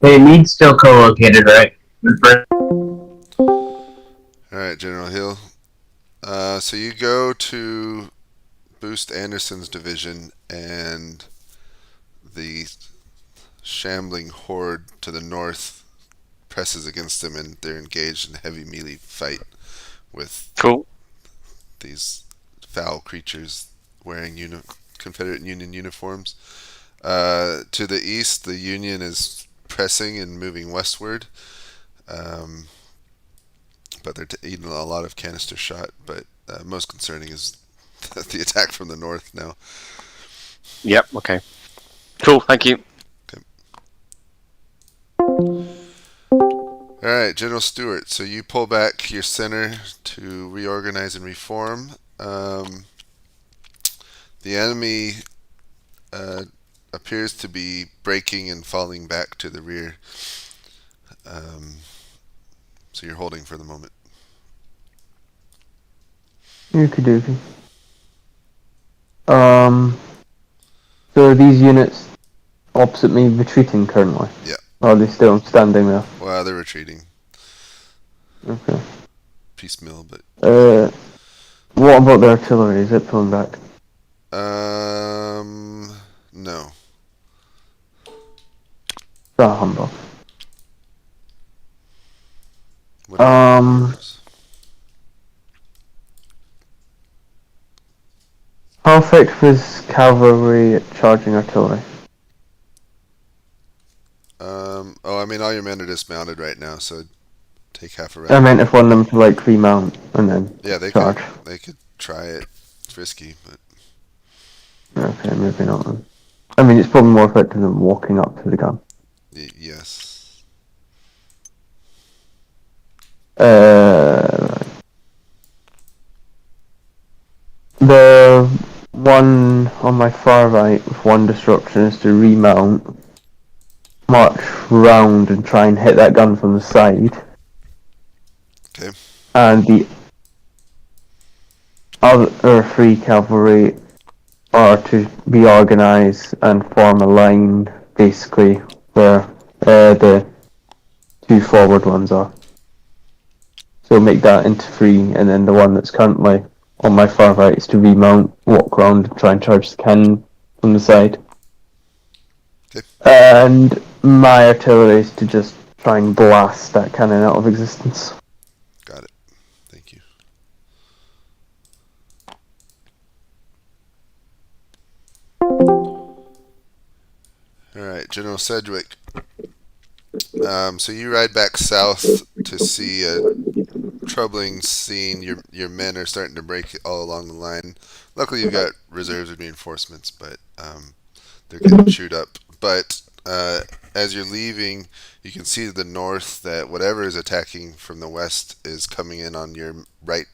Hey, Meade's still co-located, right? Alright, General Hill. So you go to boost Anderson's division, and the shambling horde to the north presses against them, and they're engaged in a heavy melee fight with these foul creatures wearing Confederate Union uniforms. To the east, the Union is pressing and moving westward. But they're eating a lot of canister shot. But most concerning is the attack from the north now. Yep, okay. Cool, thank you. Alright, General Stewart, so you pull back your center to reorganize and reform. The enemy appears to be breaking and falling back to the rear. So you're holding for the moment. Okey-dokey. So are these units opposite me retreating currently? Yeah. Or are they still standing there? Well, they're retreating. Okay. Piecemeal, but... What about the artillery? Is it pulling back? No. Ah, humbug. How effective is cavalry at charging artillery? I mean, all your men are dismounted right now, so take half a round. I meant if one of them to like remount and then charge. They could try it. It's risky, but... Okay, maybe not then. I mean, it's probably more effective than walking up to the gun. Yes. Right. The one on my far right with one destruction is to remount, march round and try and hit that gun from the side. Okay. And the other three cavalry are to reorganize and form a line, basically, where the two forward ones are. So make that into three, and then the one that's currently on my far right is to remount, walk around, and try and charge the cannon from the side. Okay. And my artillery is to just try and blast that cannon out of existence. Got it. Thank you. All right, General Sedgwick. So you ride back south to see a troubling scene. Your men are starting to break all along the line. Luckily, you've got reserves of reinforcements, but they're getting chewed up. But as you're leaving, you can see to the north that whatever is attacking from the west is coming in on your right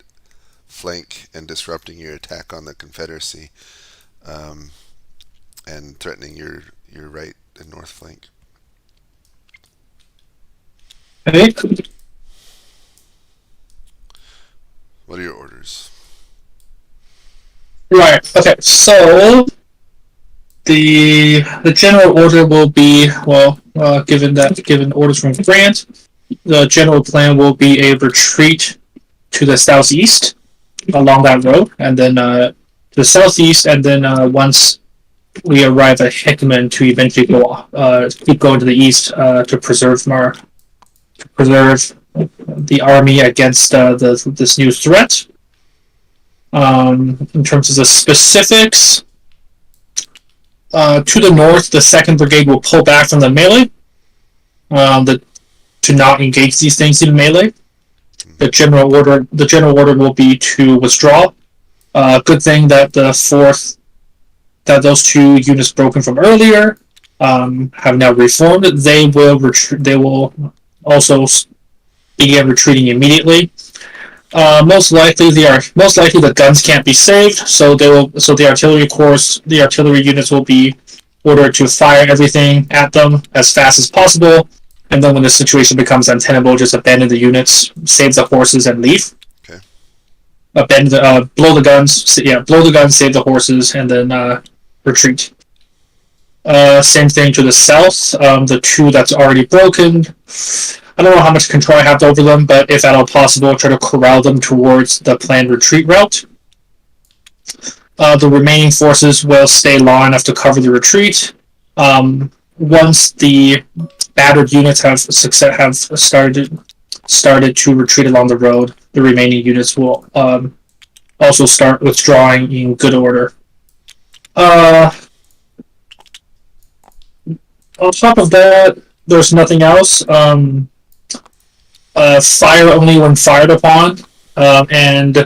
flank and disrupting your attack on the Confederacy, and threatening your right and north flank. Okay. What are your orders? Right. Okay. So the general order will be given orders from Grant, the general plan will be a retreat to the southeast along that road, and then to the southeast, and then once we arrive at Hickman, to eventually keep going to the east to preserve the army against this new threat. In terms of the specifics, to the north, the 2nd Brigade will pull back from the melee to not engage these things in melee. The general order will be to withdraw. Good thing that those 2 units broken from earlier have now reformed. They will also begin retreating immediately. Most likely the guns can't be saved, so the artillery units will be ordered to fire everything at them as fast as possible, and then when the situation becomes untenable, just abandon the units, save the horses, and leave. Okay. Blow the guns, save the horses, and then retreat. Same thing to the south. The 2 that's already broken, I don't know how much control I have over them, but if at all possible, try to corral them towards the planned retreat route. The remaining forces will stay long enough to cover the retreat. Once the battered units have started to retreat along the road, the remaining units will also start withdrawing in good order. On top of that, there's nothing else. Fire only when fired upon, and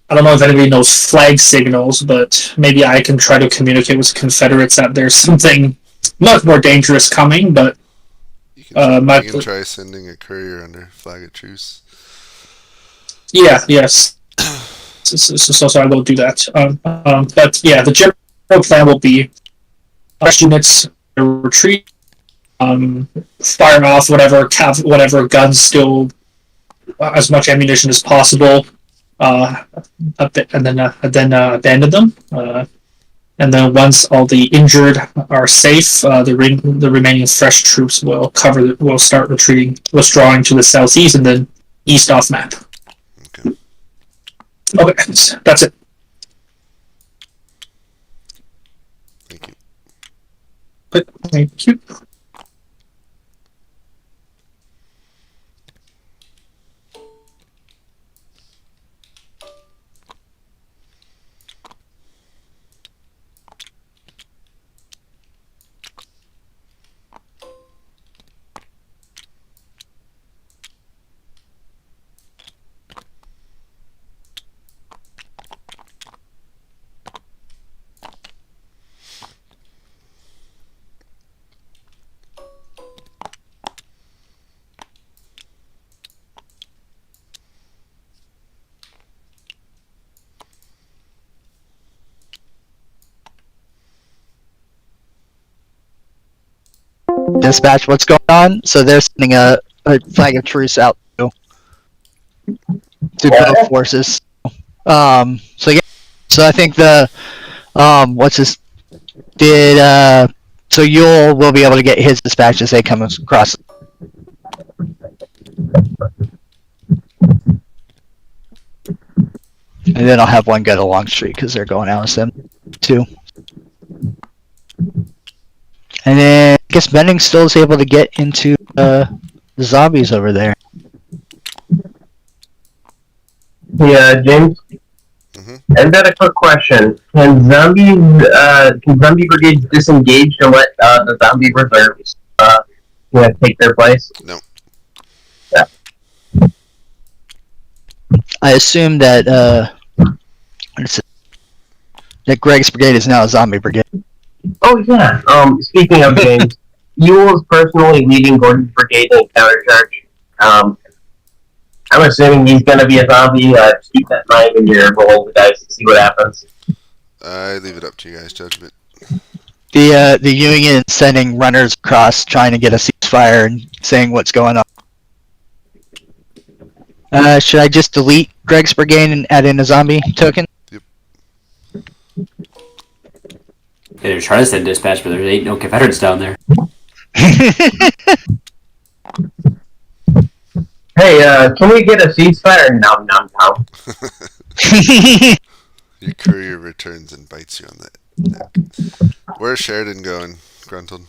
I don't know if anybody knows flag signals, but maybe I can try to communicate with Confederates that there's something much more dangerous coming, but you can try sending a courier under flag of truce. Yes. So I will do that. But yeah, the general plan will be units retreat, fire off whatever guns still, as much ammunition as possible, and then abandon them. And then once all the injured are safe, the remaining fresh troops will start withdrawing to the southeast and then east off map. Okay, that's it. Thank you. Good. Thank you. Dispatch, what's going on? So they're sending a flag of truce out to both forces. So yeah, so I think so Yule will be able to get his dispatch as they come across. And then I'll have one go to Longstreet because they're going out with them too. And then I guess Benning still is able to get into the zombies over there. Yeah, James? I've got a quick question. Can zombie brigades disengage and let the zombie reserves take their place? No. Yeah. I assume that that Greg's brigade is now a zombie brigade. Oh yeah. Speaking of James, Ewell is personally leading Gordon's brigade in countercharge. I'm assuming he's going to be a zombie. Just keep that in mind when you're rolling the dice to see what happens. I leave it up to you guys' judgment. The Union is sending runners across trying to get a ceasefire and saying what's going on. Should I just delete Greg's brigade and add in a zombie token? Yep. Yeah, they're trying to send dispatch, but there ain't no Confederates down there. Hey, can we get a ceasefire? Nom nom nom. Your courier returns and bites you on the neck. Where's Sheridan going, Gruntled?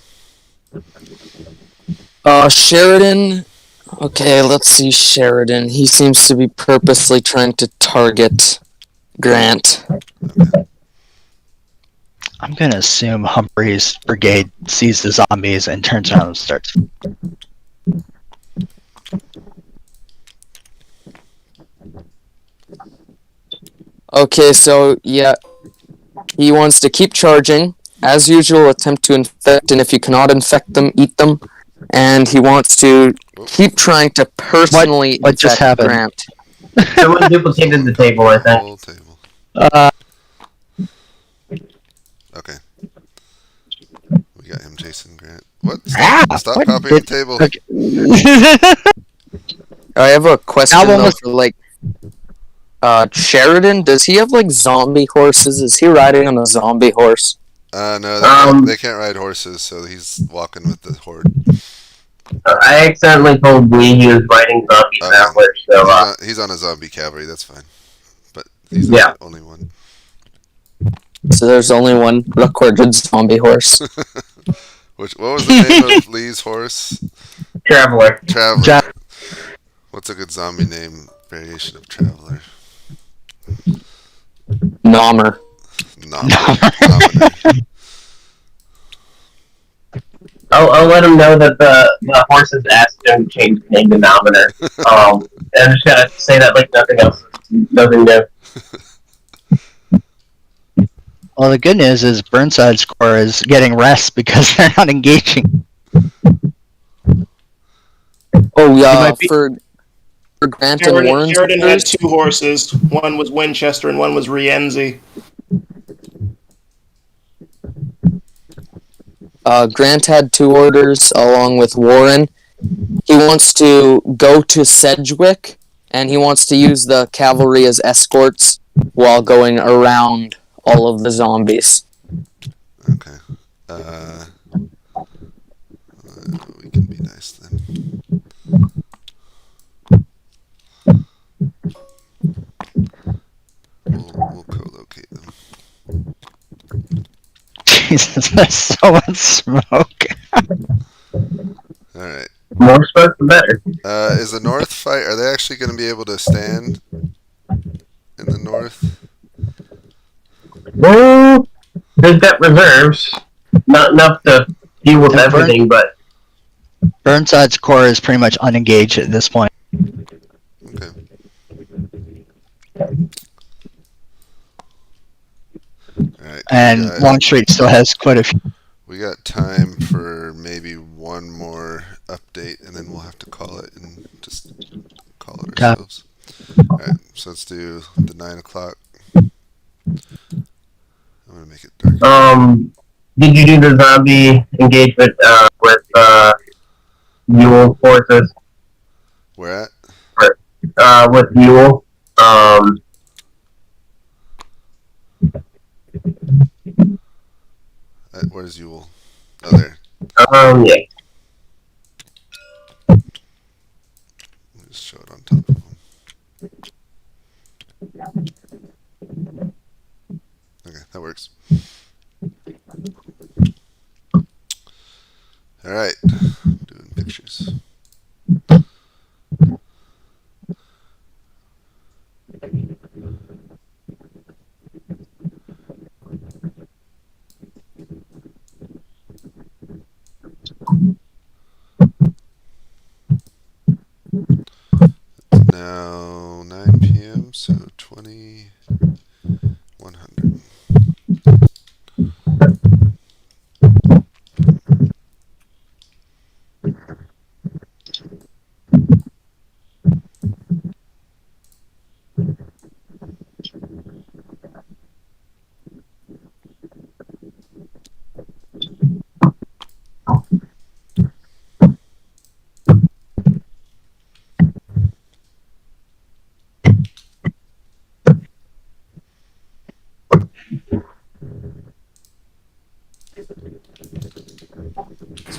Sheridan. Okay, let's see Sheridan. He seems to be purposely trying to target Grant. Okay. I'm gonna assume Humphrey's brigade sees the zombies and turns around and starts. Okay, so yeah, he wants to keep charging. As usual, attempt to infect, and if you cannot infect them, eat them. And he wants to keep trying to personally what just infect happened? Grant. Someone duplicated the table, I think. Whole table. Okay. We got him chasing Grant. What? Stop what copying the table. Okay. I have a question Album though was- for Sheridan. Does he have like zombie horses? Is he riding on a zombie horse? No, they can't ride horses, so he's walking with the horde. I accidentally told Lee he was riding zombie travelers, so He's on a zombie cavalry, that's fine. But he's Yeah. the only one. So there's only one recorded zombie horse. What was the name of Lee's horse? Traveler. Traveler. What's a good zombie name variation of Traveler? Nommer. Nominator. I'll let him know that the horses asked him to change the name to Nominator. And I'm just gonna say that like nothing else. Nothing new. Well, the good news is Burnside's corps is getting rest because they're not engaging. Oh yeah, might be- for Grant and Warren's Sheridan had orders. 2 horses. One was Winchester and one was Rienzi. Grant had 2 orders along with Warren. He wants to go to Sedgwick, and he wants to use the cavalry as escorts while going around all of the zombies. Okay. We can be nice then. We'll co-locate them. Jesus, there's so much smoke. Alright. More smoke, the better. Is the North fight, are they actually going to be able to stand in the North? Well, they've got reserves. Not enough to deal with everything, but Burnside's corps is pretty much unengaged at this point. Okay. Alright. And Longstreet still has quite a few. We got time for maybe one more update, and then we'll have to call it and just call it Okay. ourselves. Alright, so let's do the 9 o'clock. I'm gonna make it dark. did you do the zombie engagement with Mule forces? Where at? With Mule. Where's Ewell? Oh, there. Yeah. Just show it on top of him. Okay, that works. Alright, doing pictures.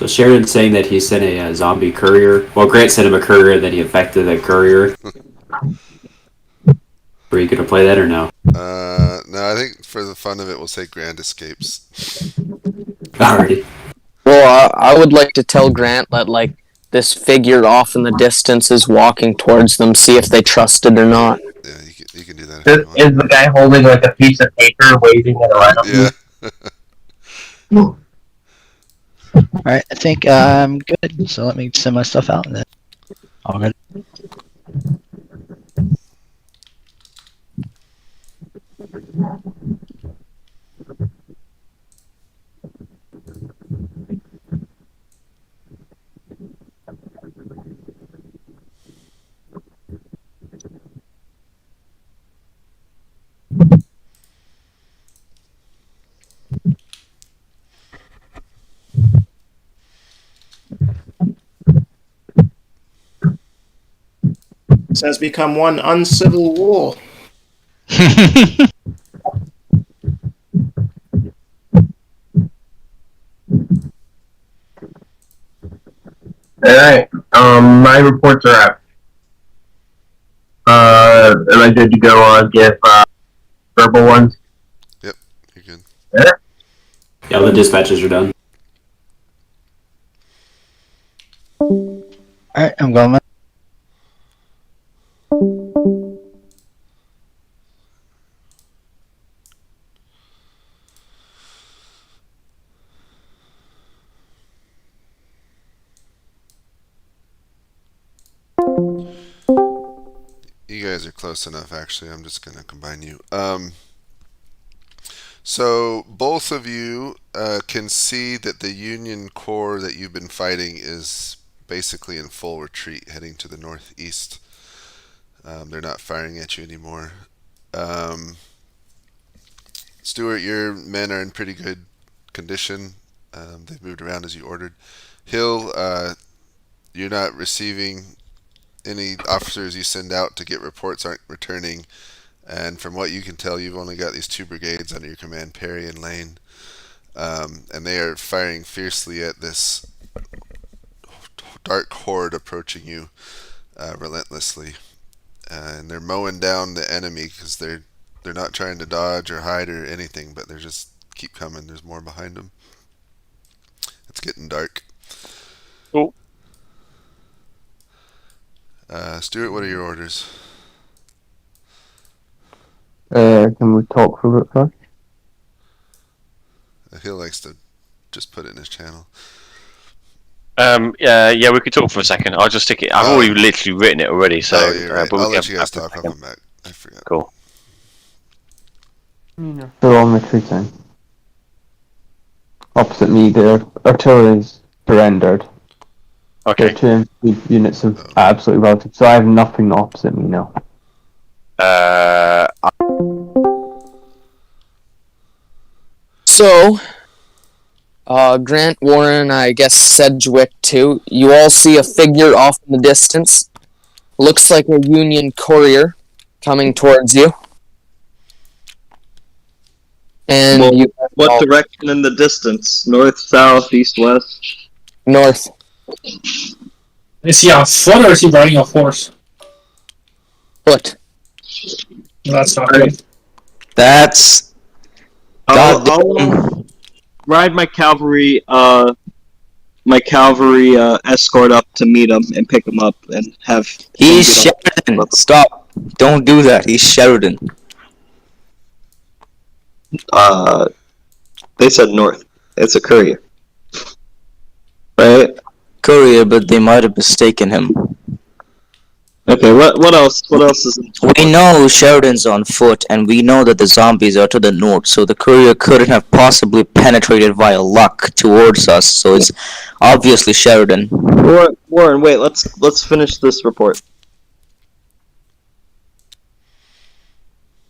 So Sheridan's saying that he sent a zombie courier. Well, Grant sent him a courier, and then he affected the courier. Were you gonna play that or no? No, I think for the fun of it, we'll say Grand escapes. Alrighty. Well, I would like to tell Grant that, like, this figure off in the distance is walking towards them, see if they trust it or not. Yeah, you can do that. If you Is the guy holding like a piece of paper, waving it around? want. Alright, I think I'm good. So let me send my stuff out and then I'll get it. This has become one uncivil war. Alright, my reports are out. Am I good to go on give verbal ones? Yep, you're good. Yeah. Yeah, the dispatches are done. Alright, I'm going. You guys are close enough, actually. I'm just going to combine you. So both of you can see that the Union Corps that you've been fighting is basically in full retreat, heading to the northeast. They're not firing at you anymore. Stuart, your men are in pretty good condition. They've moved around as you ordered. Hill, you're not receiving any officers you send out to get reports aren't returning. And from what you can tell, you've only got these two brigades under your command, Perry and Lane. And they are firing fiercely at this dark horde approaching you relentlessly. And they're mowing down the enemy because they're not trying to dodge or hide or anything, but they're just keep coming. There's more behind them. It's getting dark. Cool. Stuart, what are your orders? Can we talk for a bit first? Hill likes to just put it in his channel. Yeah, we could talk for a second. I'll just stick it. I've already literally written it already, so. You're right. I'll let you guys talk. I'll come back. I forgot. Cool. They're on retreating. Opposite me, their artillery's surrendered. Okay. Their 2 units have absolutely routed, so I have nothing opposite me now. So, Grant, Warren, I guess Sedgwick too, you all see a figure off in the distance. Looks like a Union courier coming towards you. And Well, you what direction in the distance? North, south, east, west? north. Is he on foot or is he riding a horse? Foot. That's not good. That's I'll ride my cavalry escort up to meet him and pick him up and have. He's Sheridan. Stop! Don't do that. He's Sheridan. They said north. It's a courier, right? Courier, but they might have mistaken him. Okay. What else? What else is? We know Sheridan's on foot, and we know that the zombies are to the north, so the courier couldn't have possibly penetrated via luck towards us. So it's obviously Sheridan. Warren, wait. Let's finish this report.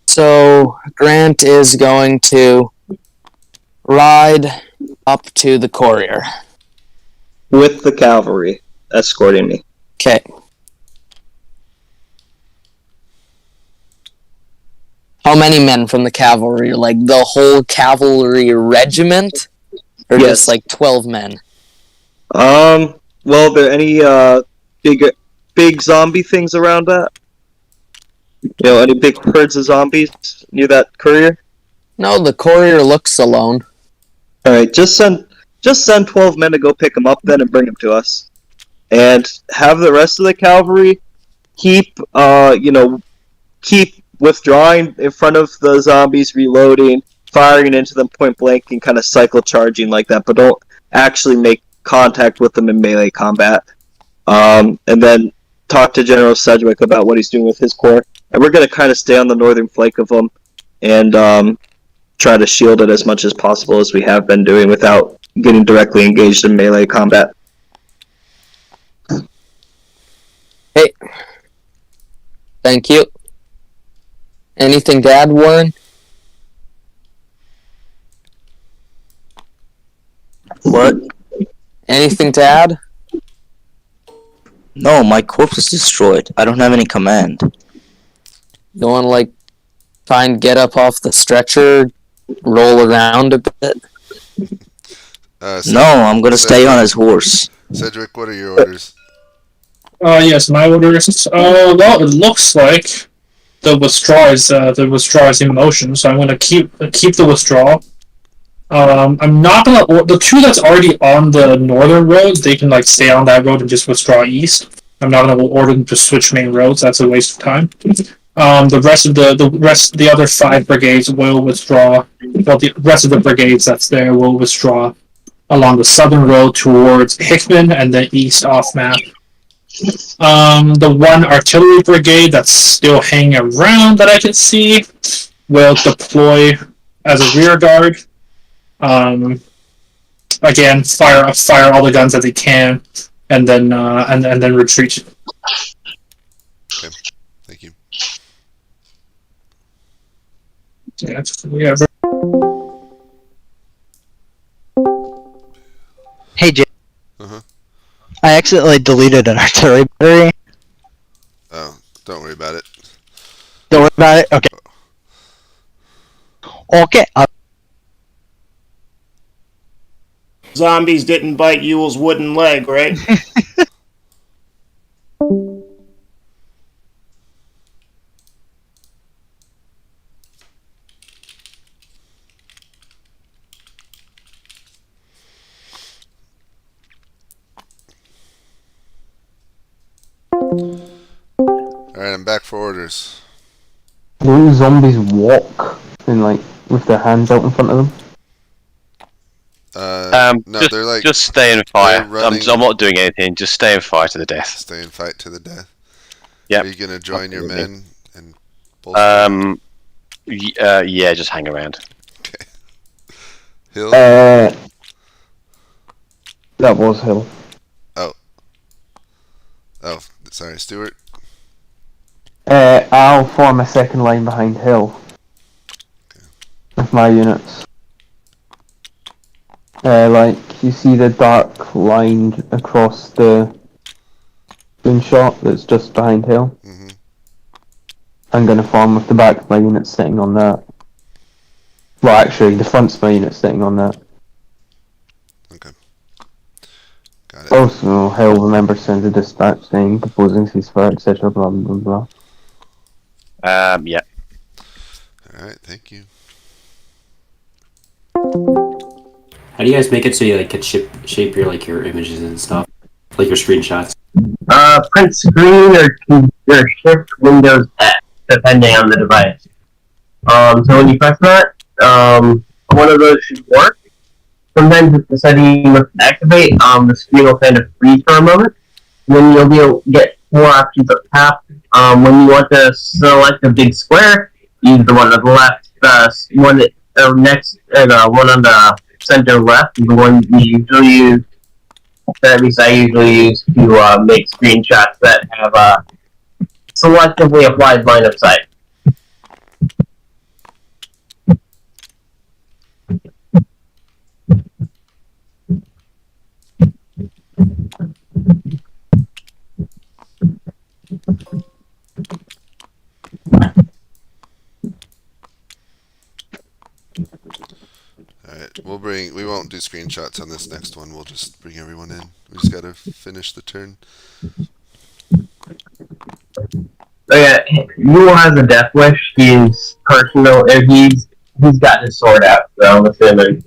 So, Grant is going to ride up to the courier. With the cavalry escorting me. Okay. How many men from the cavalry? Like the whole cavalry regiment? Or Yes. just like 12 men? Well, are there any big zombie things around that? You know, any big herds of zombies near that courier? No, the courier looks alone. All right, just send 12 men to go pick him up then and bring him to us, and have the rest of the cavalry keep keep withdrawing in front of the zombies, reloading, firing into them point blank, and kind of cycle charging like that, but don't actually make contact with them in melee combat. And then talk to General Sedgwick about what he's doing with his corps, and we're going to kind of stay on the northern flank of them and try to shield it as much as possible as we have been doing without getting directly engaged in melee combat. Hey. Thank you. Anything to add, Warren? What? Anything to add? No, my corpse is destroyed. I don't have any command. You want to, like, try and get up off the stretcher, roll around a bit? No, I'm gonna stay on his horse. Cedric, what are your orders? Yes, my orders. Well, it looks like the withdrawal is in motion, so I'm gonna keep the withdrawal. I'm not gonna the two that's already on the northern road. They can like stay on that road and just withdraw east. I'm not gonna order them to switch main roads. That's a waste of time. The other 5 brigades will withdraw. Well, the rest of the brigades that's there will withdraw along the southern road towards Hickman and then east off map. The 1 artillery brigade that's still hanging around that I can see will deploy as a rear guard. Again, fire all the guns that they can, and then and then retreat. Okay, thank you. Yeah. Hey, Jay. Uh-huh. I accidentally deleted an artillery battery. Oh, don't worry about it. Don't worry about it. Okay. Okay. Zombies didn't bite Yule's wooden leg, right? Alright, I'm back for orders. Do zombies walk in like with their hands out in front of them? No, they're like just stay and fire. I'm running. not doing anything. Just stay and fire to the death. Stay and fight to the death. Yep. Are you gonna join your men and yeah, just hang around. Okay. Hill? That was Hill. Oh, sorry, Stuart. I'll form a second line behind Hill. Okay. With my units. Like, you see the dark line across the screenshot that's just behind Hill? Mm-hmm. I'm going to form with the back of my unit sitting on that. Well, actually, the front's my unit sitting on that. Okay. Got it. Also, Hill remembers sends a dispatch saying proposing ceasefire, etc. Blah blah blah. Yeah. Alright, thank you. How do you guys make it so you like could shape your like your images and stuff, like your screenshots? Print screen or shift Windows X, depending on the device. So when you press that, one of those should work. Sometimes if the setting must activate, the screen will kind of freeze for a moment. Then you'll be able to get 4 options up top. When you want to select a big square, use the one on the left. One next, and one on the center left is the one you usually use. That at least I usually use to make screenshots that have selectively applied line of sight. Alright, we'll bring We won't do screenshots on this next one. We'll just bring everyone in. We just gotta finish the turn. So yeah, Yule has a death wish. He's personal. He's got his sword out. So with him and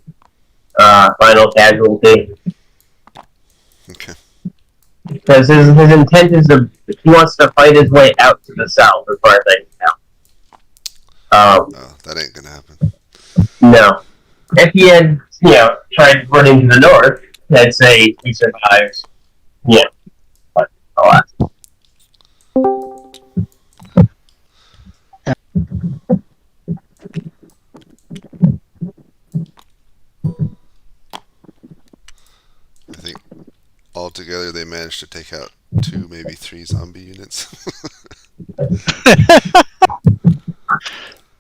final casualty. Okay. Because his intent is he wants to fight his way out to the south, as far as I can tell. Oh, that ain't gonna happen. No. If he had, tried running to the north, I'd say he survives. Yeah. But alas. I think altogether they managed to take out 2, maybe 3 zombie units.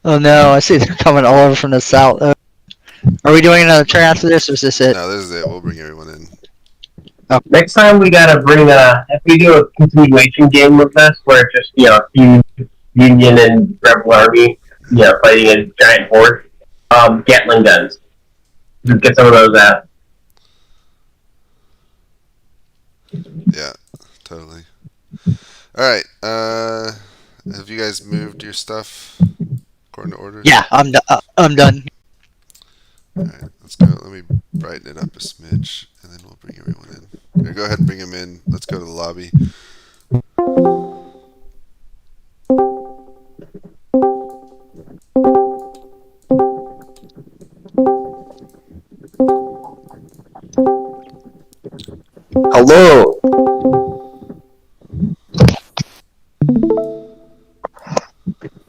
Oh no, I see they're coming all over from the south. Are we doing another turn after this, or is this it? No, this is it. We'll bring everyone in. Next time we gotta bring if we do a continuation game with this, where it's just, Union and Rebel Army, fighting a giant horde, Gatling guns. Just get some of those out. Yeah, totally. Alright, have you guys moved your stuff according to order? Yeah, I'm done. Alright, let's go. Let me brighten it up a smidge, and then we'll bring everyone in. Here, go ahead and bring them in. Let's go to the lobby. Hello.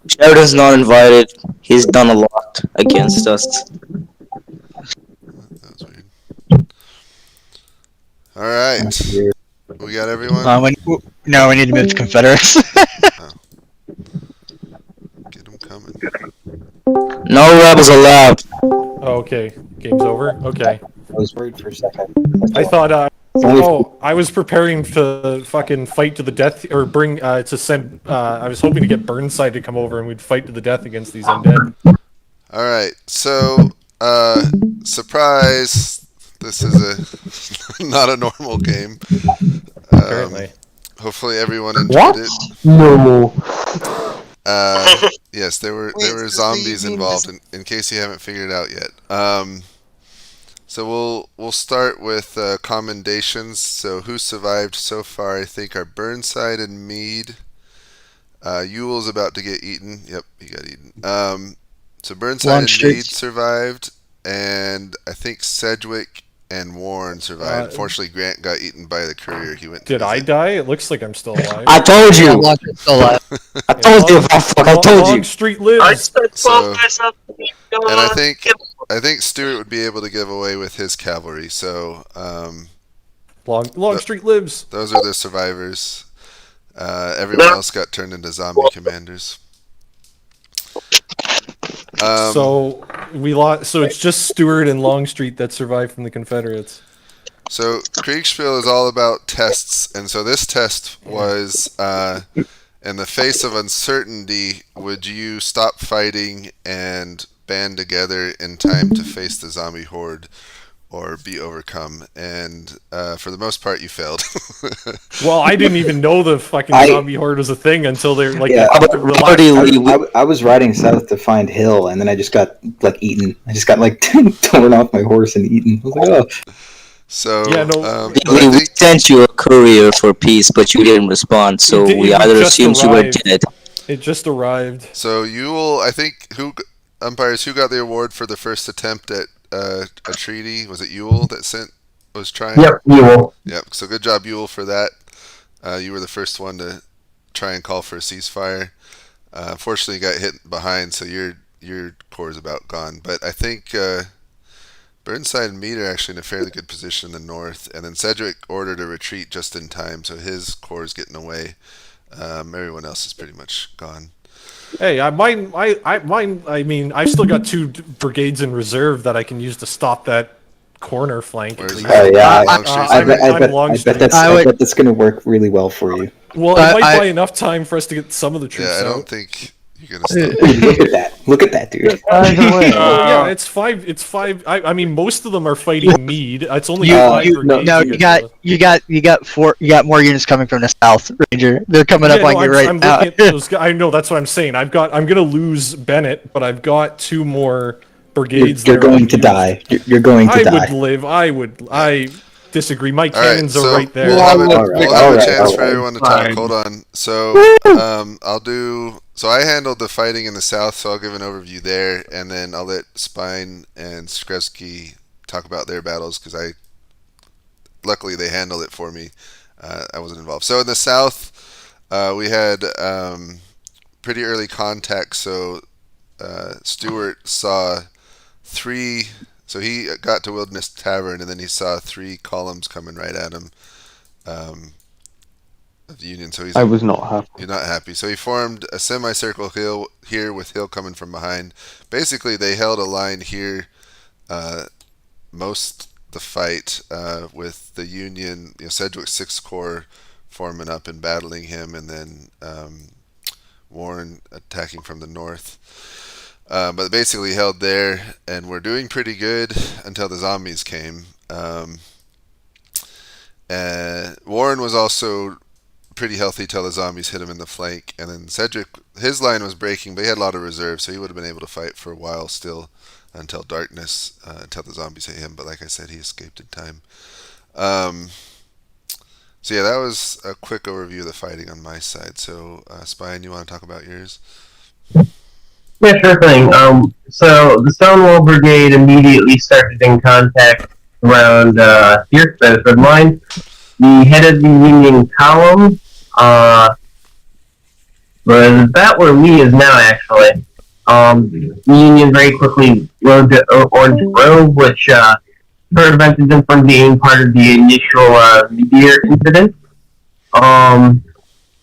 Sheridan's not invited. He's done a lot against us. That was weird. Alright. We got everyone? No, we need to move to Confederates. Oh. Get them coming. No rebels allowed. Oh, okay. Game's over? Okay. I was worried for a second. I thought, I was preparing to fucking fight to the death, or bring, to send, I was hoping to get Burnside to come over and we'd fight to the death against these undead. Alright, so, surprise. This is not a normal game. Apparently. Hopefully everyone enjoyed it. No. Yes, there were zombies involved. In case you haven't figured it out yet. So we'll start with commendations. So who survived so far? I think are Burnside and Meade. Ewell's about to get eaten. Yep, he got eaten. So Burnside and Meade survived, and I think Sedgwick and Warren survived. Unfortunately, Grant got eaten by the courier. He went. Did I die? It looks like I'm still alive. I told you. I told you. I told you. Street lives. So, and I think Stuart would be able to give away with his cavalry. So Longstreet lives. Those are the survivors. Everyone else got turned into zombie commanders. So we lost. So it's just Stuart and Longstreet that survived from the Confederates. So Kriegsspiel is all about tests, and so this test was, in the face of uncertainty, would you stop fighting and band together in time to face the zombie horde, or be overcome? And for the most part, you failed. Well, I didn't even know the fucking zombie horde was a thing until they're like. Yeah, I was riding south to find Hill, and then I just got eaten. I just got torn off my horse and eaten. I was like, oh. So yeah, no. We sent you a courier for peace, but you didn't respond. So we either assumed you were dead. It just arrived. So Ewell, I think, who got the award for the first attempt at a treaty? Was it Ewell that was trying? Yep, Ewell. Yep. So good job, Ewell, for that. You were the first one to try and call for a ceasefire. Unfortunately, you got hit behind, so your corps is about gone. But I think Burnside and Meade are actually in a fairly good position in the north, and then Sedgwick ordered a retreat just in time, so his corps is getting away. Everyone else is pretty much gone. Hey, I mean, I've still got 2 brigades in reserve that I can use to stop that corner flank. Oh yeah, I bet that's going to work really well for you. Well, it might buy enough time for us to get some of the troops Yeah, I out. don't think You're gonna stop. Look at that! Look at that, dude. Yeah, it's five. It's five. I mean, most of them are fighting Meade. It's only five brigades. No, you got four. You got more units coming from the south, Ranger. They're coming up on you right I'm now. looking at those guys. I know that's what I'm saying. I'm gonna lose Bennett, but I've got two more brigades. You're going to die. You're going to die. I would live. I disagree. My cannons so are right there. We'll have a chance for alright. everyone to talk. Hold on. So, I'll do. So I handled the fighting in the south, so I'll give an overview there, and then I'll let Spine and Skresky talk about their battles because luckily they handled it for me. I wasn't involved. So in the south, we had pretty early contact. So Stewart saw three. So he got to Wilderness Tavern, and then he saw three columns coming right at him of the Union. So I was not happy. You're not happy. So he formed a semicircle hill here with Hill coming from behind. Basically, they held a line here most the fight with the Union, Sedgwick's 6th Corps forming up and battling him, and then Warren attacking from the north. But basically held there, and we're doing pretty good until the zombies came. Warren was also pretty healthy till the zombies hit him in the flank, and then Cedric, his line was breaking, but he had a lot of reserve, so he would have been able to fight for a while still until darkness, until the zombies hit him. But like I said, he escaped in time. So yeah, that was a quick overview of the fighting on my side. So Spine, you want to talk about yours? Yeah, sure thing. So the Stonewall Brigade immediately started in contact around here, Bedford line. The head of the Union column was about where Lee is now, actually. The Union very quickly rode to Orange Grove, which prevented them from being part of the initial Meteor incident.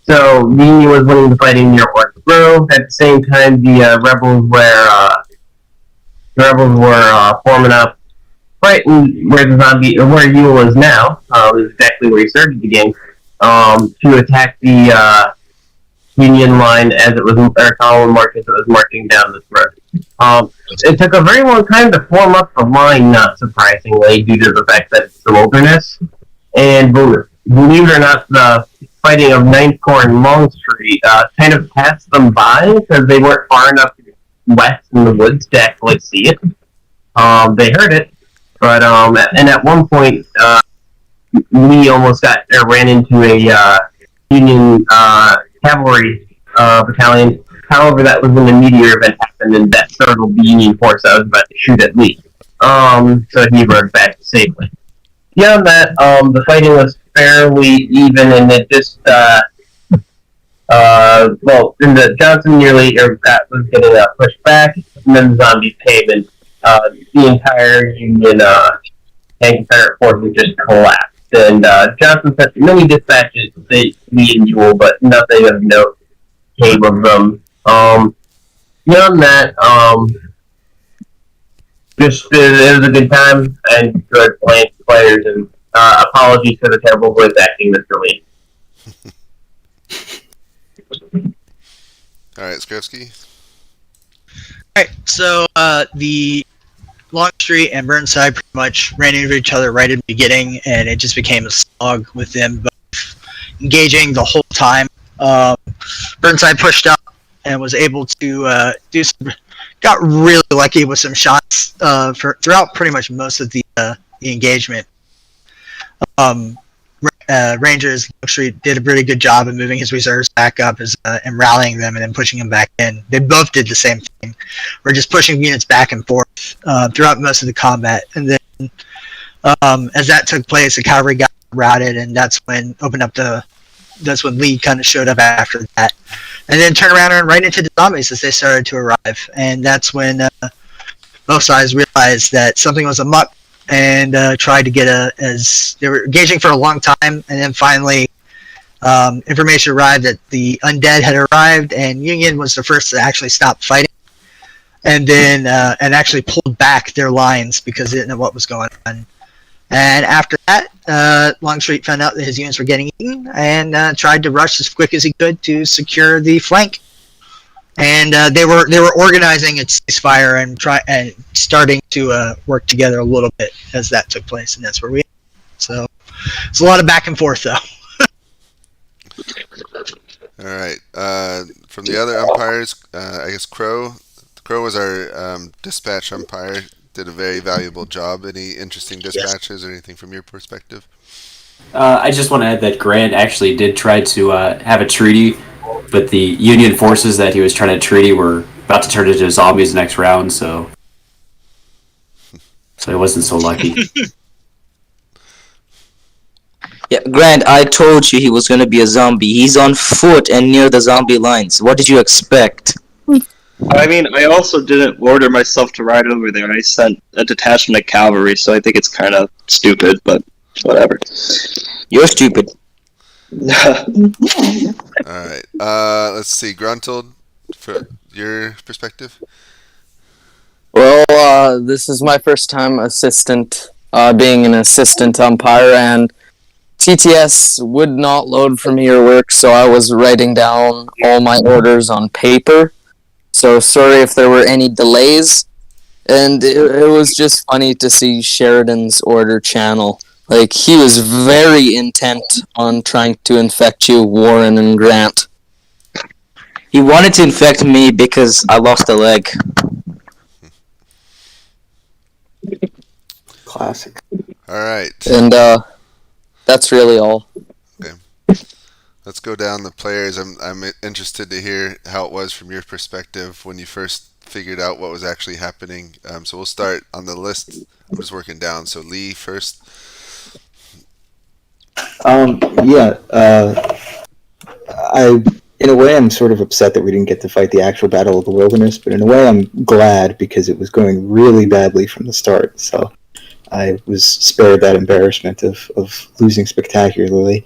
So the Union was winning the fighting near Orange Grove. At the same time, the rebels were forming up right in where where Ewell is now, is exactly where he started the game, to attack the Union line as it was, or column march as it was marching down this road. It took a very long time to form up the line, not surprisingly, due to the fact that it's the wilderness. And believe it or not, the fighting of 9th Corps and Longstreet kind of passed them by because they weren't far enough west in the woods to actually see it. They heard it, but and at one point, Lee almost ran into a Union cavalry battalion. However, that was when the meteor event happened, and that startled the Union force that was about to shoot at Lee. So he rode back safely. Beyond that, the fighting was fairly even, and it just in the Johnson nearly was getting pushed back, and then the zombies came, and the entire Union and Confederate forces just collapsed. And Johnson sent many dispatches to Lee and Ewell, but nothing of note came of them. Beyond that, just it was a good time and good players, and apologies for the terrible voice acting, Mr. Lee. All right, Skresky. Alright, so the Longstreet and Burnside pretty much ran into each other right in the beginning, and it just became a slog with them both engaging the whole time. Burnside pushed up and was able to got really lucky with some shots throughout pretty much most of the engagement. Rangers Longstreet did a pretty good job of moving his reserves back up and rallying them and then pushing them back in. They both did the same thing. We're just pushing units back and forth throughout most of the combat. And then as that took place, the cavalry got routed, and that's when Lee kind of showed up after that. And then turned around and right into the zombies as they started to arrive. And that's when both sides realized that something was amok, and tried to get as they were engaging for a long time, and then finally information arrived that the undead had arrived, and Union was the first to actually stop fighting, and then and actually pulled back their lines because they didn't know what was going on. And after that, Longstreet found out that his units were getting eaten, and tried to rush as quick as he could to secure the flank. and they were organizing a ceasefire and starting to work together a little bit as that took place, and that's where we. So it's a lot of back and forth, though. All right. From the other umpires, I guess Crow was our dispatch umpire. Did a very valuable job. Any interesting dispatches or anything from your perspective? I just want to add that Grant actually did try to have a treaty, but the Union forces that he was trying to treaty were about to turn into zombies next round, so he wasn't so lucky. Yeah, Grant, I told you he was gonna be a zombie. He's on foot and near the zombie lines. What did you expect? I mean, I also didn't order myself to ride over there. I sent a detachment of cavalry, so I think it's kind of stupid, but whatever. You're stupid. Alright. Let's see. Gruntled, for your perspective? Well, this is my first time being an assistant umpire, and TTS would not load for me or work, so I was writing down all my orders on paper. So sorry if there were any delays. And it was just funny to see Sheridan's order channel. Like, he was very intent on trying to infect you, Warren and Grant. He wanted to infect me because I lost a leg. Classic. Alright. And that's really all. Okay. Let's go down the players. I'm interested to hear how it was from your perspective when you first figured out what was actually happening. So we'll start on the list. I'm just working down. So Lee first. In a way, I'm sort of upset that we didn't get to fight the actual Battle of the Wilderness, but in a way, I'm glad because it was going really badly from the start. So I was spared that embarrassment of losing spectacularly.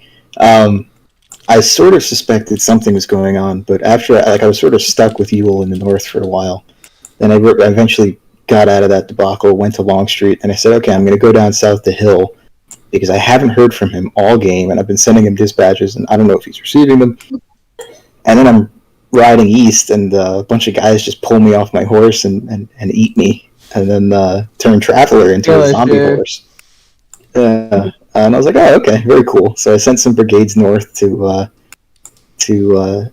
I sort of suspected something was going on, but after I was sort of stuck with Ewell in the north for a while. Then I eventually got out of that debacle, went to Longstreet, and I said, okay, I'm going to go down south to Hill because I haven't heard from him all game, and I've been sending him dispatches, and I don't know if he's receiving them. And then I'm riding east, and a bunch of guys just pull me off my horse and eat me, and then turn Traveler into a zombie horse. And I was like, oh, okay, very cool. So I sent some brigades north to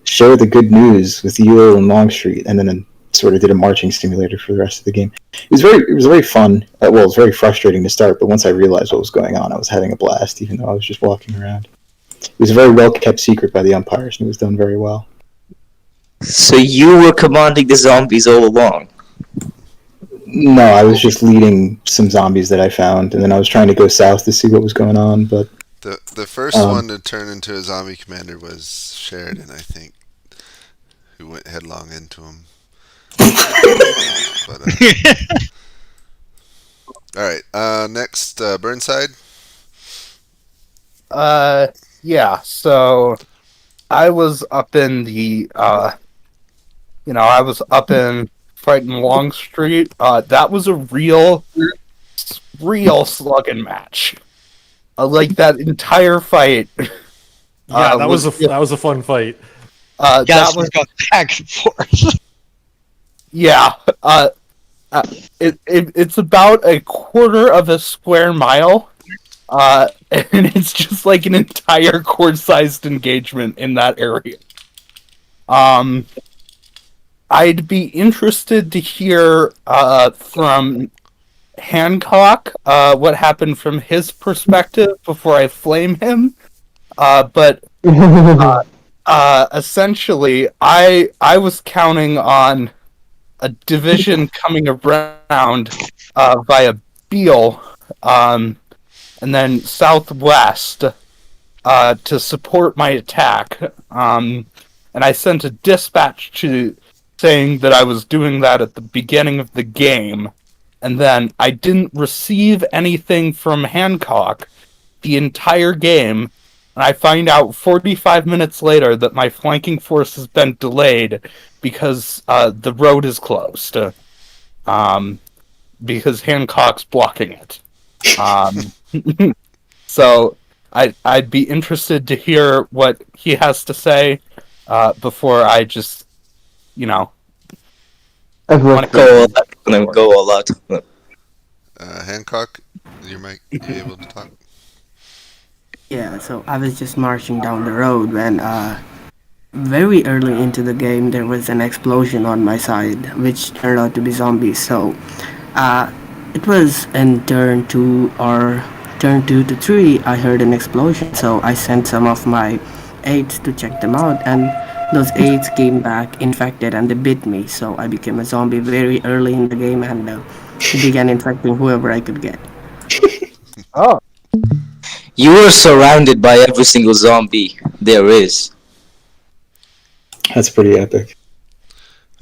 share the good news with Ewell and Longstreet, and then sort of did a marching simulator for the rest of the game. It was very fun. It was very frustrating to start, but once I realized what was going on, I was having a blast, even though I was just walking around. It was a very well-kept secret by the umpires, and it was done very well. So you were commanding the zombies all along? No, I was just leading some zombies that I found, and then I was trying to go south to see what was going on, but... The first one to turn into a zombie commander was Sheridan, I think, who went headlong into him. Alright, next, Burnside. Yeah, so I was up in the, I was up in fighting Longstreet. That was a real slugging match. Like that entire fight. Yeah, that was a fun fight. That was going back and forth. Yeah, it's about a quarter of a square mile, and it's just like an entire court-sized engagement in that area. I'd be interested to hear from Hancock what happened from his perspective before I flame him. But essentially, I was counting on a division coming around via Beale, and then southwest to support my attack. And I sent a dispatch saying that I was doing that at the beginning of the game, and then I didn't receive anything from Hancock the entire game, and I find out 45 minutes later that my flanking force has been delayed because the road is closed, because Hancock's blocking it. So I'd be interested to hear what he has to say before I just you know. Everyone Go all out. Hancock, your mic, you able to talk? Yeah, so I was just marching down the road when very early into the game there was an explosion on my side, which turned out to be zombies. So uh, it was in turn 2 to 3, I heard an explosion. So I sent some of my aides to check them out, and those aides came back infected and they bit me. So I became a zombie very early in the game, and began infecting whoever I could get. Oh. You were surrounded by every single zombie there is. That's pretty epic.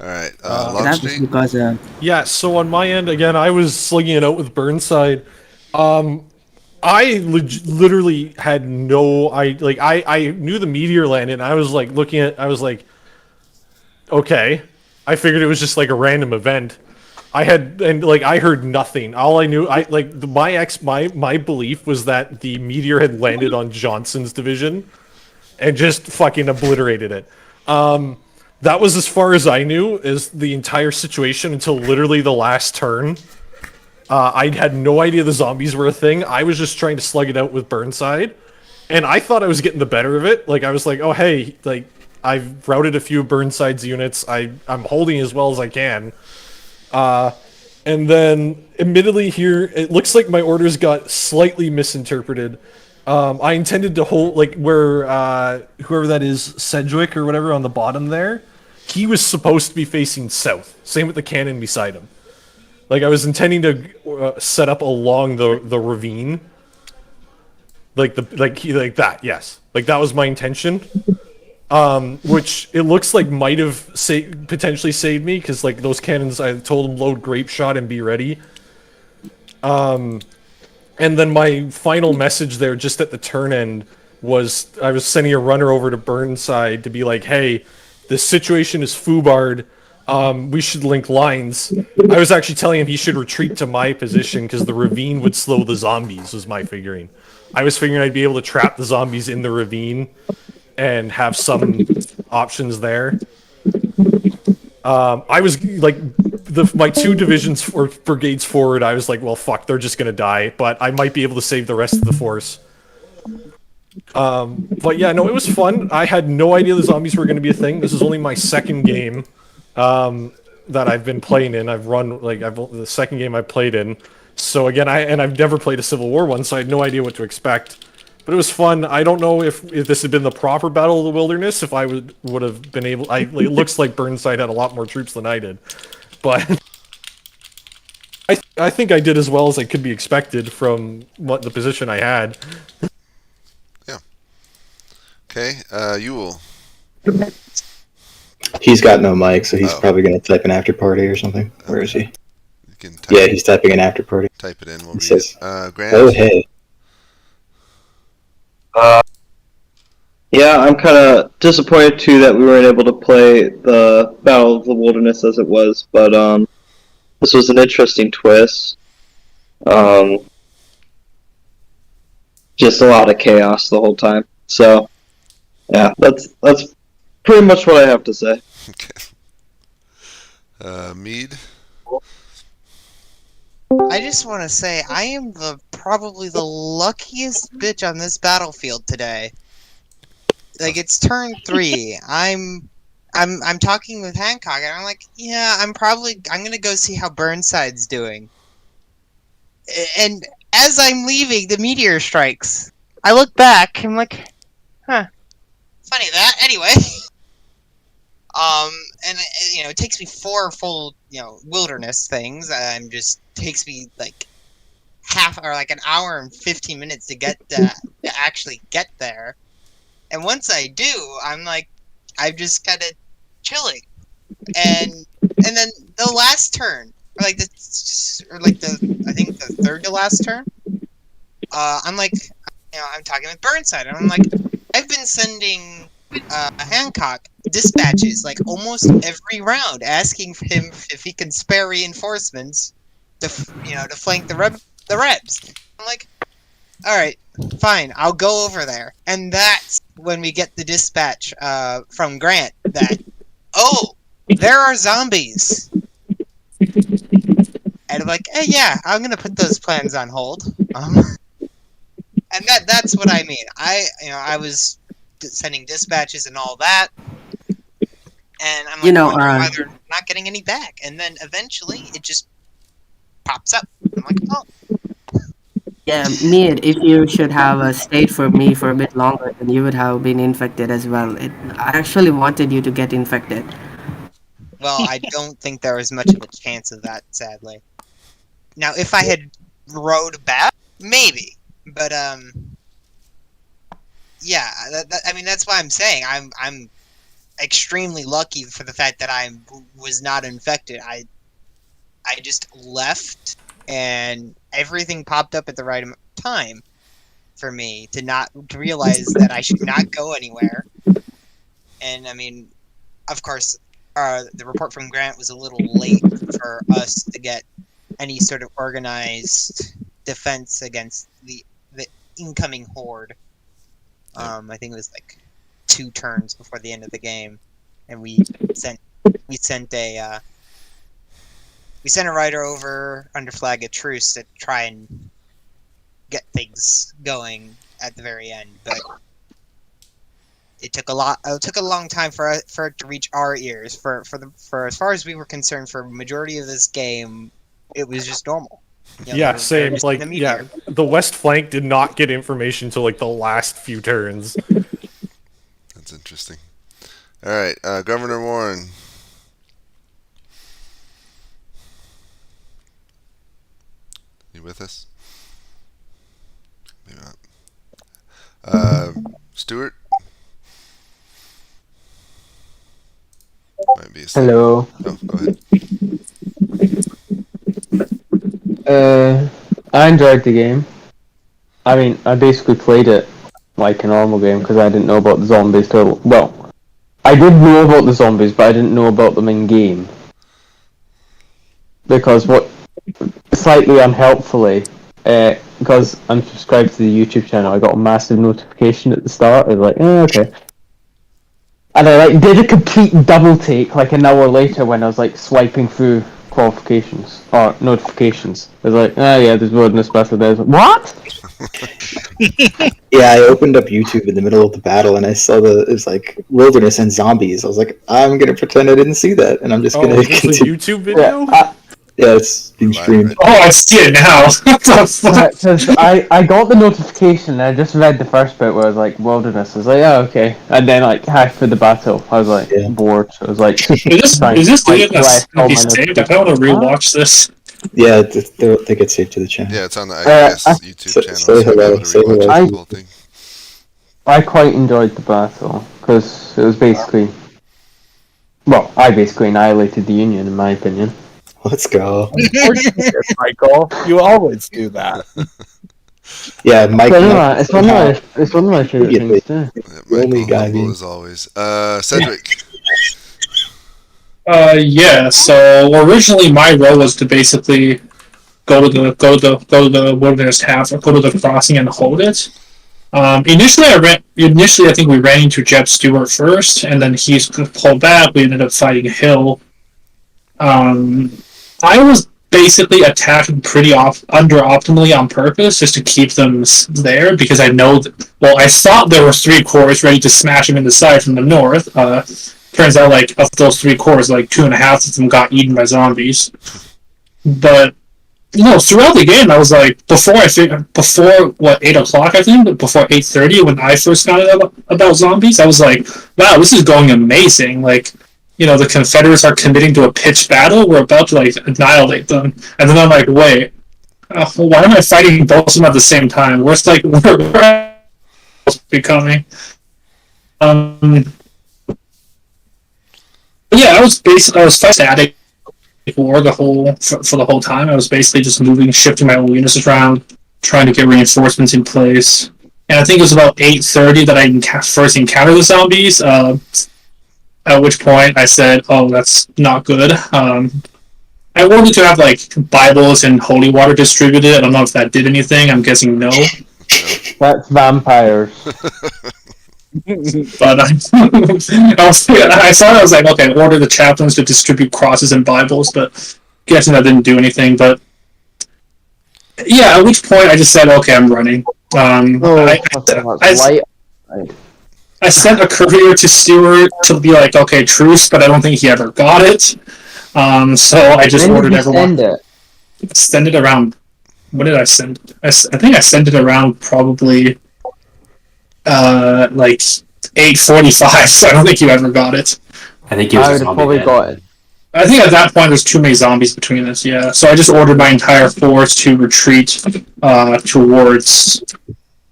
All right, That was because Yeah, so on my end, again, I was slugging it out with Burnside. I literally had I knew the meteor landed, and I was like I was like, okay. I figured it was just like a random event. I heard nothing. All I knew, my belief was that the meteor had landed on Johnson's division and just fucking obliterated it. That was as far as I knew is the entire situation until literally the last turn. I had no idea the zombies were a thing. I was just trying to slug it out with Burnside, and I thought I was getting the better of it. Like I was like, oh hey, like I've routed a few of Burnside's units. I'm holding as well as I can. And then, admittedly here, it looks like my orders got slightly misinterpreted. I intended to hold, like, where, whoever that is, Sedgwick or whatever on the bottom there, he was supposed to be facing south. Same with the cannon beside him. Like, I was intending to set up along the ravine. Like that, yes. Like, that was my intention. Which it looks like might have potentially saved me, because like those cannons, I told them load grape shot and be ready. And then my final message there, just at the turn end, was I was sending a runner over to Burnside to be like, hey, this situation is foobarred. We should link lines. I was actually telling him he should retreat to my position because the ravine would slow the zombies, was my figuring. I was figuring I'd be able to trap the zombies in the ravine and have some options there. I was like, my two divisions or brigades forward, I was like, well, fuck, they're just gonna die, but I might be able to save the rest of the force. But yeah, no, it was fun. I had no idea the zombies were gonna be a thing. This is only my second game that I've been playing in. I've run, like, the second game I played in. So again, I've never played a Civil War one, so I had no idea what to expect. But it was fun. I don't know if this had been the proper Battle of the Wilderness, if I would have been able... it looks like Burnside had a lot more troops than I did. But I think I did as well as I could be expected from the position I had. Yeah. Okay, Yule. He's got no mic, so he's probably going to type an after party or something. Where is he? You can type Yeah, he's typing an after party. Type it in. We'll He read says, it. Grant? oh, hey. Yeah, I'm kind of disappointed too that we weren't able to play the Battle of the Wilderness as it was, but this was an interesting twist. Just a lot of chaos the whole time. So, yeah, that's pretty much what I have to say. Okay. Mead? I just want to say I am probably the luckiest bitch on this battlefield today. Like, it's turn 3. I'm talking with Hancock, and I'm like, yeah, I'm gonna go see how Burnside's doing. And as I'm leaving, the meteor strikes. I look back, I'm like, huh, funny that. Anyway, and it takes me 4 full, wilderness things. Takes me like an hour and 15 minutes to actually get there. And once I do, I'm just kind of chilling. And then the last turn, I think the third to last turn, I'm talking with Burnside, and I'm like, I've been sending Hancock dispatches like almost every round, asking him if he can spare reinforcements to flank the Rebs. I'm like, all right, fine, I'll go over there. And that's when we get the dispatch from Grant that, oh, there are zombies. And I'm like, yeah, I'm gonna put those plans on hold. And that's what I mean. I was sending dispatches and all that, and I'm like, wondering why they're not getting any back. And then eventually, it just pops up. I'm like, oh. Yeah, Mid, if you should have stayed for me for a bit longer, then you would have been infected as well. I actually wanted you to get infected. Well, I don't think there was much of a chance of that, sadly. Now, if I had rode back, maybe. But yeah, I mean that's why I'm saying I'm extremely lucky for the fact that I was not infected. I just left, and everything popped up at the right time for me to realize that I should not go anywhere. And I mean, of course, the report from Grant was a little late for us to get any sort of organized defense against the incoming horde. I think it was like 2 turns before the end of the game, and we sent a rider over under flag of truce to try and get things going at the very end, but it took a long time for it to reach our ears. For as far as we were concerned, for majority of this game, it was just normal. Yeah, same. Like, yeah, the west flank did not get information until like the last few turns. That's interesting. All right, Governor Warren. You with us? Maybe not. Stuart. Might be asleep. Hello. Oh, go ahead. I enjoyed the game. I mean, I basically played it like a normal game because I didn't know about the zombies till... Well, I did know about the zombies, but I didn't know about them in game. Because slightly unhelpfully, because I'm subscribed to the YouTube channel, I got a massive notification at the start. I was like, okay. And I did a complete double take like an hour later when I was swiping through qualifications or notifications. I was like, yeah, there's wilderness battle there. What? Yeah, I opened up YouTube in the middle of the battle and I saw it was wilderness and zombies. I was like, I'm gonna pretend I didn't see that, and I'm just gonna. Is this a YouTube video? Yeah, it's being streamed. Oh, I see it now. What the fuck? Because I got the notification and I just read the first bit where I was like, wilderness. I was like, yeah, okay. And then half for the battle, I was bored. So I was like, is this video that's gonna be saved? I don't want to rewatch this. Yeah, they get saved to the channel. Yeah, it's on the IKS YouTube channel. Say hello. Say hello. The whole thing. I quite enjoyed the battle because it was basically, well, I basically annihilated the Union in my opinion. Let's go. Of course you did, Michael. You always do that. Yeah, Mike. It's one of my favorite things too. Michael, humble as always. Cedric. Yeah. So originally, my role was to basically go to the wilderness half, or go to the crossing and hold it. Initially, I think we ran into Jeb Stewart first, and then he's pulled back. We ended up fighting Hill. I was basically attacking pretty under optimally on purpose just to keep them there because I know I thought there were 3 corps ready to smash them in the side from the north. Turns out of those 3 corps, 2.5 of them got eaten by zombies. But throughout the game, I was before 8 o'clock, I think, before 8:30 when I first found out about zombies, I was like, wow, this is going amazing. The Confederates are committing to a pitched battle. We're about to annihilate them, and then I'm like, wait, why am I fighting both of them at the same time? We're becoming. Yeah, I was fighting static war for the whole time. I was basically just shifting my own units around, trying to get reinforcements in place. And I think it was about 8:30 that I first encountered the zombies. At which point I said, "Oh, that's not good." I wanted to have Bibles and holy water distributed. I don't know if that did anything. I'm guessing no. That's vampires. But I was like, okay, order the chaplains to distribute crosses and Bibles, but guessing that didn't do anything. But yeah, at which point I just said, okay, I'm running. I sent a courier to Stewart to be like, okay, truce, but I don't think he ever got it. So I just ordered everyone. Send it around. What did I send? I think I sent it around probably like 8:45. So I don't think you ever got it. I think he was I would have probably got it. I think at that point there's too many zombies between us. Yeah, so I just ordered my entire force to retreat towards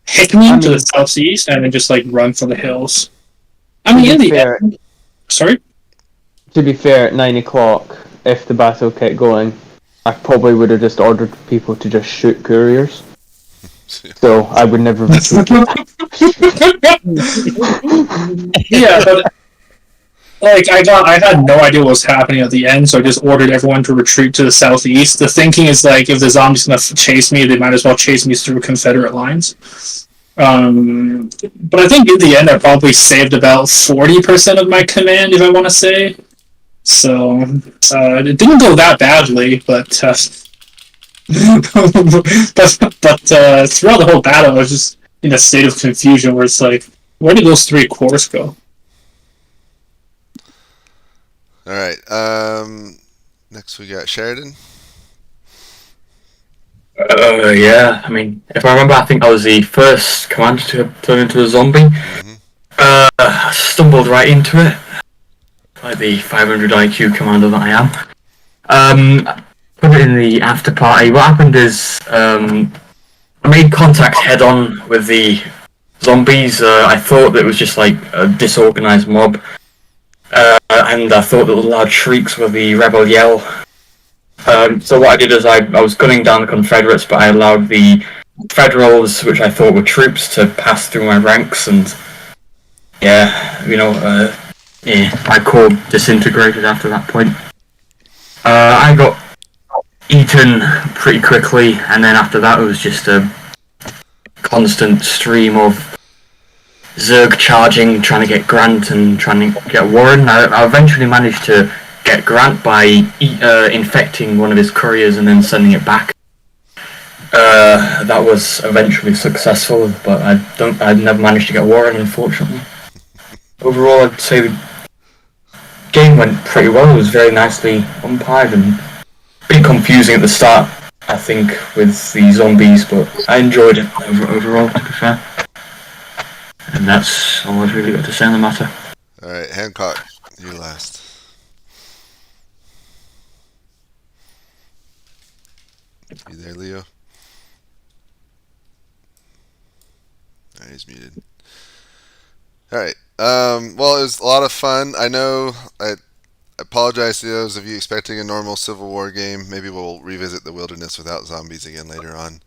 Hickman to the southeast, and then just like run for the hills. I mean, in the end, sorry. To be fair, at 9 o'clock, if the battle kept going, I probably would have just ordered people to just shoot couriers. So I would never retreat. Yeah, but like I had no idea what was happening at the end, so I just ordered everyone to retreat to the southeast. The thinking is like, if the zombies gonna chase me, they might as well chase me through Confederate lines. But I think in the end, I probably saved about 40% of my command, if I want to say. So it didn't go that badly, but throughout the whole battle, I was just in a state of confusion where it's like, where did those 3 corps go? All right. Next we got Sheridan. Yeah. I mean, if I remember, I think I was the first commander to turn into a zombie. I stumbled right into it, like the 500 IQ commander that I am. Put it in the after party. What happened is, I made contact head on with the zombies. I thought that it was just like a disorganized mob. And I thought that the loud shrieks were the rebel yell. So what I did is I was gunning down the Confederates, but I allowed the Federals, which I thought were troops, to pass through my ranks, and my corps disintegrated after that point. I got eaten pretty quickly, and then after that it was just a constant stream of Zerg charging, trying to get Grant and trying to get Warren. I eventually managed to get Grant by infecting one of his couriers and then sending it back. That was eventually successful, but I never managed to get Warren, unfortunately. Overall, I'd say the game went pretty well. It was very nicely umpired and pretty confusing at the start, I think, with the zombies, but I enjoyed it overall, to be fair. And that's all I've really got to say on the matter. Alright, Hancock, you last. You there, Leo? Alright, he's muted. Alright, well, it was a lot of fun. I know I apologize to those of you expecting a normal Civil War game. Maybe we'll revisit the wilderness without zombies again later on.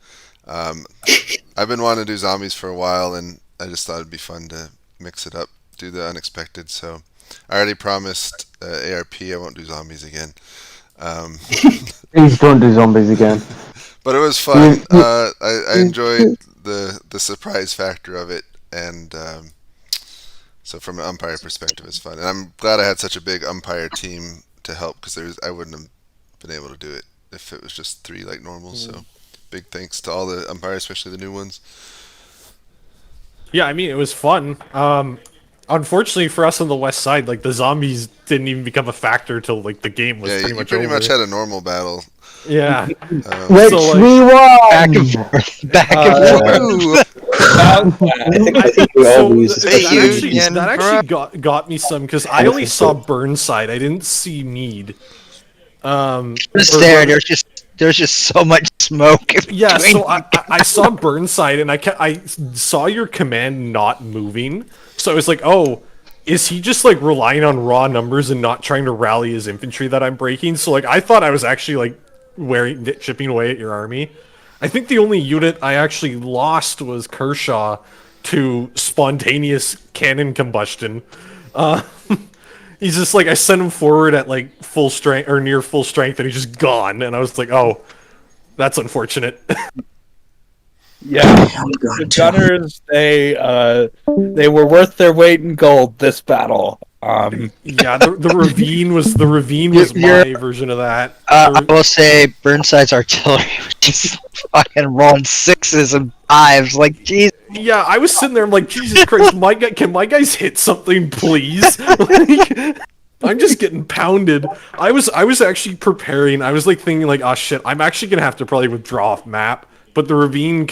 I've been wanting to do zombies for a while, and I just thought it'd be fun to mix it up, do the unexpected. So I already promised ARP I won't do zombies again. Please don't do zombies again. But it was fun. I enjoyed the surprise factor of it, and so from an umpire perspective, it's fun. And I'm glad I had such a big umpire team to help, because I wouldn't have been able to do it if it was just 3 like normal. So big thanks to all the umpires, especially the new ones. Yeah, I mean, it was fun. Unfortunately for us on the west side, like, the zombies didn't even become a factor till like the game was pretty much over. You pretty much had a normal battle. Yeah. Which we won! Back and forth. Back and forth. I think we all lose. That actually got me some, because I only saw Burnside. I didn't see Meade. There's just so much smoke. Yeah, so I saw Burnside, and I saw your command not moving. So I was like, oh, is he just like relying on raw numbers and not trying to rally his infantry that I'm breaking? So like, I thought I was actually like chipping away at your army. I think the only unit I actually lost was Kershaw to spontaneous cannon combustion. He's just like, I sent him forward at like full strength or near full strength, and he's just gone. And I was like, oh, that's unfortunate. Yeah, the gunners they were worth their weight in gold this battle. Yeah, the ravine was my version of that. I will say Burnside's artillery was just fucking rolling sixes and fives. Like, jeez. Yeah, I was sitting there. I'm like, Jesus Christ, can my guys hit something, please? Like, I'm just getting pounded. I was actually preparing. I was like thinking like, oh shit, I'm actually gonna have to probably withdraw off map. But the ravine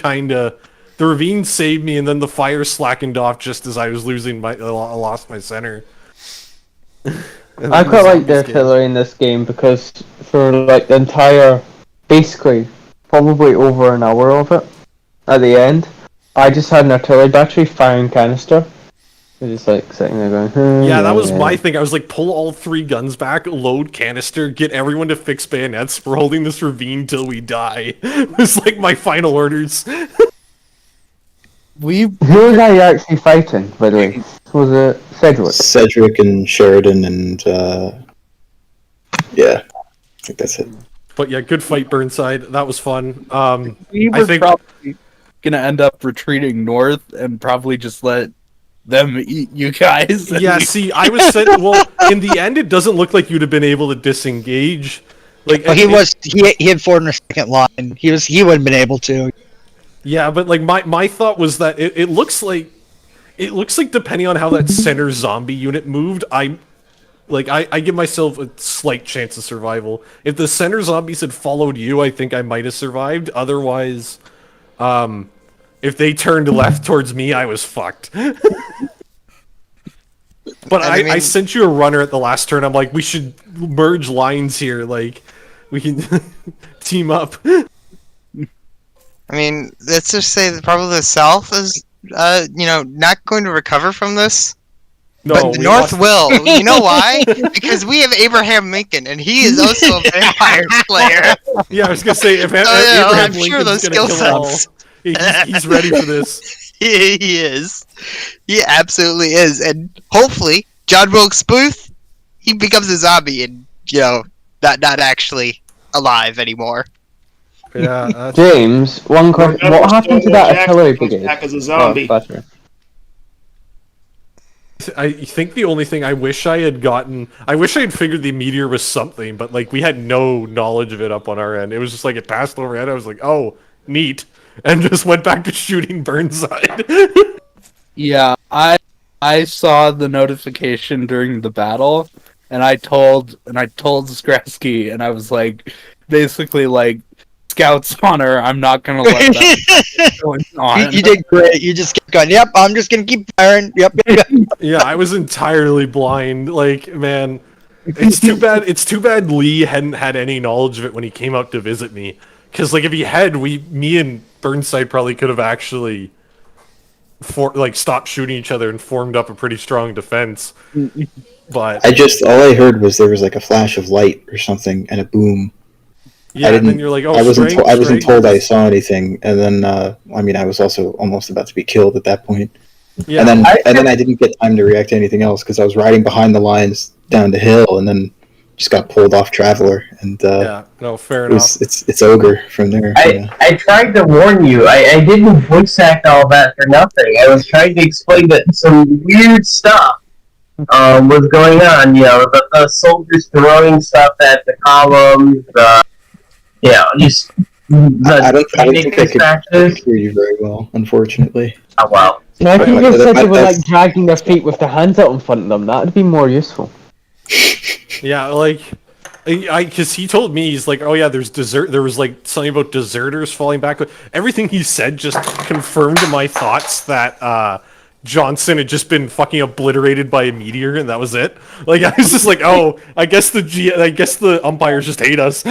saved me, and then the fire slackened off just as I was I lost my center. I quite like the artillery in this game because for like the entire, basically, probably over an hour of it, at the end, I just had an artillery battery firing canister. Just like sitting there going, yeah, that was my thing. I was like, pull all 3 guns back, load canister, get everyone to fix bayonets. We're holding this ravine till we die. It was like my final orders. Who was I actually fighting, by the way? Was it Cedric? Cedric and Sheridan and yeah, I think that's it. But yeah, good fight, Burnside. That was fun. We were probably gonna end up retreating north and probably just let them eat you guys. Yeah, see, I was said. Well, in the end, it doesn't look like you'd have been able to disengage. Like, He had forward in a second line. He wouldn't have been able to. Yeah, but like my thought was that it looks like depending on how that center zombie unit moved, I give myself a slight chance of survival. If the center zombies had followed you, I think I might have survived. Otherwise, if they turned left towards me, I was fucked. But I sent you a runner at the last turn. I'm like, we should merge lines here. Like, we can team up. I mean, let's just say that probably the South is, not going to recover from this. No, but the North will. You know why? Because we have Abraham Lincoln, and he is also a vampire player. Yeah, I was gonna say if Abraham Lincoln's gonna kill them all, he's ready for this. He is. He absolutely is, and hopefully John Wilkes Booth, he becomes a zombie and not actually alive anymore. Yeah, James, one question. What happened to that artillery brigade? Back as a zombie. I think the only thing I wish I had figured the meteor was something, but like we had no knowledge of it up on our end. It was just like it passed overhead. I was like, oh, neat, and just went back to shooting Burnside. Yeah, I saw the notification during the battle, and I told Skrasky, and I was like, basically like, Scouts honor, I'm not gonna let that going on. You did great. You just kept going, yep, I'm just gonna keep firing. Yep. Yeah, I was entirely blind. Like, man, it's too bad Lee hadn't had any knowledge of it when he came out to visit me. Because like if he had, me and Burnside probably could have actually stopped shooting each other and formed up a pretty strong defense. But all I heard was there was like a flash of light or something and a boom. Yeah, and then you're like, oh, I wasn't told I saw anything, and then I was also almost about to be killed at that point. Yeah, and then I didn't get time to react to anything else because I was riding behind the lines down the hill, and then just got pulled off Traveler, and yeah, no, fair enough. It's ogre from there. I tried to warn you. I didn't voice act all that for nothing. I was trying to explain that some weird stuff was going on. The soldiers throwing stuff at the columns. Just I don't think I could hear you very well, unfortunately. Oh wow. No, if you just said they were like dragging their feet with their hands out in front of them, that'd be more useful. Yeah, like, because he told me, he's like, oh yeah, there was like something about deserters falling back. Everything he said just confirmed my thoughts that Johnson had just been fucking obliterated by a meteor, and that was it. Like, I was just like, oh, I guess the umpires just hate us.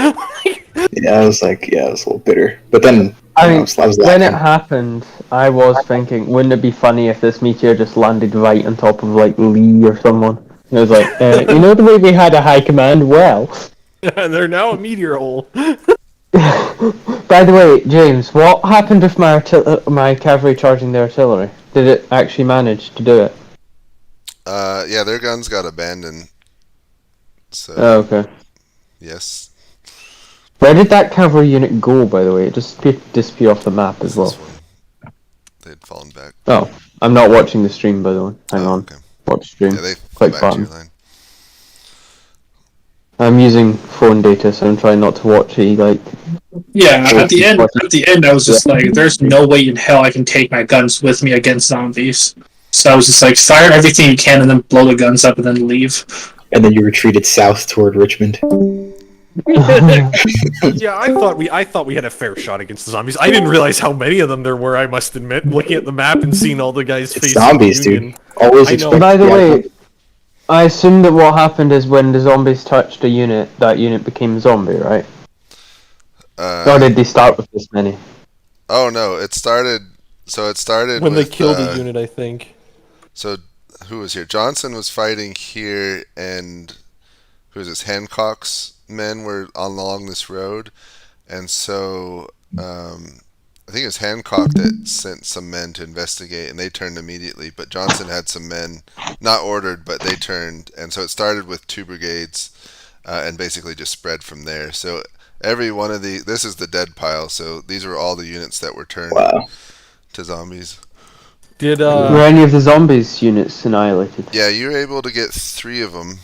Yeah, I was a little bitter. But then, I was when it happened, I was thinking, wouldn't it be funny if this meteor just landed right on top of, like, Lee or someone? And it was like, the way they had a high command? Well. Yeah, they're now a meteor hole. By the way, James, what happened with my cavalry charging the artillery? Did it actually manage to do it? Yeah, their guns got abandoned. So. Oh, okay. Yes. Where did that cavalry unit go, by the way? It just disappeared off the map as well. they'd fallen back. Oh, I'm not watching the stream, by the way. Hang on. Okay. Watch stream. Yeah, they fell Click back to button. your line. I'm using phone data, so I'm trying not to watch it. Like, Yeah, at the end, I was just like, "There's no way in hell I can take my guns with me against zombies." So I was just like, "Fire everything you can, and then blow the guns up, and then leave." And then you retreated south toward Richmond. Yeah, I thought we had a fair shot against the zombies. I didn't realize how many of them there were. I must admit, looking at the map and seeing all the guys facing zombies, the Union. dude. Always I know. expect. by the way, I assume that what happened is when the zombies touched a unit, that unit became a zombie, right? Or did they start with this many? Oh no, it started. So it started When they with, killed a unit, I think. So who was here? Johnson was fighting here, and who was this? Hancock's men were along this road, and so I think it was Hancock that sent some men to investigate, and they turned immediately. But Johnson had some men, not ordered, but they turned, and so it started with 2 brigades, and basically just spread from there. So every one of this is the dead pile. So these were all the units that were turned to zombies. Were any of the zombies units annihilated? Yeah, you were able to get 3 of them.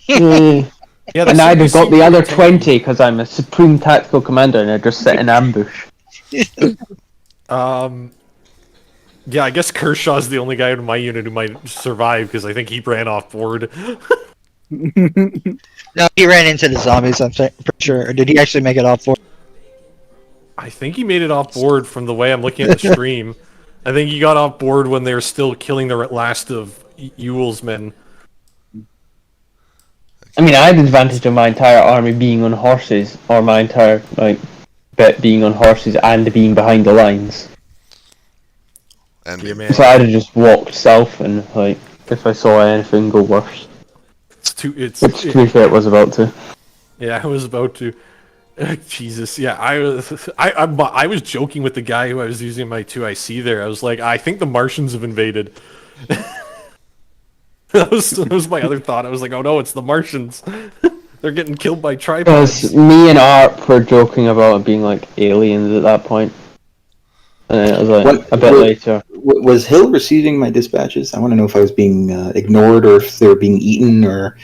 Yeah, and I'd have got the other 20 because I'm a supreme tactical commander and I just set an ambush. Yeah, I guess Kershaw's the only guy in my unit who might survive because I think he ran off board. No, he ran into the zombies, I'm pretty sure. Or did he actually make it off board? I think he made it off board from the way I'm looking at the stream. I think he got off board when they were still killing the last of Ewell's men. I mean, I had the advantage of my entire army being on horses, or my entire bit being on horses and being behind the lines. And so I'd have just walked south and if I saw anything go worse. Which, to be fair, it was about to. Yeah, I was about to. Jesus, yeah, I was joking with the guy who I was using my 2IC there. I was like, I think the Martians have invaded. that was my other thought. I was like, oh no, it's the Martians. They're getting killed by tripods. Because me and Art were joking about it being like aliens at that point. And then it was like a bit later. Was Hill receiving my dispatches? I want to know if I was being ignored or if they were being eaten or.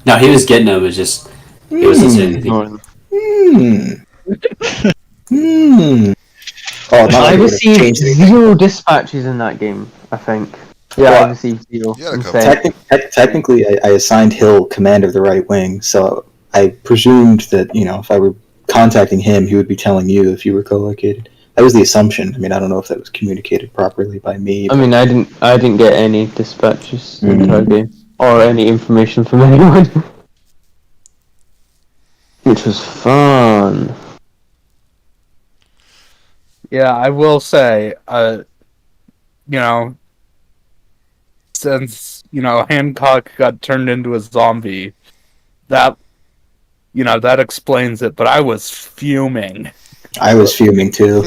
No, he was getting them. It was just he wasn't saying anything. Oh, I received 0 dispatches in that game, I think. Yeah, I received 0. Technically, I assigned Hill command of the right wing, so I presumed that, if I were contacting him, he would be telling you if you were co-located. That was the assumption. I mean, I don't know if that was communicated properly by me. I mean, I didn't get any dispatches in the entire game, or any information from anyone. Which was fun. Yeah, I will say, since, Hancock got turned into a zombie, that explains it, but I was fuming. I was fuming too.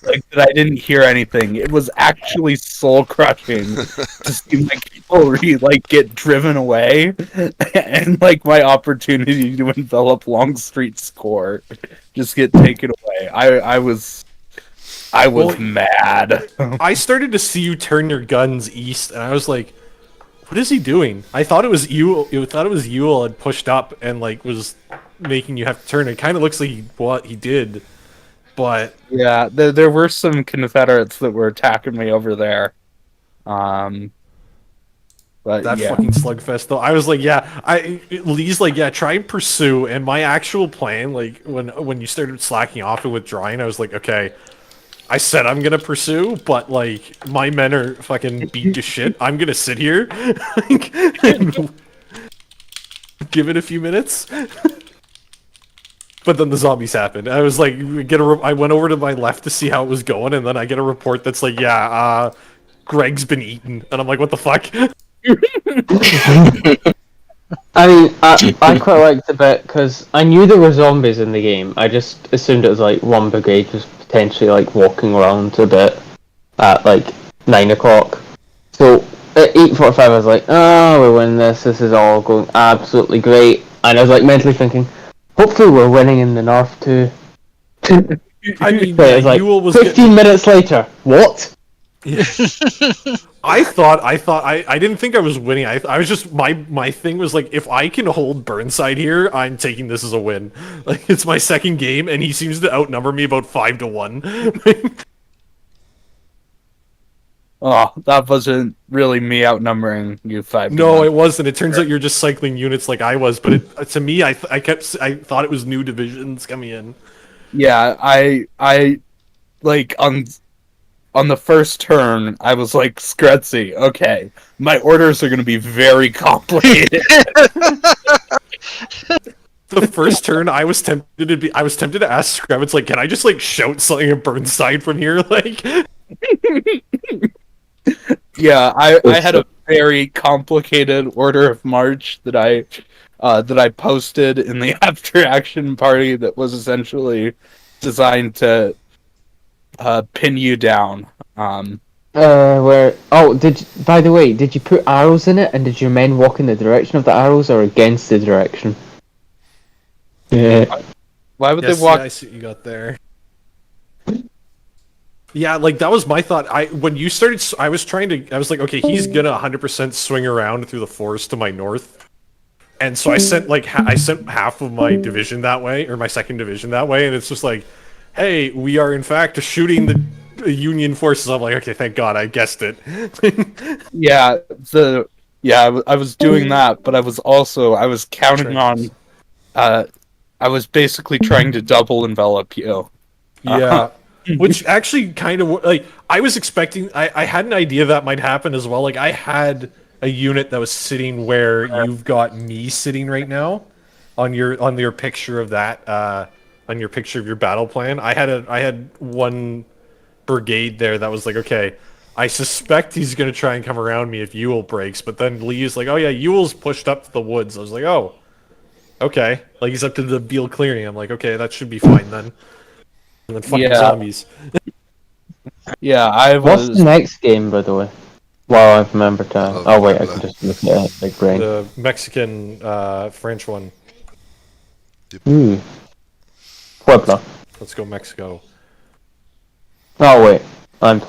That I didn't hear anything. It was actually soul crushing to see my cavalry get driven away, and my opportunity to envelop Longstreet's corps just get taken away. I was mad. I started to see you turn your guns east, and I was like, "What is he doing?" I thought it was Ewell had pushed up and was making you have to turn. It kind of looks like what he did. But yeah, there were some Confederates that were attacking me over there. But that yeah. fucking slugfest though, I was like, Lee's like, yeah, try and pursue. And my actual plan, when you started slacking off and withdrawing, I was like, okay, I said I'm gonna pursue, but my men are fucking beat to shit. I'm gonna sit here and give it a few minutes. But then the zombies happened. I was like, I went over to my left to see how it was going, and then I get a report that's like, Greg's been eaten, and I'm like, what the fuck? I mean, I quite liked it bit because I knew there were zombies in the game. I just assumed it was one brigade was potentially walking around a bit at 9 o'clock. So at 8:45, I was like, oh, we're winning this. This is all going absolutely great. And I was mentally thinking, hopefully we're winning in the north too. I mean, So yeah, it's like Ewell was 15 minutes later. What? I didn't think I was winning. I was just my thing was like, if I can hold Burnside here, I'm taking this as a win. Like, it's my second game, and he seems to outnumber me about 5-1. Oh, that wasn't really me outnumbering you 5 to No, 1. it wasn't. It turns out you're just cycling units like I was. But to me, I thought it was new divisions coming in. Yeah, I like on the first turn, I was like, Scretsy, okay, my orders are going to be very complicated. The first turn, I was tempted to ask Scrabbits, like, can I just like shout something at Burnside from here, like? Yeah, I had a very complicated order of march that I posted in the after action party that was essentially designed to pin you down. Where? Oh, by the way, did you put arrows in it, and did your men walk in the direction of the arrows or against the direction? Yeah. Why would Yes, they walk? Yeah, I see what you got there. Yeah, like that was my thought. When you started, I was like, okay, he's gonna 100% swing around through the forest to my north, and so I sent I sent half of my division that way, or my second division that way, and it's just like, hey, we are in fact shooting the Union forces. I'm like, okay, thank God, I guessed it. Yeah, I was doing that, but I was counting on. I was basically trying to double envelop you. Yeah. Which actually kind of like I was expecting. I had an idea that might happen as well. Like I had a unit that was sitting where you've got me sitting right now, on your picture of that, on your picture of your battle plan. I had one brigade there that was like, okay, I suspect he's gonna try and come around me if Ewell breaks. But then Lee's like, oh yeah, Ewell's pushed up to the woods. I was like, oh, okay, like he's up to the Beale clearing. I'm like, okay, that should be fine then. And then fucking zombies. Yeah, I was. What's the next game, by the way? Well, I remember to. Oh wait, I can just look at it, like brain. The Mexican French one. Puebla. Let's go Mexico. Oh wait, I'm